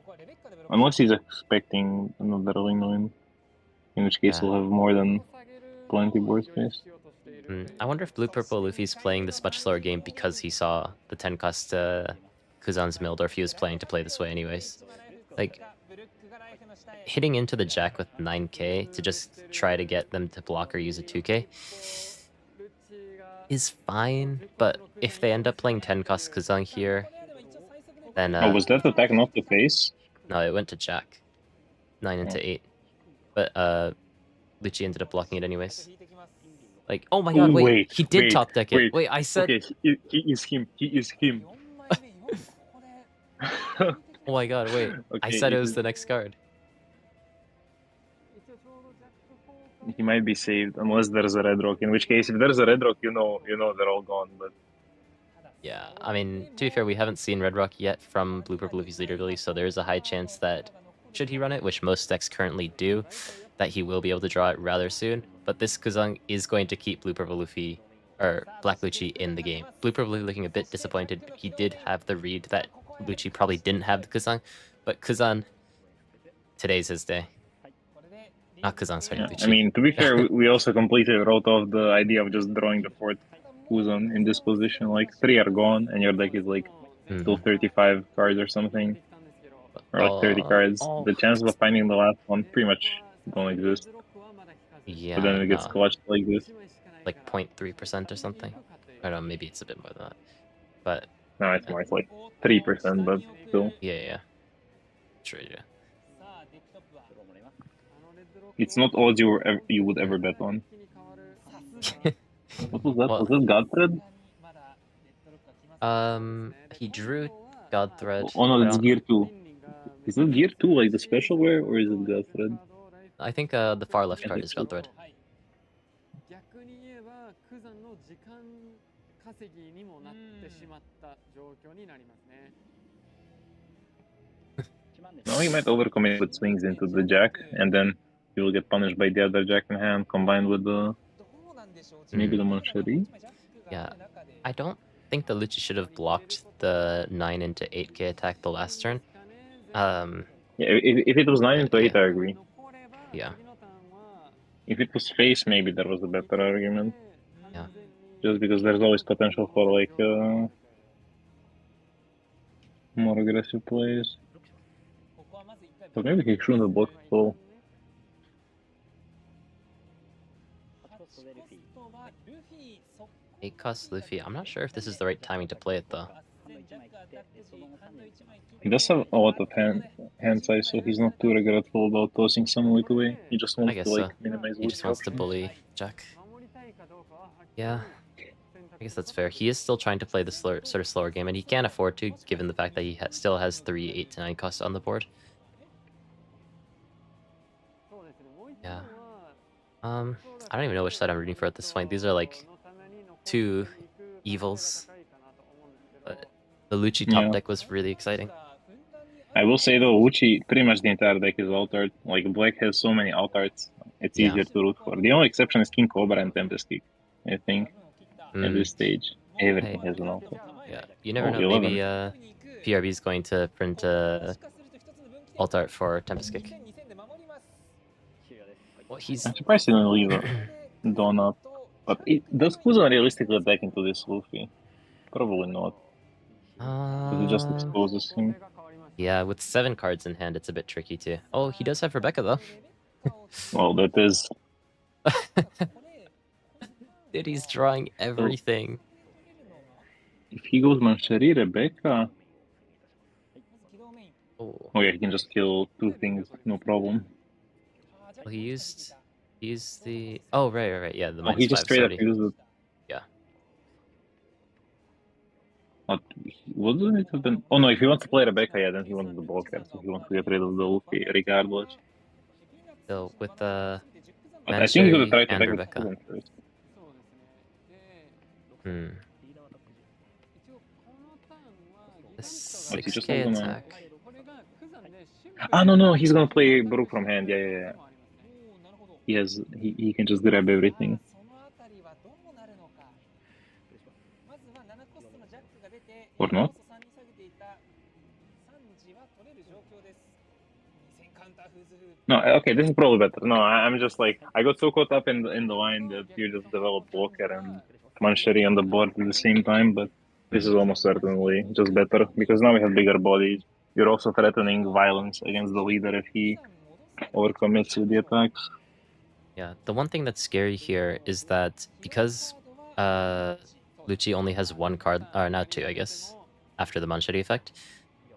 Unless he's expecting another Lino in which case he'll have more than plenty board space. I wonder if Blue Purple Luffy's playing this much slower game because he saw the 10 cost Kuzan's milled, or if he was planning to play this way anyways. Like, hitting into the Jack with 9k to just try to get them to block or use a 2k is fine, but if they end up playing 10 cost Kuzan here, then... oh, was that attack not the face? No, it went to Jack. 9 into 8. But Luchi ended up blocking it anyways. Like, oh my god, wait, he did top deck it. Wait, I said... Okay, he is him. He is him. Oh my god, wait. Okay, I said it was the next card. He might be saved unless there's a red rock. In which case, if there's a red rock, you know they're all gone. But yeah, I mean, to be fair, we haven't seen red rock yet from Blue Purple Luffy's leader ability, so there is a high chance that should he run it, which most decks currently do, that he will be able to draw it rather soon. But this Kuzan is going to keep Blue Purple Luffy, or Black Luchi, in the game. Blue Purple Luffy looking a bit disappointed. He did have the read that Luchi probably didn't have the Kuzan, but Kuzan, today's his day. Not Kuzan, sorry, Luchi. I mean, to be fair, we also completely wrote off the idea of just drawing the fourth Kuzan in this position. Like, 3 are gone, and your deck is like still 35 cards or something. Or like 30 cards. The chances of finding the last one pretty much don't exist. Yeah, but then it gets clutched like this. Like 0.3% or something. I don't know, maybe it's a bit more than that. But no, it's more. It's like 3%, but still. Yeah. True, yeah. It's not odds you would ever bet on. What was that? Was that God Thread? He drew God Thread. Oh no, it's Gear 2. Is it Gear 2 like the special wear, or is it God Thread? I think the far left card is God Thread. No, he might overcommit with swings into the Jack, and then he will get punished by the other Jack in hand, combined with the maybe the Mancheri. Yeah, I don't think the Luchi should have blocked the 9 into 8k attack the last turn. Yeah, if it was 9 into 8, I agree. Yeah. If it was face, maybe there was a better argument. Yeah. Just because there's always potential for like more aggressive plays. But maybe he shouldn't have blocked at all. Eight cost Luffy. I'm not sure if this is the right timing to play it though. He does have a lot of hand size, so he's not too regretful about tossing some weight away. He just wants to like minimize. He just wants to bully Jack. Yeah, I guess that's fair. He is still trying to play the sort of slower game, and he can't afford to, given the fact that he still has 3 8 to 9 costs on the board. Yeah. I don't even know which side I'm rooting for at this point. These are like two evils. But the Luchi top deck was really exciting. I will say though, Luchi, pretty much the entire deck is alt-art. Like, Black has so many alt-arts, it's easier to root for. The only exception is King Cobra and Tempest Kick, I think, at this stage. Everything has an alt-art. Yeah, you never know, 11. Maybe PRB is going to print alt-art for Tempest Kick. Well, I'm surprised he didn't leave a Dawn up. But does Kuzan realistically attack into this Luffy? Probably not. Because it just exposes him. Yeah, with 7 cards in hand, it's a bit tricky too. Oh, he does have Rebecca though. Well, that is... Dude, he's drawing everything. If he goes Mancheri, Rebecca... Oh yeah, he can just kill 2 things, no problem. Well, he used the... Oh, right, yeah, the -5. He just straight up used it. Yeah. Wouldn't it have been... Oh no, if he wants to play Rebecca, yeah, then he wants the blocker, so he wants to get rid of the Luffy, regardless. So, with the... I think he's going to try to attack Rebecca first. The 6k attack. No, he's going to play Brook from hand, yeah. He can just grab everything. Or not? No, okay, this is probably better. No, I'm just like, I got so caught up in the line that you just developed Walker and Mancheri on the board at the same time, but this is almost certainly just better because now we have bigger bodies. You're also threatening violence against the leader if he overcommits with the attacks. Yeah, the one thing that's scary here is that because Luchi only has one card, or not two, I guess, after the Mancheri effect,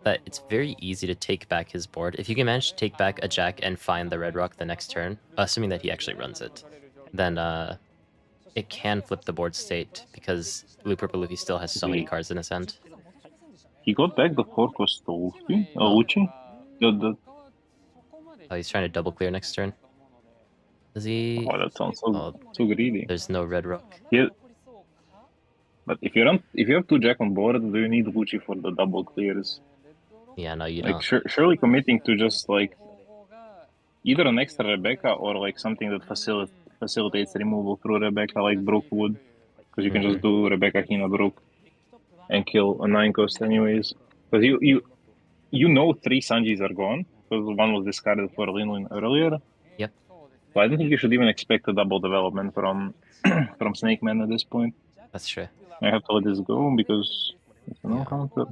that it's very easy to take back his board. If you can manage to take back a jack and find the red rock the next turn, assuming that he actually runs it, then it can flip the board state because Blue Purple Luffy still has so many cards in his hand. He got back the 4-cost to Luffy? Luchi? Oh, he's trying to double clear next turn. Does he? Oh, that sounds so greedy. There's no red rock. Yeah. But if you have two jack on board, do you need Luchi for the double clears? Yeah, no, you don't. Like, surely committing to just like either an extra Rebecca or like something that facilitates removal through Rebecca, like Brook would, because you can just do Rebecca Hina Brook and kill a 9-cost anyways. Because you know 3 Sanjis are gone because one was discarded for Linlin earlier. Yep. So I don't think you should even expect a double development from from Snake Man at this point. That's true. I have to let this go because it's a no counter.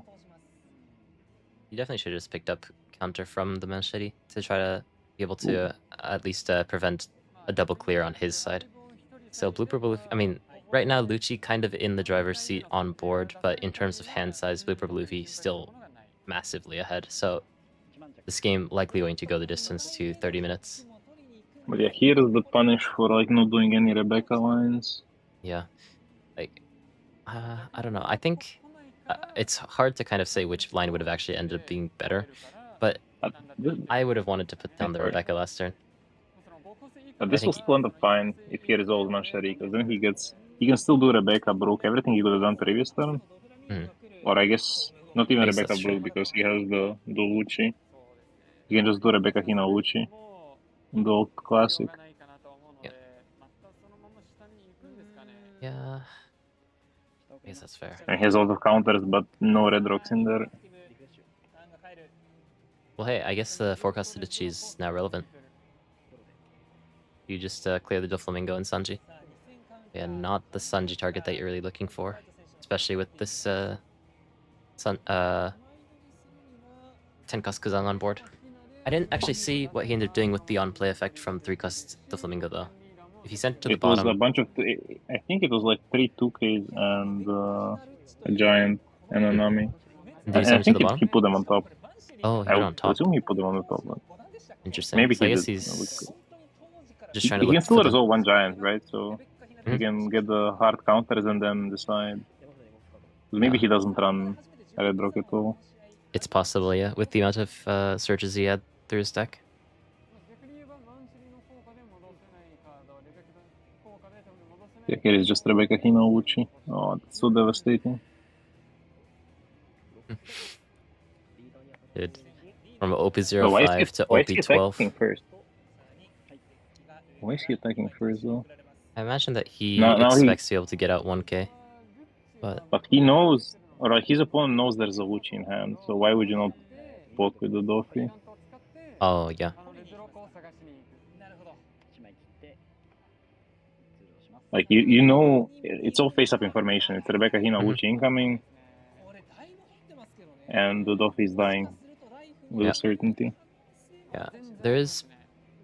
You definitely should have just picked up counter from the Mancheri to try to be able to at least prevent a double clear on his side. So Blue Purple, I mean, right now Luchi kind of in the driver's seat on board, but in terms of hand size, Blue Purple Luffy still massively ahead. So this game likely going to go the distance to 30 minutes. But yeah, here is the punish for like not doing any Rebecca lines. Yeah, like I don't know. I think it's hard to kind of say which line would have actually ended up being better, but I would have wanted to put down the Rebecca last turn. But this will still end up fine if he resolves Mancheri, because then he can still do Rebecca Brook, everything he could have done previous turn. Or I guess not even Rebecca Brook because he has the Luchi. He can just do Rebecca Hina Luchi in the old classic. Yeah. I guess that's fair. And he has a lot of counters, but no red rocks in there. Well, hey, I guess the forecast to Luchi is now relevant. You just clear the Doflamingo and Sanji. Yeah, not the Sanji target that you're really looking for, especially with this 10-cost Kuzan on board. I didn't actually see what he ended up doing with the on-play effect from 3-cost Doflamingo though. If he sent it to the bottom... It was a bunch of... I think it was like 3 2Ks and a Giant and a Nami. Did he send it to the bottom? He put them on top. Oh, he put it on top. I assume he put them on the top. But interesting. Maybe so he I guess did. He's just trying to look. He can still resolve one Giant, right? So he can get the hard counters and then decide. Maybe he doesn't run Red Rock at all. It's possible, yeah, with the amount of searches he had through his deck. Yeah, here is just Rebecca Hina Luchi. Oh, that's so devastating. Dude, from OP05 to OP12. Why is he attacking first, though? I imagine that he expects to be able to get out 1k. But he knows, or his opponent knows there's a Luchi in hand, so why would you not poke with the Doffy? Oh, yeah. Like, you know, it's all face-up information. It's Rebecca Hina Luchi incoming, and the Doffy is dying with certainty. Yeah, there is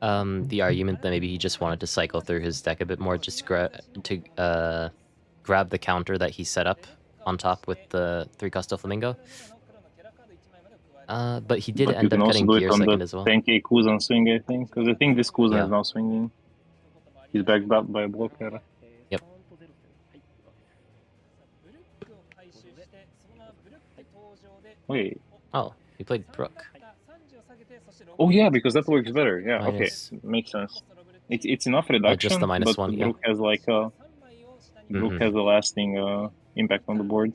the argument that maybe he just wanted to cycle through his deck a bit more, just to grab the counter that he set up on top with the 3-cost Doflamingo. But he did end up cutting gear second as well. 10k Kuzan swing, I think, because I think this Kuzan is now swinging. He's backed up by a blocker. Yep. Wait. Oh, he played Brook. Oh yeah, because that works better. Yeah, okay, makes sense. It's enough reduction, just the -1, Brook has like Brook has a lasting impact on the board.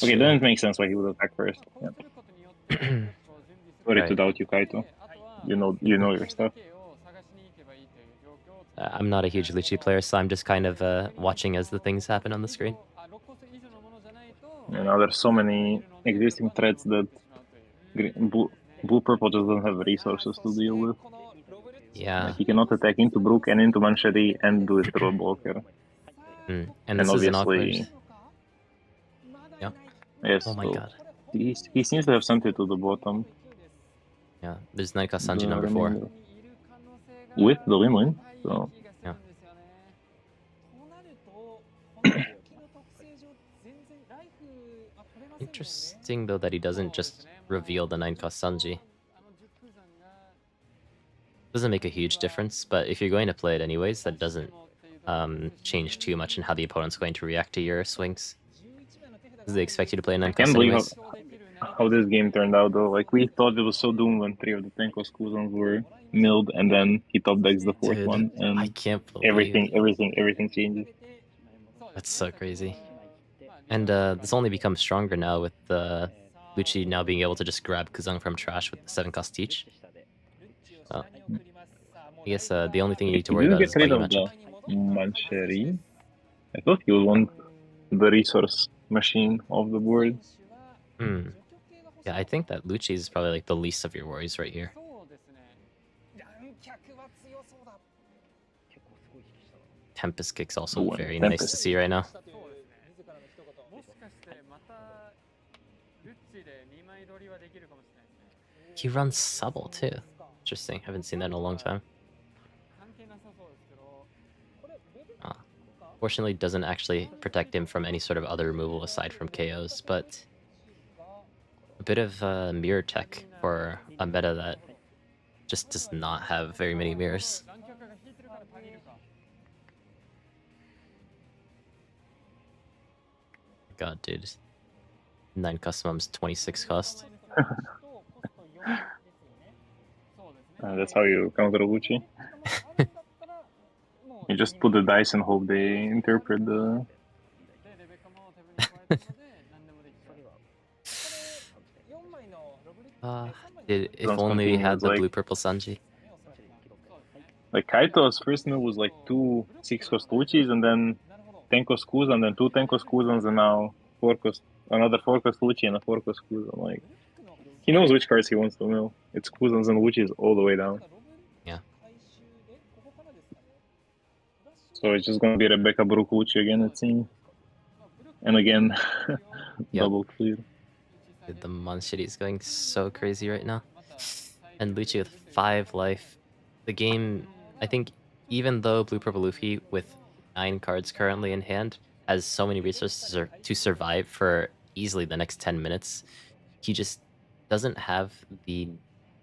Okay, then it makes sense why he would attack first. Yeah. Sorry to doubt you, Kaito. You know your stuff. I'm not a huge Luchi player, so I'm just kind of watching as the things happen on the screen. You know, there's so many existing threats that Blue purple just doesn't have resources to deal with. Yeah. Like, he cannot attack into Brook and into Manchetti and do it through a blocker. And this is an awkward. Obviously, Yeah. yes. Oh my god. He seems to have sent it to the bottom. Yeah, there's Naika Sanji number 4. With the Lin, so... Yeah. Interesting, though, that he doesn't just reveal the 9-cost Sanji. Doesn't make a huge difference, but if you're going to play it anyways, that doesn't change too much in how the opponent's going to react to your swings. Because they expect you to play a 9-cost anyways. How this game turned out, though. Like, we thought it was so doomed when 3 of the 10-cost Kuzans were milled, and then he top decks the 4th one, and I can't believe everything changes. That's so crazy. And this only becomes stronger now with Luchi now being able to just grab Kuzang from trash with the 7-cost teach. I guess the only thing you need to worry about is get rid of the Mancheri. I thought he would want the resource machine off the board. Yeah, I think that Luchi is probably like the least of your worries right here. Tempest Kick's also very nice to see right now. He runs Subble too. Interesting. Haven't seen that in a long time. Fortunately, doesn't actually protect him from any sort of other removal aside from KOs, but a bit of mirror tech for a meta that just does not have very many mirrors. God, dude. 9 customums, 26 cost. That's how you counter Luchi. You just put the dice and hope they interpret the... If only we had the like, blue-purple Sanji. Like, Kaito's first move was like 2 6-cost Luchis, and then 10-cost Kuzan, and then 2 10-cost Kuzans, and now another 4-cost Luchi and a 4-cost Kuzan. Like, he knows which cards he wants to mill. It's Kuzans and Luchis all the way down. Yeah. So it's just gonna be Rebecca Brook Luchi again, it seems. And again, double clear. The Mancheri is going so crazy right now. And Luchi with 5 life. The game, I think, even though Blue-Purple Luffy with 9 cards currently in hand has so many resources to survive for easily the next 10 minutes, he just doesn't have the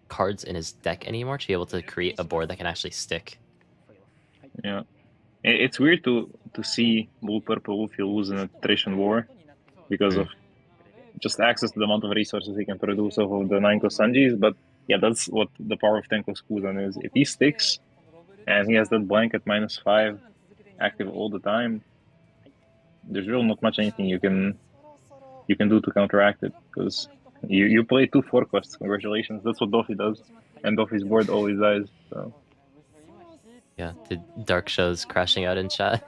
cards in his deck anymore to be able to create a board that can actually stick. Yeah. It's weird to see Blue-Purple Luffy lose in a attrition war because of just access to the amount of resources he can produce off of the 9-cost Sanjis, but yeah, that's what the power of 10-cost Kuzan is. If he sticks and he has that blanket -5 active all the time, there's really not much anything you can do to counteract it, because you play 2 4-costs. Congratulations, that's what Doffy does, and Doffy's board always dies. So. Yeah, the dark shows crashing out in chat.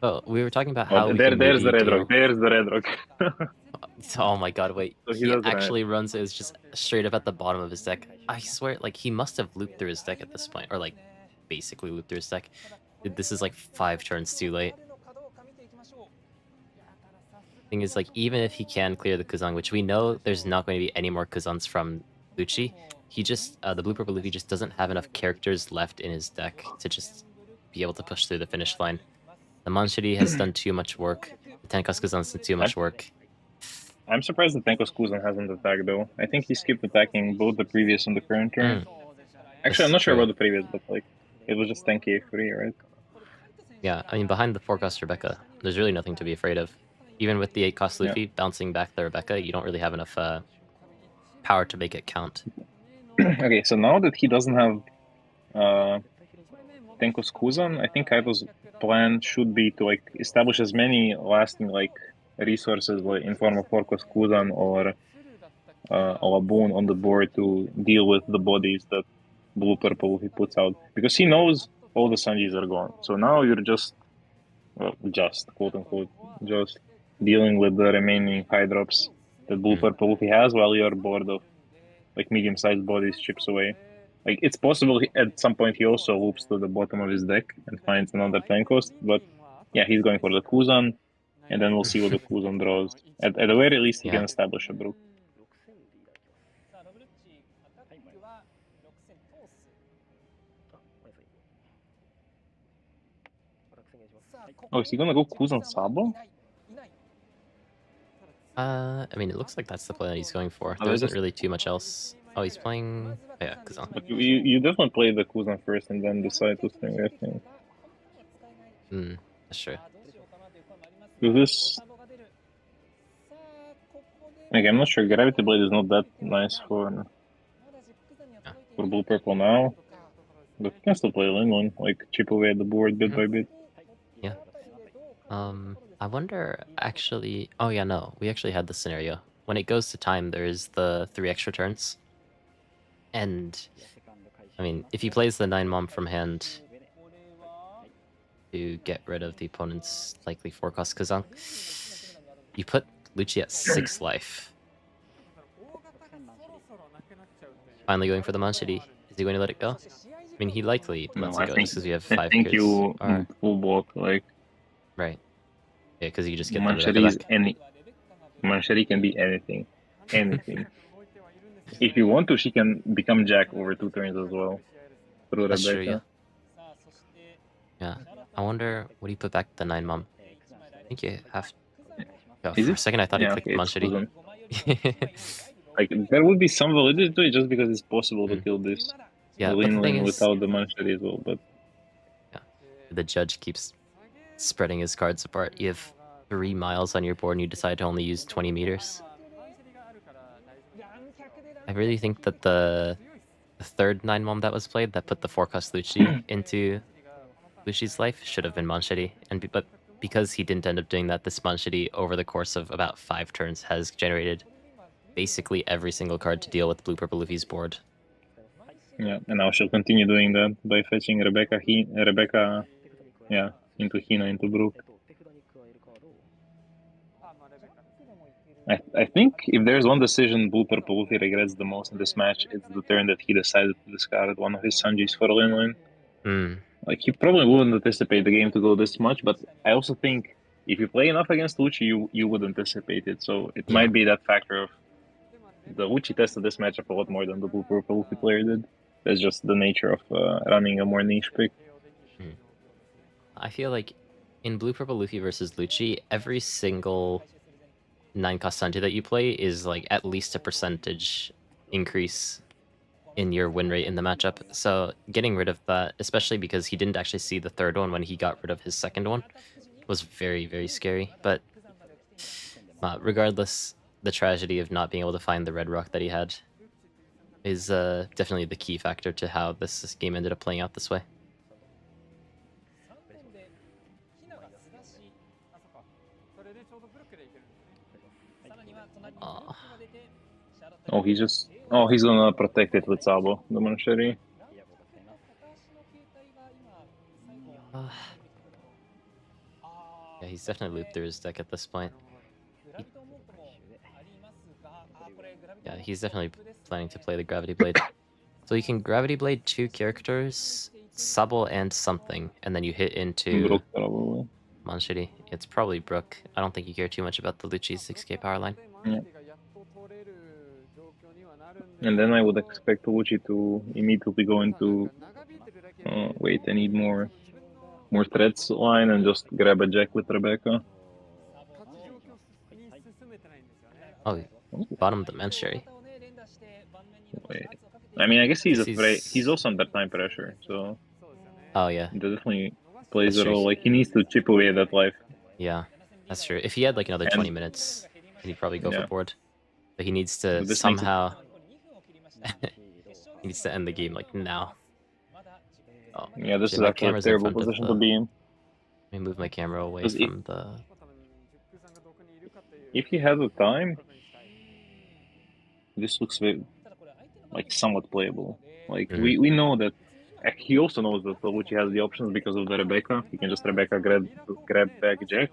Oh, we were talking about how there's the Red Rock. There's the Red Rock. Oh my god, wait. So he actually runs it just straight up at the bottom of his deck. I swear, like, he must have looped through his deck at this point. Or, like, basically looped through his deck. This is, like, 5 turns too late. Thing is, like, even if he can clear the Kuzan, which we know there's not going to be any more Kuzans from Luchi, he just, the Blue-Purple Luffy just doesn't have enough characters left in his deck to just be able to push through the finish line. The Mancheri has done too much work. The 10-cost Kuzan's done too much work. I'm surprised the 10-cost Kuzan hasn't attacked, though. I think he skipped attacking both the previous and the current turn. Actually, I'm not sure about the previous, but like, it was just 10k free, right? Yeah, I mean, behind the 4-cost Rebecca, there's really nothing to be afraid of. Even with the 8-cost Luffy bouncing back the Rebecca, you don't really have enough power to make it count. Okay, so now that he doesn't have 10-cost Kuzan, I think Kaito's plan should be to like establish as many lasting like resources like in form of 4-cost Kuzan or a Laboon on the board to deal with the bodies that Blue-Purple he puts out, because he knows all the Sanjis are gone. So now you're just, well, quote unquote, just dealing with the remaining high drops that blue purple Luffy has while your board of like medium-sized bodies chips away. Like it's possible at some point he also loops to the bottom of his deck and finds another time cost, but yeah, he's going for the Kuzan, and then we'll see what the Kuzan draws. At the very least, he can establish a Brook. Oh, is he gonna go Kuzan Sabo? I mean, it looks like that's the play that he's going for. There isn't really too much else. Oh, he's playing... Oh, yeah, Kuzan. But you definitely play the Kuzan first and then decide to swing, I think. That's true. This... Like, I'm not sure. Gravity Blade is not that nice for blue purple now. But you can still play Linlin, like chip away at the board bit by bit. Yeah. I wonder actually... Oh yeah, no. We actually had this scenario. When it goes to time, there's the 3 extra turns. And, I mean, if he plays the 9-mom from hand to get rid of the opponent's likely 4-cost Kazang, you put Luchi at 6 life. Finally going for the Manshiri. Is he going to let it go? I mean, he likely lets it go just because we have 5 I think you full block, like... Right. Yeah, because you just get the Manshiri can be anything. Anything. If you want to, she can become Jack over 2 turns as well. Through That's Rebecca. True, yeah. I wonder, would he put back the 9-mom? I think you have... Oh, for a second I thought he clicked Manshiri. Like, there would be some validity to it just because it's possible to kill this. Yeah, but the thing is... without the Manshiri as well, but... Yeah. The judge keeps spreading his cards apart. You have 3 miles on your board and you decide to only use 20 meters. I really think that the third 9-mom that was played that put the 4-cost Luchi into Luchi's life should have been Manshiri. But because he didn't end up doing that, this Manshiri over the course of about 5 turns has generated basically every single card to deal with blue-purple Luffy's board. Yeah, and now she'll continue doing that by fetching Rebecca, into Hina, into Brook. I think if there's one decision blue-purple Luffy regrets the most in this match, it's the turn that he decided to discard one of his Sanjis for Linlin. Like, he probably wouldn't anticipate the game to go this much, but I also think if you play enough against Luchi, you would anticipate it. So it might be that factor of the Luchi tested this matchup a lot more than the blue-purple Luffy player did. That's just the nature of running a more niche pick. I feel like in blue-purple Luffy versus Luchi, every single 9-cost Sanji that you play is like at least a percentage increase in your win rate in the matchup. So getting rid of that, especially because he didn't actually see the 3rd one when he got rid of his 2nd one, was very, very scary. But regardless, the tragedy of not being able to find the red rock that he had is definitely the key factor to how this game ended up playing out this way. Oh, he's gonna protect it with Sabo, the Manshiri. Yeah, he's definitely looped through his deck at this point. Yeah, he's definitely planning to play the Gravity Blade. So you can Gravity Blade 2 characters, Sabo and something, and then you hit into Brook, probably. Manshiri. It's probably Brook. I don't think you care too much about the Luchi's 6k power line. Yeah. And then I would expect Luchi to immediately go into wait, I need more threats line and just grab a Jack with Rebecca. Oh, bottom the Manshiri. Wait. I mean, I guess he's afraid. He's also under time pressure, so... Oh, yeah. That definitely plays a role. Like, he needs to chip away at that life. Yeah, that's true. If he had, like, another 20 minutes, he'd probably go for board. But he needs to somehow... he needs to end the game, like, now. Oh, yeah, this is actually a terrible position to be in. Let me move my camera away from the... If he has the time, this looks very, like, somewhat playable. Like, we know that... He also knows that Luchi has the options because of the Rebecca. He can just Rebecca grab back Jack.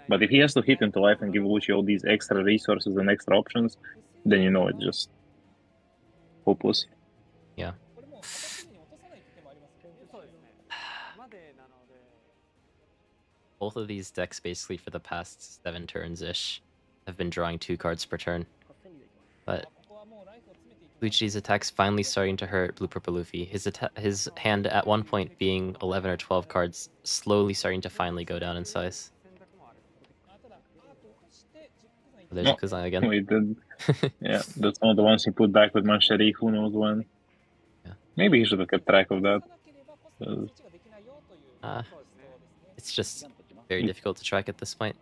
But if he has to hit into life and give Luchi all these extra resources and extra options, then you know it's just hopeless. Yeah. Both of these decks, basically for the past 7 turns-ish, have been drawing 2 cards per turn. But Luchi's attack's finally starting to hurt Blue Purple Luffy. His hand at one point being 11 or 12 cards, slowly starting to finally go down in size. Oh, there's a Kuzan again. We did. Yeah, that's one of the ones he put back with Mancheri, who knows when. Yeah. Maybe he should have kept track of that. It's just very difficult to track at this point.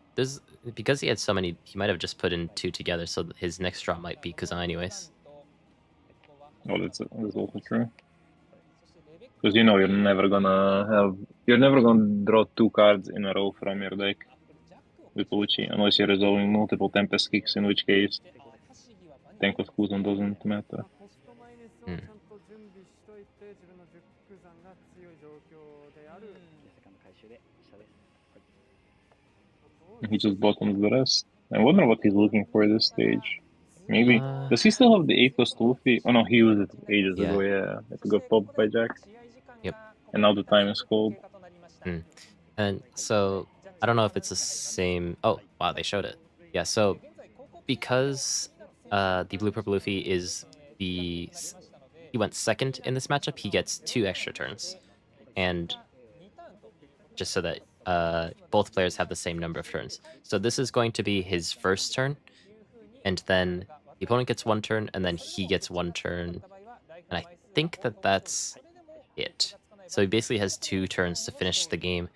Because he had so many, he might have just put in 2 together, so his next draw might be Kuzan anyways. Oh, that's also true. Because you know you're never gonna draw 2 cards in a row from your deck with Luchi, unless you're resolving multiple Tempest kicks, in which case Tank of Kuzan doesn't matter. He just bottoms the rest. I wonder what he's looking for at this stage. Maybe. Does he still have the 8 plus Luffy? Oh no, he used it ages ago, yeah. It got popped by Jack. Yep. And now the time is cold. And so, I don't know if it's the same... Oh, wow, they showed it. Yeah, so, because the Blue-Purple Luffy is he went second in this matchup, he gets 2 extra turns. And just so that both players have the same number of turns. So this is going to be his first turn, and then the opponent gets 1 turn, and then he gets 1 turn. And I think that's it. So he basically has 2 turns to finish the game,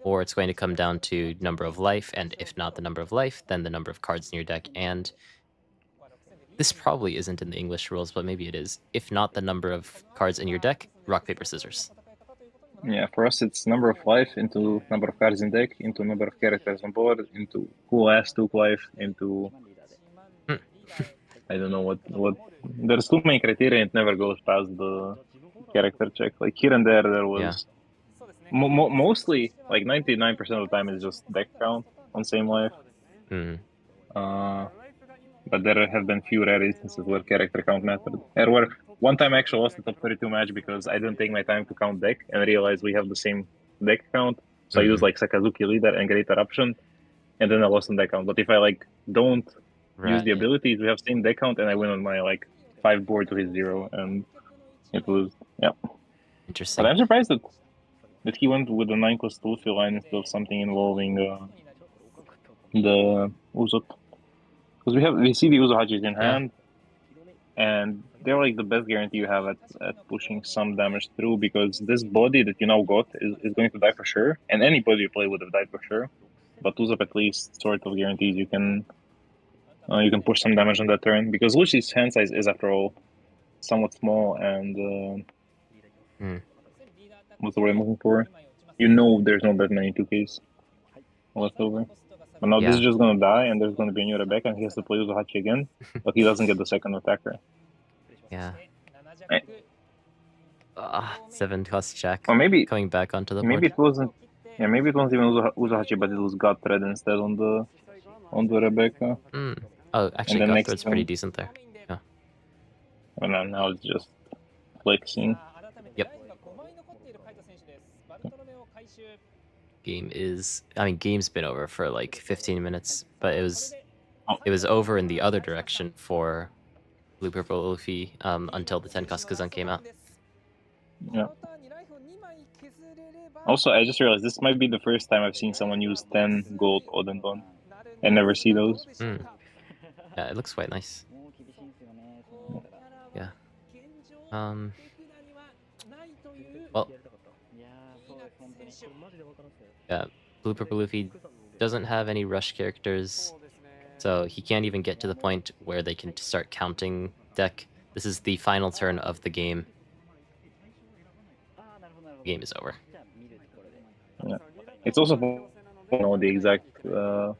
or it's going to come down to number of life, and if not the number of life, then the number of cards in your deck. And this probably isn't in the English rules, but maybe it is. If not the number of cards in your deck, rock, paper, scissors. Yeah, for us it's number of life into number of cards in deck, into number of characters on board, into who last took life, into... I don't know what... There's too many criteria, it never goes past the character check. Like here and there was... Yeah. Mostly, like 99% of the time is just deck count on same life. But there have been few rare instances where character count mattered. There were one time I actually lost the top 32 match because I didn't take my time to count deck and realized we have the same deck count. So I used like Sakazuki Leader and Great Eruption, and then I lost on deck count. But if I like don't use the abilities, we have same deck count, and I win on my like 5 board to his 0, and it was interesting. But I'm surprised that he went with the 9 plus Luffy line instead of something involving the Uzot. Because we see the Uzohachis in hand, and they're like the best guarantee you have at pushing some damage through, because this body that you now got is going to die for sure, and any body you play would have died for sure. But Uzoh at least sort of guarantees you can push some damage on that turn, because Luchi's hand size is after all somewhat small, and what's the word I'm looking for? You know there's not that many 2Ks left over. But now this is just gonna die, and there's gonna be a new Rebecca, and he has to play Uzohachi again, but he doesn't get the second attacker. Yeah. 7 cost Jack. Or maybe coming back onto the board. Maybe it wasn't. Yeah, maybe it wasn't even Uzohachi, but it was God Thread instead on the Rebecca. Oh, actually, God Thread's pretty decent there. Yeah. And now it's just flexing. Yep. Game's been over for like 15 minutes, but it was over in the other direction for Blue Purple Luffy until the 10 cost Kuzan came out. Yeah. Also, I just realized this might be the first time I've seen someone use 10 gold Odendon. I never see those. Yeah, it looks quite nice. Yeah. Well, yeah, Blue Purple Luffy doesn't have any rush characters, so he can't even get to the point where they can start counting deck. This is the final turn of the game. The game is over. Yeah. It's also know the exact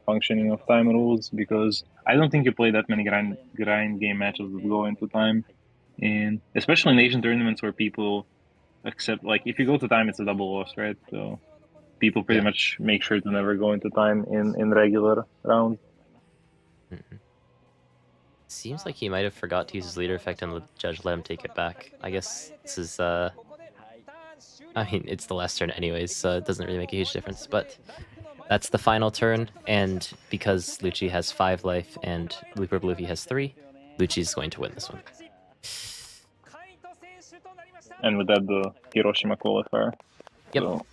functioning of time rules, because I don't think you play that many grind game matches that go into time, and especially in Asian tournaments where people accept, like, if you go to time, it's a double loss, right? So people pretty much make sure to never go into time in regular round. Seems like he might have forgot to use his leader effect and the judge let him take it back. I guess this is, I mean, it's the last turn anyways, so it doesn't really make a huge difference, but that's the final turn, and because Luchi has 5 life and Blue Purple Luffy has 3, Luchi's going to win this one. And with that, the Hiroshima qualifier. Yep. So,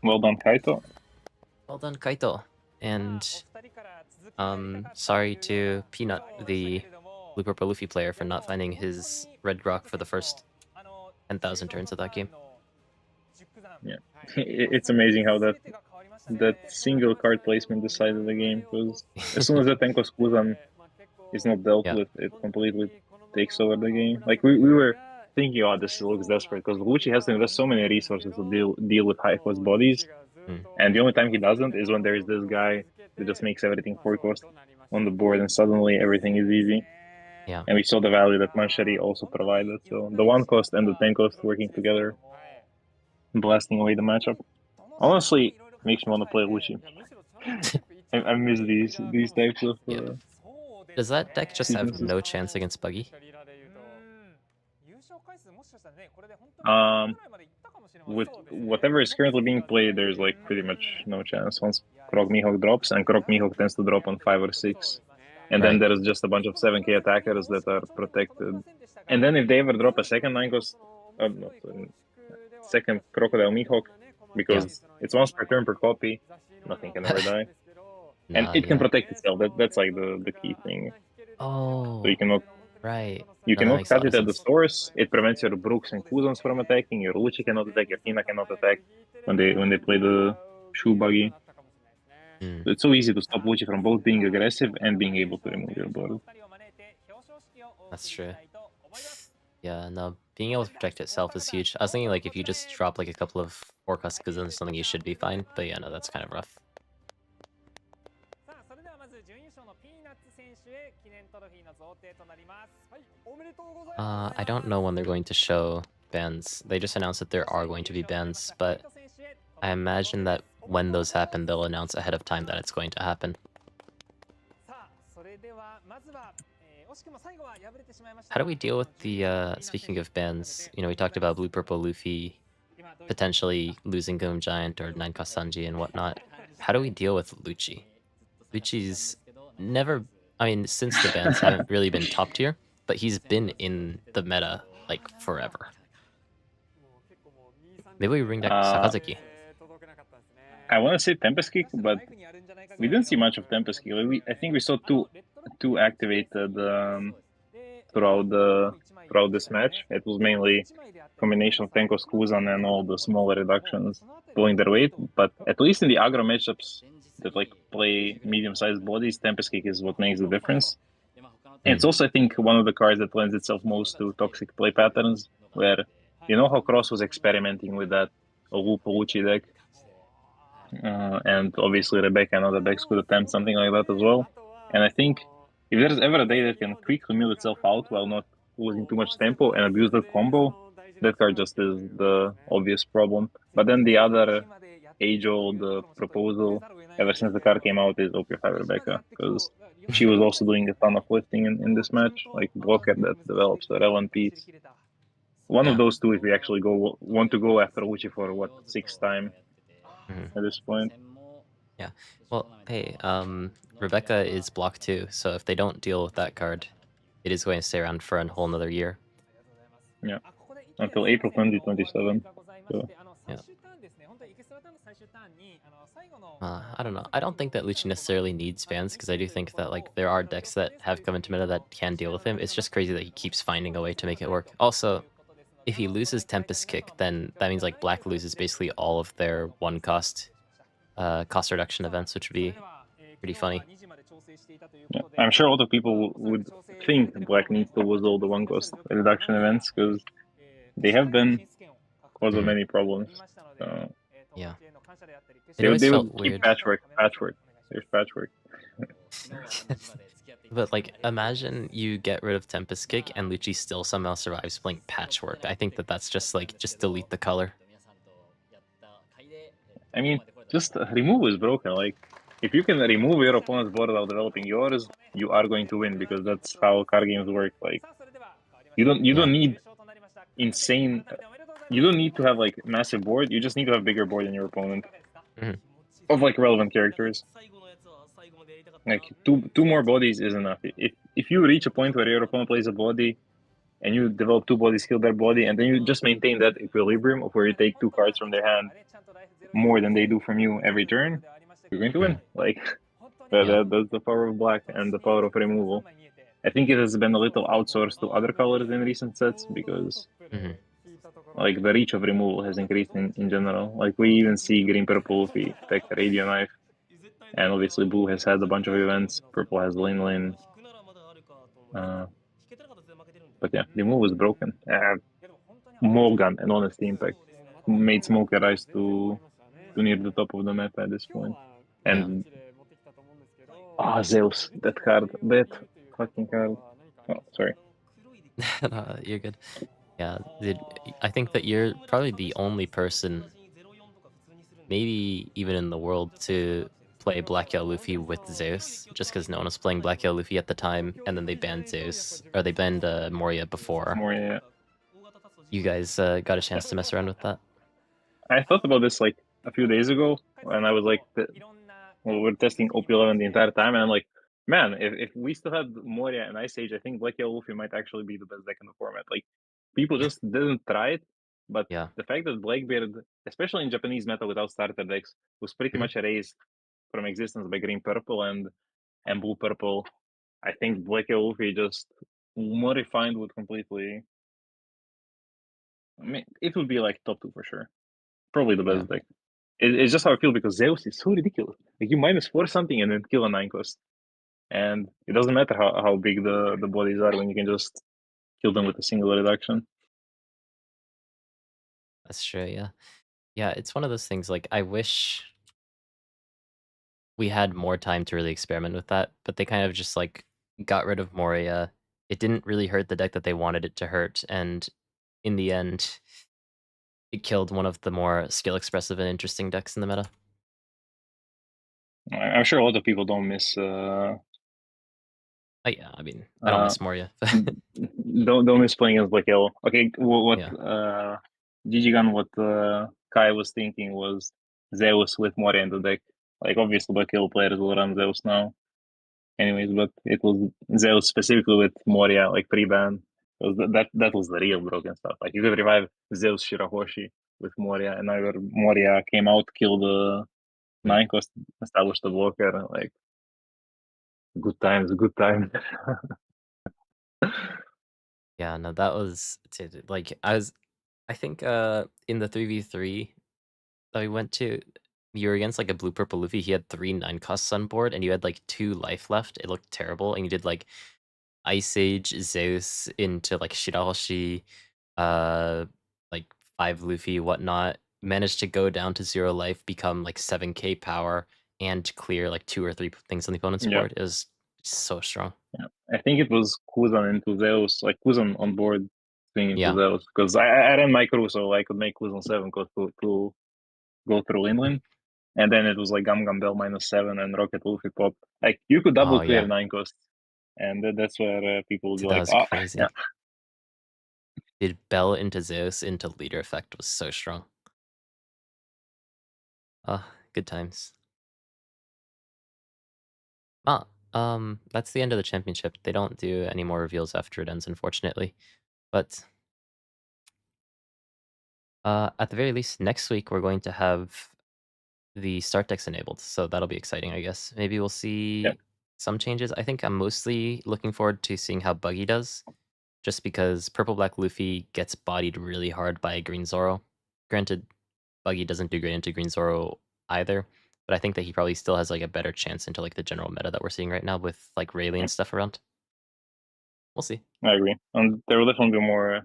well done, Kaito. Well done, Kaito. And sorry to Peanut, the Blue Purple Luffy player, for not finding his red rock for the first 10,000 turns of that game. Yeah, it's amazing how that single card placement decided the game, because as soon as the Tenko's Kuzan is not dealt with, it completely takes over the game. Like we were thinking, oh, this looks desperate, because Luchi has to invest so many resources to deal with high cost bodies, and the only time he doesn't is when there is this guy that just makes everything 4 cost on the board, and suddenly everything is easy. Yeah. And we saw the value that Mancheri also provided. So the 1 cost and the 10 cost working together, blasting away the matchup. Honestly, makes me want to play Luchi. I miss these types of. Does that deck just have no chance against Buggy? With whatever is currently being played, there's like pretty much no chance once Krog Mihawk drops, and Krog Mihawk tends to drop on 5 or 6. And then there's just a bunch of 7k attackers that are protected. And then if they ever drop a second 9 cost, second Crocodile Mihawk, because it's once per turn per copy, nothing can ever die. And it can protect itself. That's like the key thing. Oh. So you cannot. Right. You cannot cut it at the source. It prevents your Brooks and Kuzans from attacking. Your Luchi cannot attack. Your Tina cannot attack when they play the shoe buggy. So it's so easy to stop Luchi from both being aggressive and being able to remove your board. That's true. Yeah, no, being able to protect itself is huge. I was thinking like if you just drop like a couple of 4 cost Kuzans or something, you should be fine. But yeah, no, that's kind of rough. I don't know when they're going to show bans. They just announced that there are going to be bans, but I imagine that when those happen, they'll announce ahead of time that it's going to happen. How do we deal with the, speaking of bans, you know, we talked about Blue Purple Luffy potentially losing Goom Giant or 9-cost Sanji and whatnot. How do we deal with Luchi? Luchi's never, I mean, since the bans haven't really been top tier, but he's been in the meta, like, forever. Maybe we bring back Sakazuki. I want to say Tempest Kick, but we didn't see much of Tempest Kick. Like I think we saw two activated throughout this match. It was mainly combination of Tenko's Kuzan and all the smaller reductions pulling their weight. But at least in the aggro matchups that like play medium-sized bodies, Tempest Kick is what makes the difference. And it's also, I think, one of the cards that lends itself most to toxic play patterns, where you know how Cross was experimenting with that Luchi deck. And obviously Rebecca and other decks could attempt something like that as well. And I think if there's ever a day that can quickly mill itself out while not losing too much tempo and abuse that combo, that card just is the obvious problem. But then the other age-old proposal, ever since the card came out, is OP5 Rebecca, because she was also doing a ton of lifting in this match, like blocker that develops the relevant piece. One of those two, if we actually want to go after Luchi for what, 6th time at this point. Yeah. Well, hey, Rebecca is blocked too, so if they don't deal with that card, it is going to stay around for a whole another year. Yeah. Until April 2027. So. Yeah. I don't know. I don't think that Luchi necessarily needs bans, because I do think that like there are decks that have come into meta that can deal with him. It's just crazy that he keeps finding a way to make it work. Also, if he loses Tempest Kick, then that means like Black loses basically all of their 1-cost cost reduction events, which would be pretty funny. Yeah. I'm sure a lot of people would think Black needs to lose all the 1-cost reduction events, because they have been cause of many problems. So yeah. They would keep patchwork. There's patchwork. But like, imagine you get rid of Tempest Kick and Luchi still somehow survives playing Patchwork. I think that's just like, just delete the color. I mean, just remove is broken. Like, if you can remove your opponent's board while developing yours, you are going to win because that's how card games work. Like, you don't need insane. You don't need to have like massive board. You just need to have bigger board than your opponent of like relevant characters. Like two more bodies is enough. If you reach a point where your opponent plays a body and you develop two bodies, heal their body, and then you just maintain that equilibrium of where you take two cards from their hand more than they do from you every turn, you're going to win. Like that's the power of black and the power of removal. I think it has been a little outsourced to other colors in recent sets because like the reach of removal has increased in general. Like we even see green purple if we take a radio knife. And obviously blue has had a bunch of events. Purple has Lin Lin. But yeah, removal is broken. Morgan and Honesty Impact made Smoker rise to near the top of the map at this point. And Zeus, that card, that fucking card. Oh, sorry. You're good. Yeah, dude, I think that you're probably the only person, maybe even in the world, to play Black Yellow Luffy with Zeus, just because no one was playing Black Yellow Luffy at the time, and then they banned Zeus, or they banned Moria before. Moria. You guys got a chance to mess around with that? I thought about this like a few days ago, and I was like, well, we're testing OP11 the entire time, and I'm like, man, if we still had Moria and Ice Age, I think Black Yellow Luffy might actually be the best deck in the format. Like, people just didn't try it, but Yeah. the fact that Blackbeard, especially in Japanese meta without starter decks, was pretty much erased from existence by Green Purple and Blue Purple, I think Black Yellow Luffy just more refined would completely. I mean, it would be like top two for sure. Probably the best deck. It's just how I feel because Zeus is so ridiculous. Like you -4 something and then kill a 9 cost. And it doesn't matter how big the bodies are when you can just kill them with a single reduction. That's true, yeah. Yeah, it's one of those things, like, I wish we had more time to really experiment with that, but they kind of just, like, got rid of Moria. It didn't really hurt the deck that they wanted it to hurt, and in the end, it killed one of the more skill-expressive and interesting decks in the meta. I'm sure a lot of people don't miss. Yeah, I mean, I don't miss Moria. Don't miss playing as Black Yellow. Okay, what Yeah. Gigigan, what Kai was thinking was Zeus with Moria in the deck. Like obviously Black Yellow players will run Zeus now. Anyways, but it was Zeus specifically with Moria, like pre-ban. That was the real broken stuff. Like you could revive Zeus Shirahoshi with Moria, and either Moria came out, killed the 9 cost, established the blocker. Like good times, good times. Yeah, no, that was like I think in the 3v3 that we went to, you were against like a blue purple Luffy. He had 3 9 costs on board and you had like 2 life left. It looked terrible. And you did like Ice Age Zeus into like Shirahoshi, uh like 5 Luffy, whatnot. Managed to go down to 0 life, become like 7k power, and clear like 2 or 3 things on the opponent's board. It was so strong. Yeah. I think it was Kuzan into Zeus, like Kuzan on board swinging into Zeus. Because I ran micro, so I could make Kuzan 7 to go through inland. And then it was like Gum Gum Bell -7 and Rocket Luffy pop. Like you could double clear 9 costs. And that's where people would be that like, was oh, crazy. yeah. Did Bell into Zeus into leader effect was so strong. Good times. That's the end of the championship. They don't do any more reveals after it ends, unfortunately. But at the very least, next week we're going to have the start decks enabled, so that'll be exciting, I guess. Maybe we'll see some changes. I think I'm mostly looking forward to seeing how Buggy does, just because Purple Black Luffy gets bodied really hard by Green Zoro. Granted, Buggy doesn't do great into Green Zoro either, but I think that he probably still has like a better chance into like the general meta that we're seeing right now with like Rayleigh and stuff around. We'll see. I agree. And there will definitely be more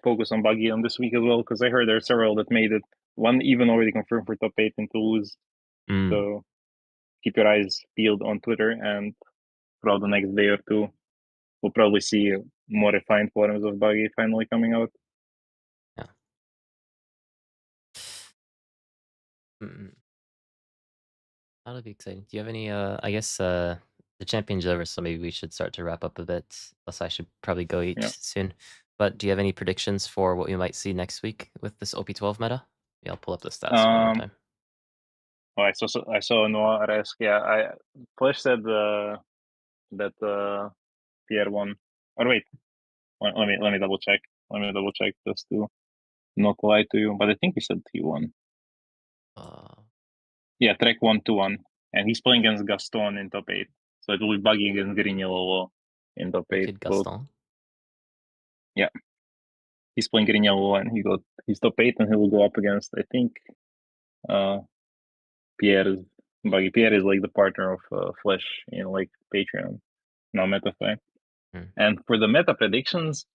focus on Buggy on this week as well, because I heard there are several that made it. One even already confirmed for top 8 in Toulouse. So keep your eyes peeled on Twitter, and throughout the next day or two, we'll probably see more refined forms of Buggy finally coming out. Yeah. That'll be exciting. Do you have any, I guess, the champion's over, so maybe we should start to wrap up a bit. Plus, I should probably go eat Yeah. soon. But do you have any predictions for what we might see next week with this OP12 meta? Yeah, I'll pull up the stats one more Um. time. Oh, I saw Noah Resk. Yeah. Flash said that Pierre won. Or wait, let me double check. Let me double check just to not lie to you. But I think he said he won. Uh, Yeah, Trek won 2-1, and he's playing against Gaston in top 8. So it will be Buggy against Green Yellow in top your 8. kid Both. Gaston. Yeah, he's playing Green Yellow, and he's top 8, and he will go up against, I think, uh Pierre's Buggy. Pierre is like the partner of Flash in like Patreon, now MetaFi. Hmm. And for the meta predictions,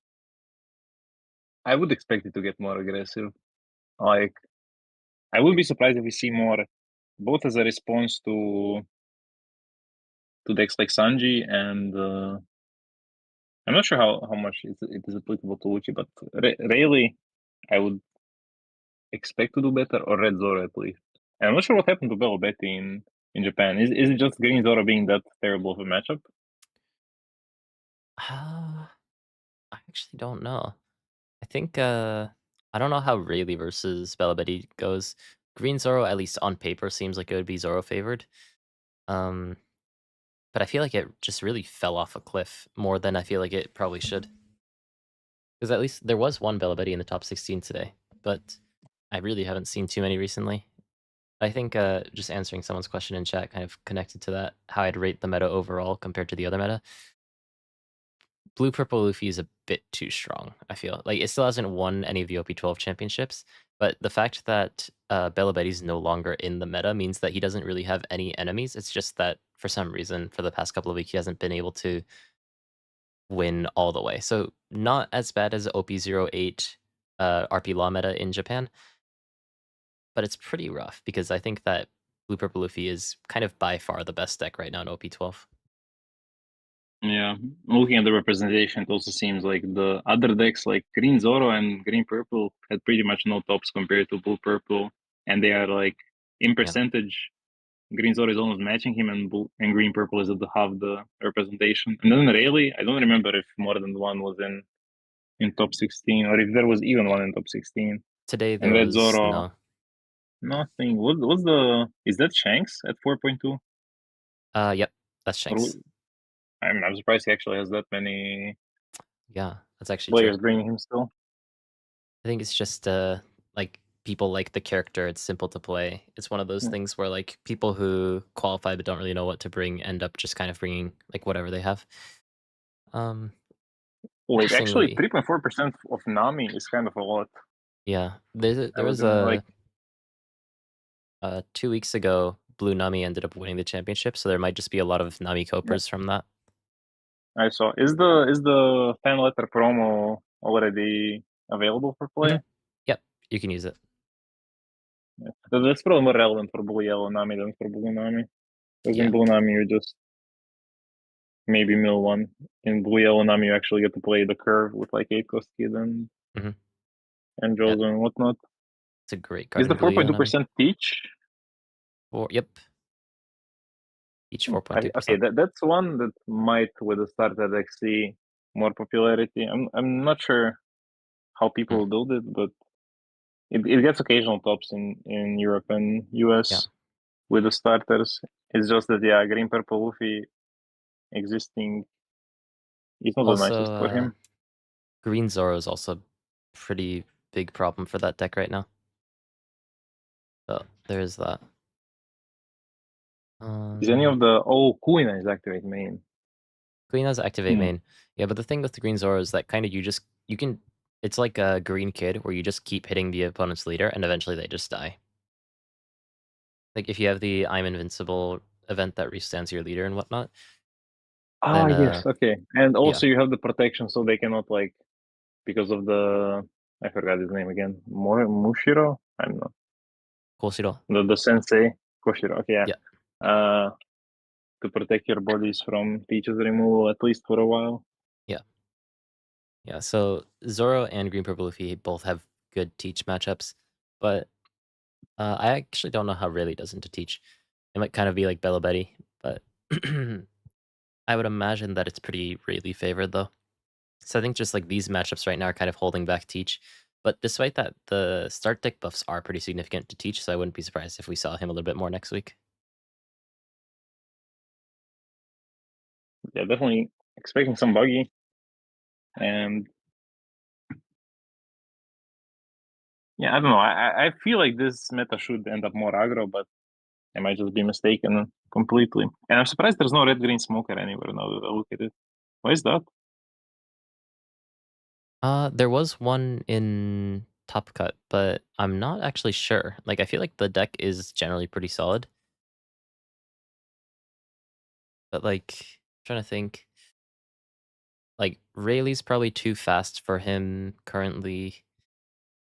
I would expect it to get more aggressive. Like, I would be surprised if we see more, both as a response to decks like Sanji, and I'm not sure how much it is applicable to Luchi, but really, I would expect to do better, or Red Zoro at least. And I'm not sure what happened to Bello Betty in Japan. Is it just Green Zoro being that terrible of a matchup? I actually don't know. I think, I don't know how Rayleigh versus Bella Betty goes. Green Zoro, at least on paper, seems like it would be Zoro favored. Um, but I feel like it just really fell off a cliff more than I feel like it probably should. Because at least there was one Bella Betty in the top 16 today, but I really haven't seen too many recently. I think just answering someone's question in chat kind of connected to that, how I'd rate the meta overall compared to the other meta. Blue Purple Luffy is a bit too strong, I feel. Like, it still hasn't won any of the OP12 championships, but the fact that Bella Betty's no longer in the meta means that he doesn't really have any enemies. It's just that, for some reason, for the past couple of weeks, he hasn't been able to win all the way. So, not as bad as OP08 RP Law meta in Japan, but it's pretty rough because I think that Blue Purple Luffy is kind of by far the best deck right now in OP12. Yeah, looking at the representation, it also seems like the other decks, like Green Zoro and Green Purple, had pretty much no tops compared to Blue Purple, and they are like in Yeah. percentage. Green Zoro is almost matching him, and Green Purple is at the half the representation. And then really, I don't remember if more than one was in top 16, or if there was even one in top 16. Today And there Red was Zoro, no. nothing. What's the? Is that Shanks at 4.2? Yep, that's Or Shanks. I'm surprised he actually has that many Yeah, that's actually true. players bringing him still. I think it's just like people like the character. It's simple to play. It's one of those things where like people who qualify but don't really know what to bring end up just kind of bringing like whatever they have. Um, Wait, actually, interestingly, 3.4% of Nami is kind of a lot. yeah, I there was was gonna like, 2 weeks ago, Blue Nami ended up winning the championship, so there might just be a lot of Nami yeah, copers from that. I saw. Is the fan letter promo already available for play? Yep, you can use it. Yeah. That's probably more relevant for Blue Yellow Nami than for Blue Nami. Because in Yeah. Blue Nami, you just maybe mill one. In Blue Yellow Nami, you actually get to play the curve with like 8 cost kid hmm and Yeah, Jozo and whatnot. it's a great card Is the in Blue Yellow Nami. 4.2% teach? Yep, each 4.2%. Okay, that's one that might, with the starter deck, see more popularity. I'm not sure how people Mm, build it, but it gets occasional tops in Europe and yeah. US with the starters. It's just that, yeah, Green Purple Luffy existing is not the Also, nicest for him. Green Zoro is also a pretty big problem for that deck right now. So there is that. Is any Um, of the Kuina is activate main? Green has activate Hmm. main. Yeah, but the thing with the Green Zoro is that kind of you can. It's like a Green Kid where you just keep hitting the opponent's leader and eventually they just die. Like if you have the I'm invincible event that restands your leader and whatnot, Ah, then yes, okay. And yeah, also you have the protection, so they cannot like, because of the, I forgot his name again. Mushiro? I don't know. Koshiro. The sensei Koshiro. Okay, yeah. Yeah, Uh, to protect your bodies from teachers removal at least for a while. yeah, yeah. So Zoro and Green Purple Luffy both have good teach matchups, but I actually don't know how Rayleigh does into teach. It might kind of be like Bella Betty, but I would imagine that it's pretty really favored though. So I think just like these matchups right now are kind of holding back Teach. But despite that, the start deck buffs are pretty significant to Teach, so I wouldn't be surprised if we saw him a little bit more next week. Yeah, definitely expecting some buggy. And yeah, I don't know. I feel like this meta should end up more aggro, but I might just be mistaken completely. And I'm surprised there's no red green smoker anywhere now that I look at it. Why is that? There was one in Top Cut, but I'm not actually sure. Like, I feel like the deck is generally pretty solid. But like, trying to think. Like, Rayleigh's probably too fast for him currently.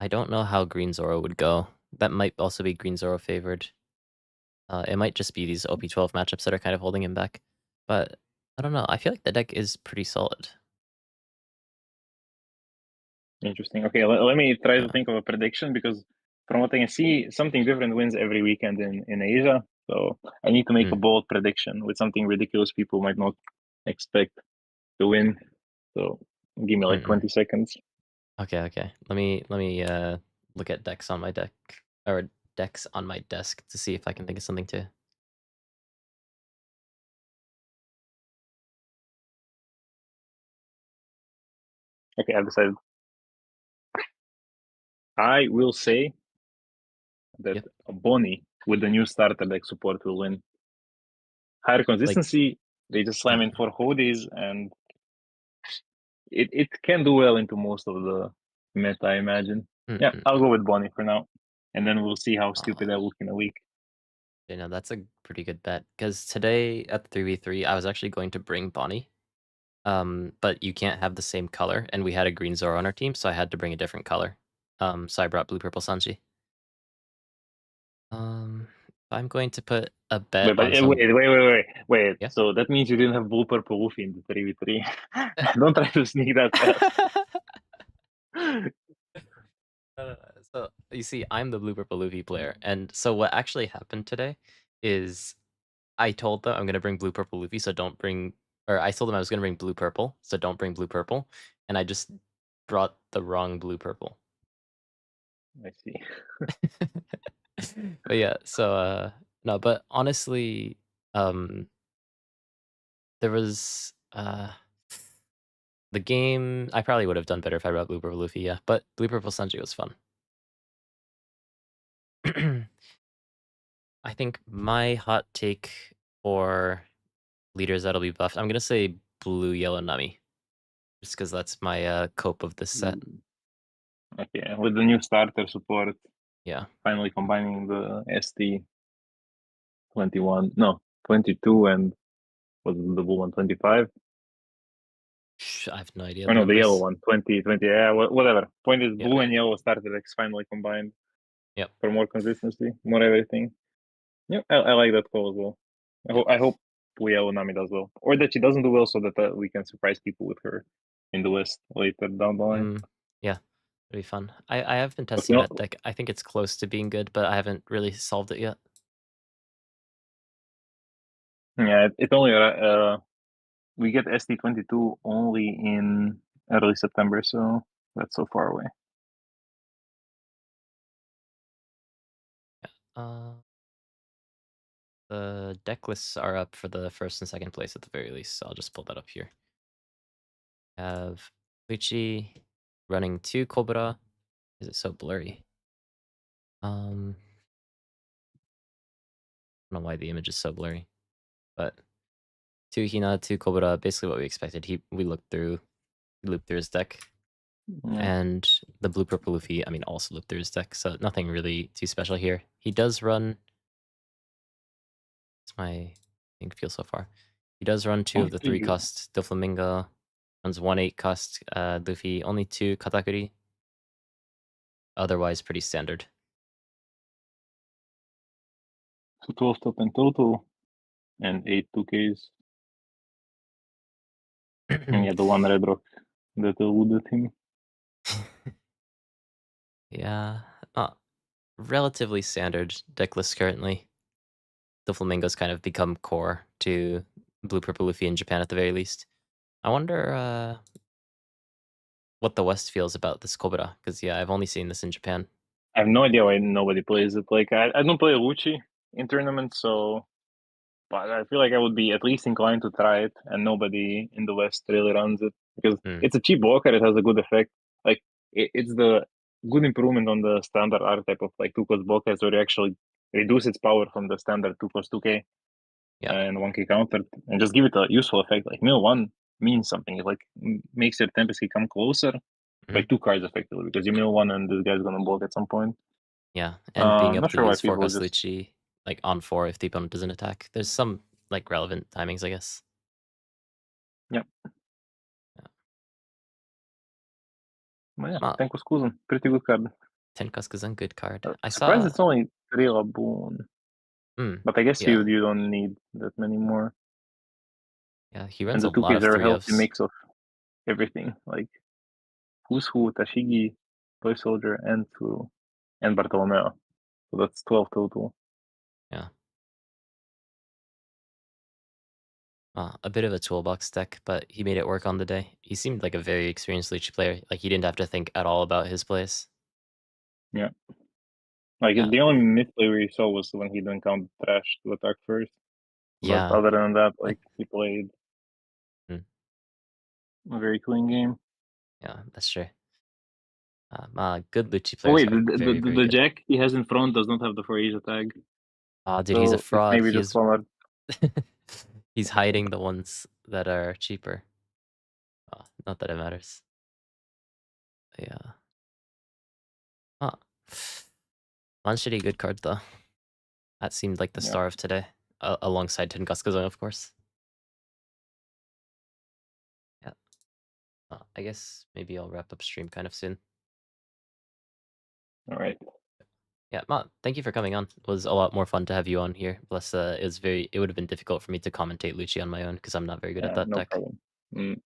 I don't know how Green Zoro would go. That might also be Green Zoro favored. It might just be these OP12 matchups that are kind of holding him back. But I don't know. I feel like the deck is pretty solid. Interesting. Okay, let me try to Yeah. think of a prediction because from what I can see, something different wins every weekend in Asia. So I need to make a Mm. bold prediction with something ridiculous people might not expect to win. So give me like Mm-mm. 20 seconds. Okay, okay. Let me look at decks on my deck or decks on my desk to see if I can think of something too. Okay, I've decided. I will say that Yep. Bonnie with the new starter deck support will win. Higher Like, consistency, they just slam in mm, 4 hoodies and it can do well into most of the meta, I imagine. Yeah, I'll mm. go with Bonnie for now. And then we'll see how uh, stupid I look in a week. you know, that's a pretty good bet. Because today at the 3v3, I was actually going to bring Bonnie. But you can't have the same color, and we had a green Zoro on our team, so I had to bring a different color. So I brought blue purple Sanji. I'm going to put a bet But on some. wait. Yeah. So that means you didn't have blue purple Luffy in the 3v3. Don't try to sneak that past. So you see, I'm the blue purple Luffy player, and so what actually happened today is I told them I'm gonna bring blue purple Luffy, so don't bring. Or I told them I was gonna bring blue purple, so don't bring blue purple, and I just brought the wrong blue purple. I see. But yeah, so no, but honestly, there was the game. I probably would have done better if I brought blue purple Luffy, yeah, but blue purple Sanji was fun. I think my hot take for leaders that'll be buffed. I'm gonna say blue yellow Nami, just because that's my cope of this set. Okay, with the new starter support, Yeah, finally combining the ST 21, no, 22 and was the blue one 25? I have no idea Oh the no, the yellow numbers. one 20, 20. Yeah, whatever. Point is, Yeah, blue and yellow starter decks finally combined yep. for more consistency, more everything. Yeah, I like that call as well. I hope Yellow Nami does well, or that she doesn't do well, so that we can surprise people with her in the West later down the line. Yeah, it'd be fun. I have been But you testing know, that deck. I think it's close to being good, but I haven't really solved it yet. yeah, it only we get ST22 only in early September, so that's so far away. Uh, the deck lists are up for the first and second place at the very least, so I'll just pull that up here. Have Luchi running 2 Cobra. Is it so blurry? I don't know why the image is so blurry, but 2 Hina, 2 Cobra, basically what we expected. We looked through, we looped through his deck, Yeah, and the blue purple Luffy, I mean, also looped through his deck, so nothing really too special here. He does run. It's my think feel so far. He does run 2 of only the 3 three. cost Doflamingo, runs 1/8 cost Luffy, only 2 Katakuri. Otherwise, pretty standard. So 12 top in total and 8 2Ks. And yeah, the one red rock that eluded him. Yeah, relatively standard deck list currently. the flamingos kind of become core to blue purple Luffy in Japan at the very least. I wonder what the West feels about this Cobra, because yeah, I've only seen this in Japan. I have no idea why nobody plays it. Like I don't play Luchi in tournaments, so but I feel like I would be at least inclined to try it, and nobody in the West really runs it because Mm, it's a cheap blocker. It has a good effect. Like it's the good improvement on the standard archetype of like 2 cost blockers, where you actually reduce its power from the standard 2 cost 2K yeah. and 1K counter, and just give it a useful effect. Like mill one means something. It like makes your Tempest come closer, Mhm. like 2 cards effectively, because you mill one and this guy's gonna block at some point. Yeah, and being able Not to sure why use people Forecast just Luchi, like, on 4 if the opponent doesn't attack. There's some, like, relevant timings, I guess. yeah. Yeah. But yeah, Ah, Tenko's Kuzan, pretty good card. Tenkasuke-san, good card. I Surprised saw it's only 3 Laboon. But I guess yeah. you don't need that many more. Yeah, he And runs the a lot 2Ks of are a 3 healthy ofs. mix of everything. Like Who's Who, Tashigi, Toy Soldier, and Bartolomeo. So that's 12 total. Yeah. A bit of a toolbox deck, but he made it work on the day. He seemed like a very experienced Luchi player. Like, he didn't have to think at all about his plays. Yeah. Like Yeah. the only misplay we saw was when he didn't count Trash to attack first. But Yeah. other than that, like he played Mm, a very clean game. yeah, that's true. Good Luchi Oh players wait, are very, very the good. Jack he has in front does not have the 4 Asia tag. Dude, he's a So it's fraud. maybe He just is one. he's hiding the ones that are cheaper. Not that it matters. Yeah. Huh. Manshiri, good card though. That seemed like the Yeah. star of today, alongside Tengaskazon, of course. Yeah. I guess maybe I'll wrap up stream kind of soon. All right. Yeah, Ma, thank you for coming on. It was a lot more fun to have you on here. Plus, it would have been difficult for me to commentate Luchi on my own because I'm not very good at Yeah, that no deck. problem. Mm,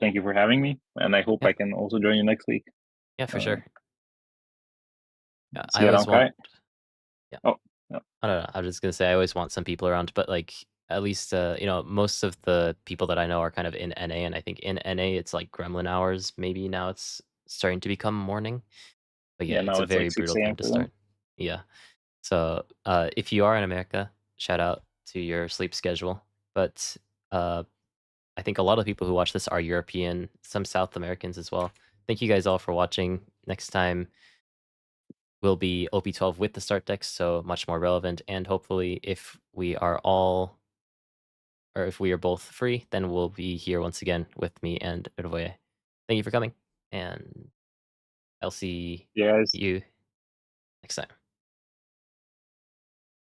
thank you for having me, and I hope Yeah, I can also join you next week. yeah, for Uh, sure. Yeah, See I you always around, want. Kai. Yeah, Oh, yeah, I don't know. I was just gonna say I always want some people around, but like at least most of the people that I know are kind of in NA, and I think in NA it's like Gremlin hours. Maybe now it's starting to become morning. But yeah, yeah. it's Now a it's like very 6 brutal a.m. time to for them. start. Yeah. So if you are in America, shout out to your sleep schedule. But uh, I think a lot of people who watch this are European, some South Americans as well. Thank you guys all for watching. Next time will be OP12 with the start decks, so much more relevant. And hopefully, if we are all, or if we are both free, then we'll be here once again with me and Hrvoje. Thank you for coming, and I'll see Yeah, guys. you next time.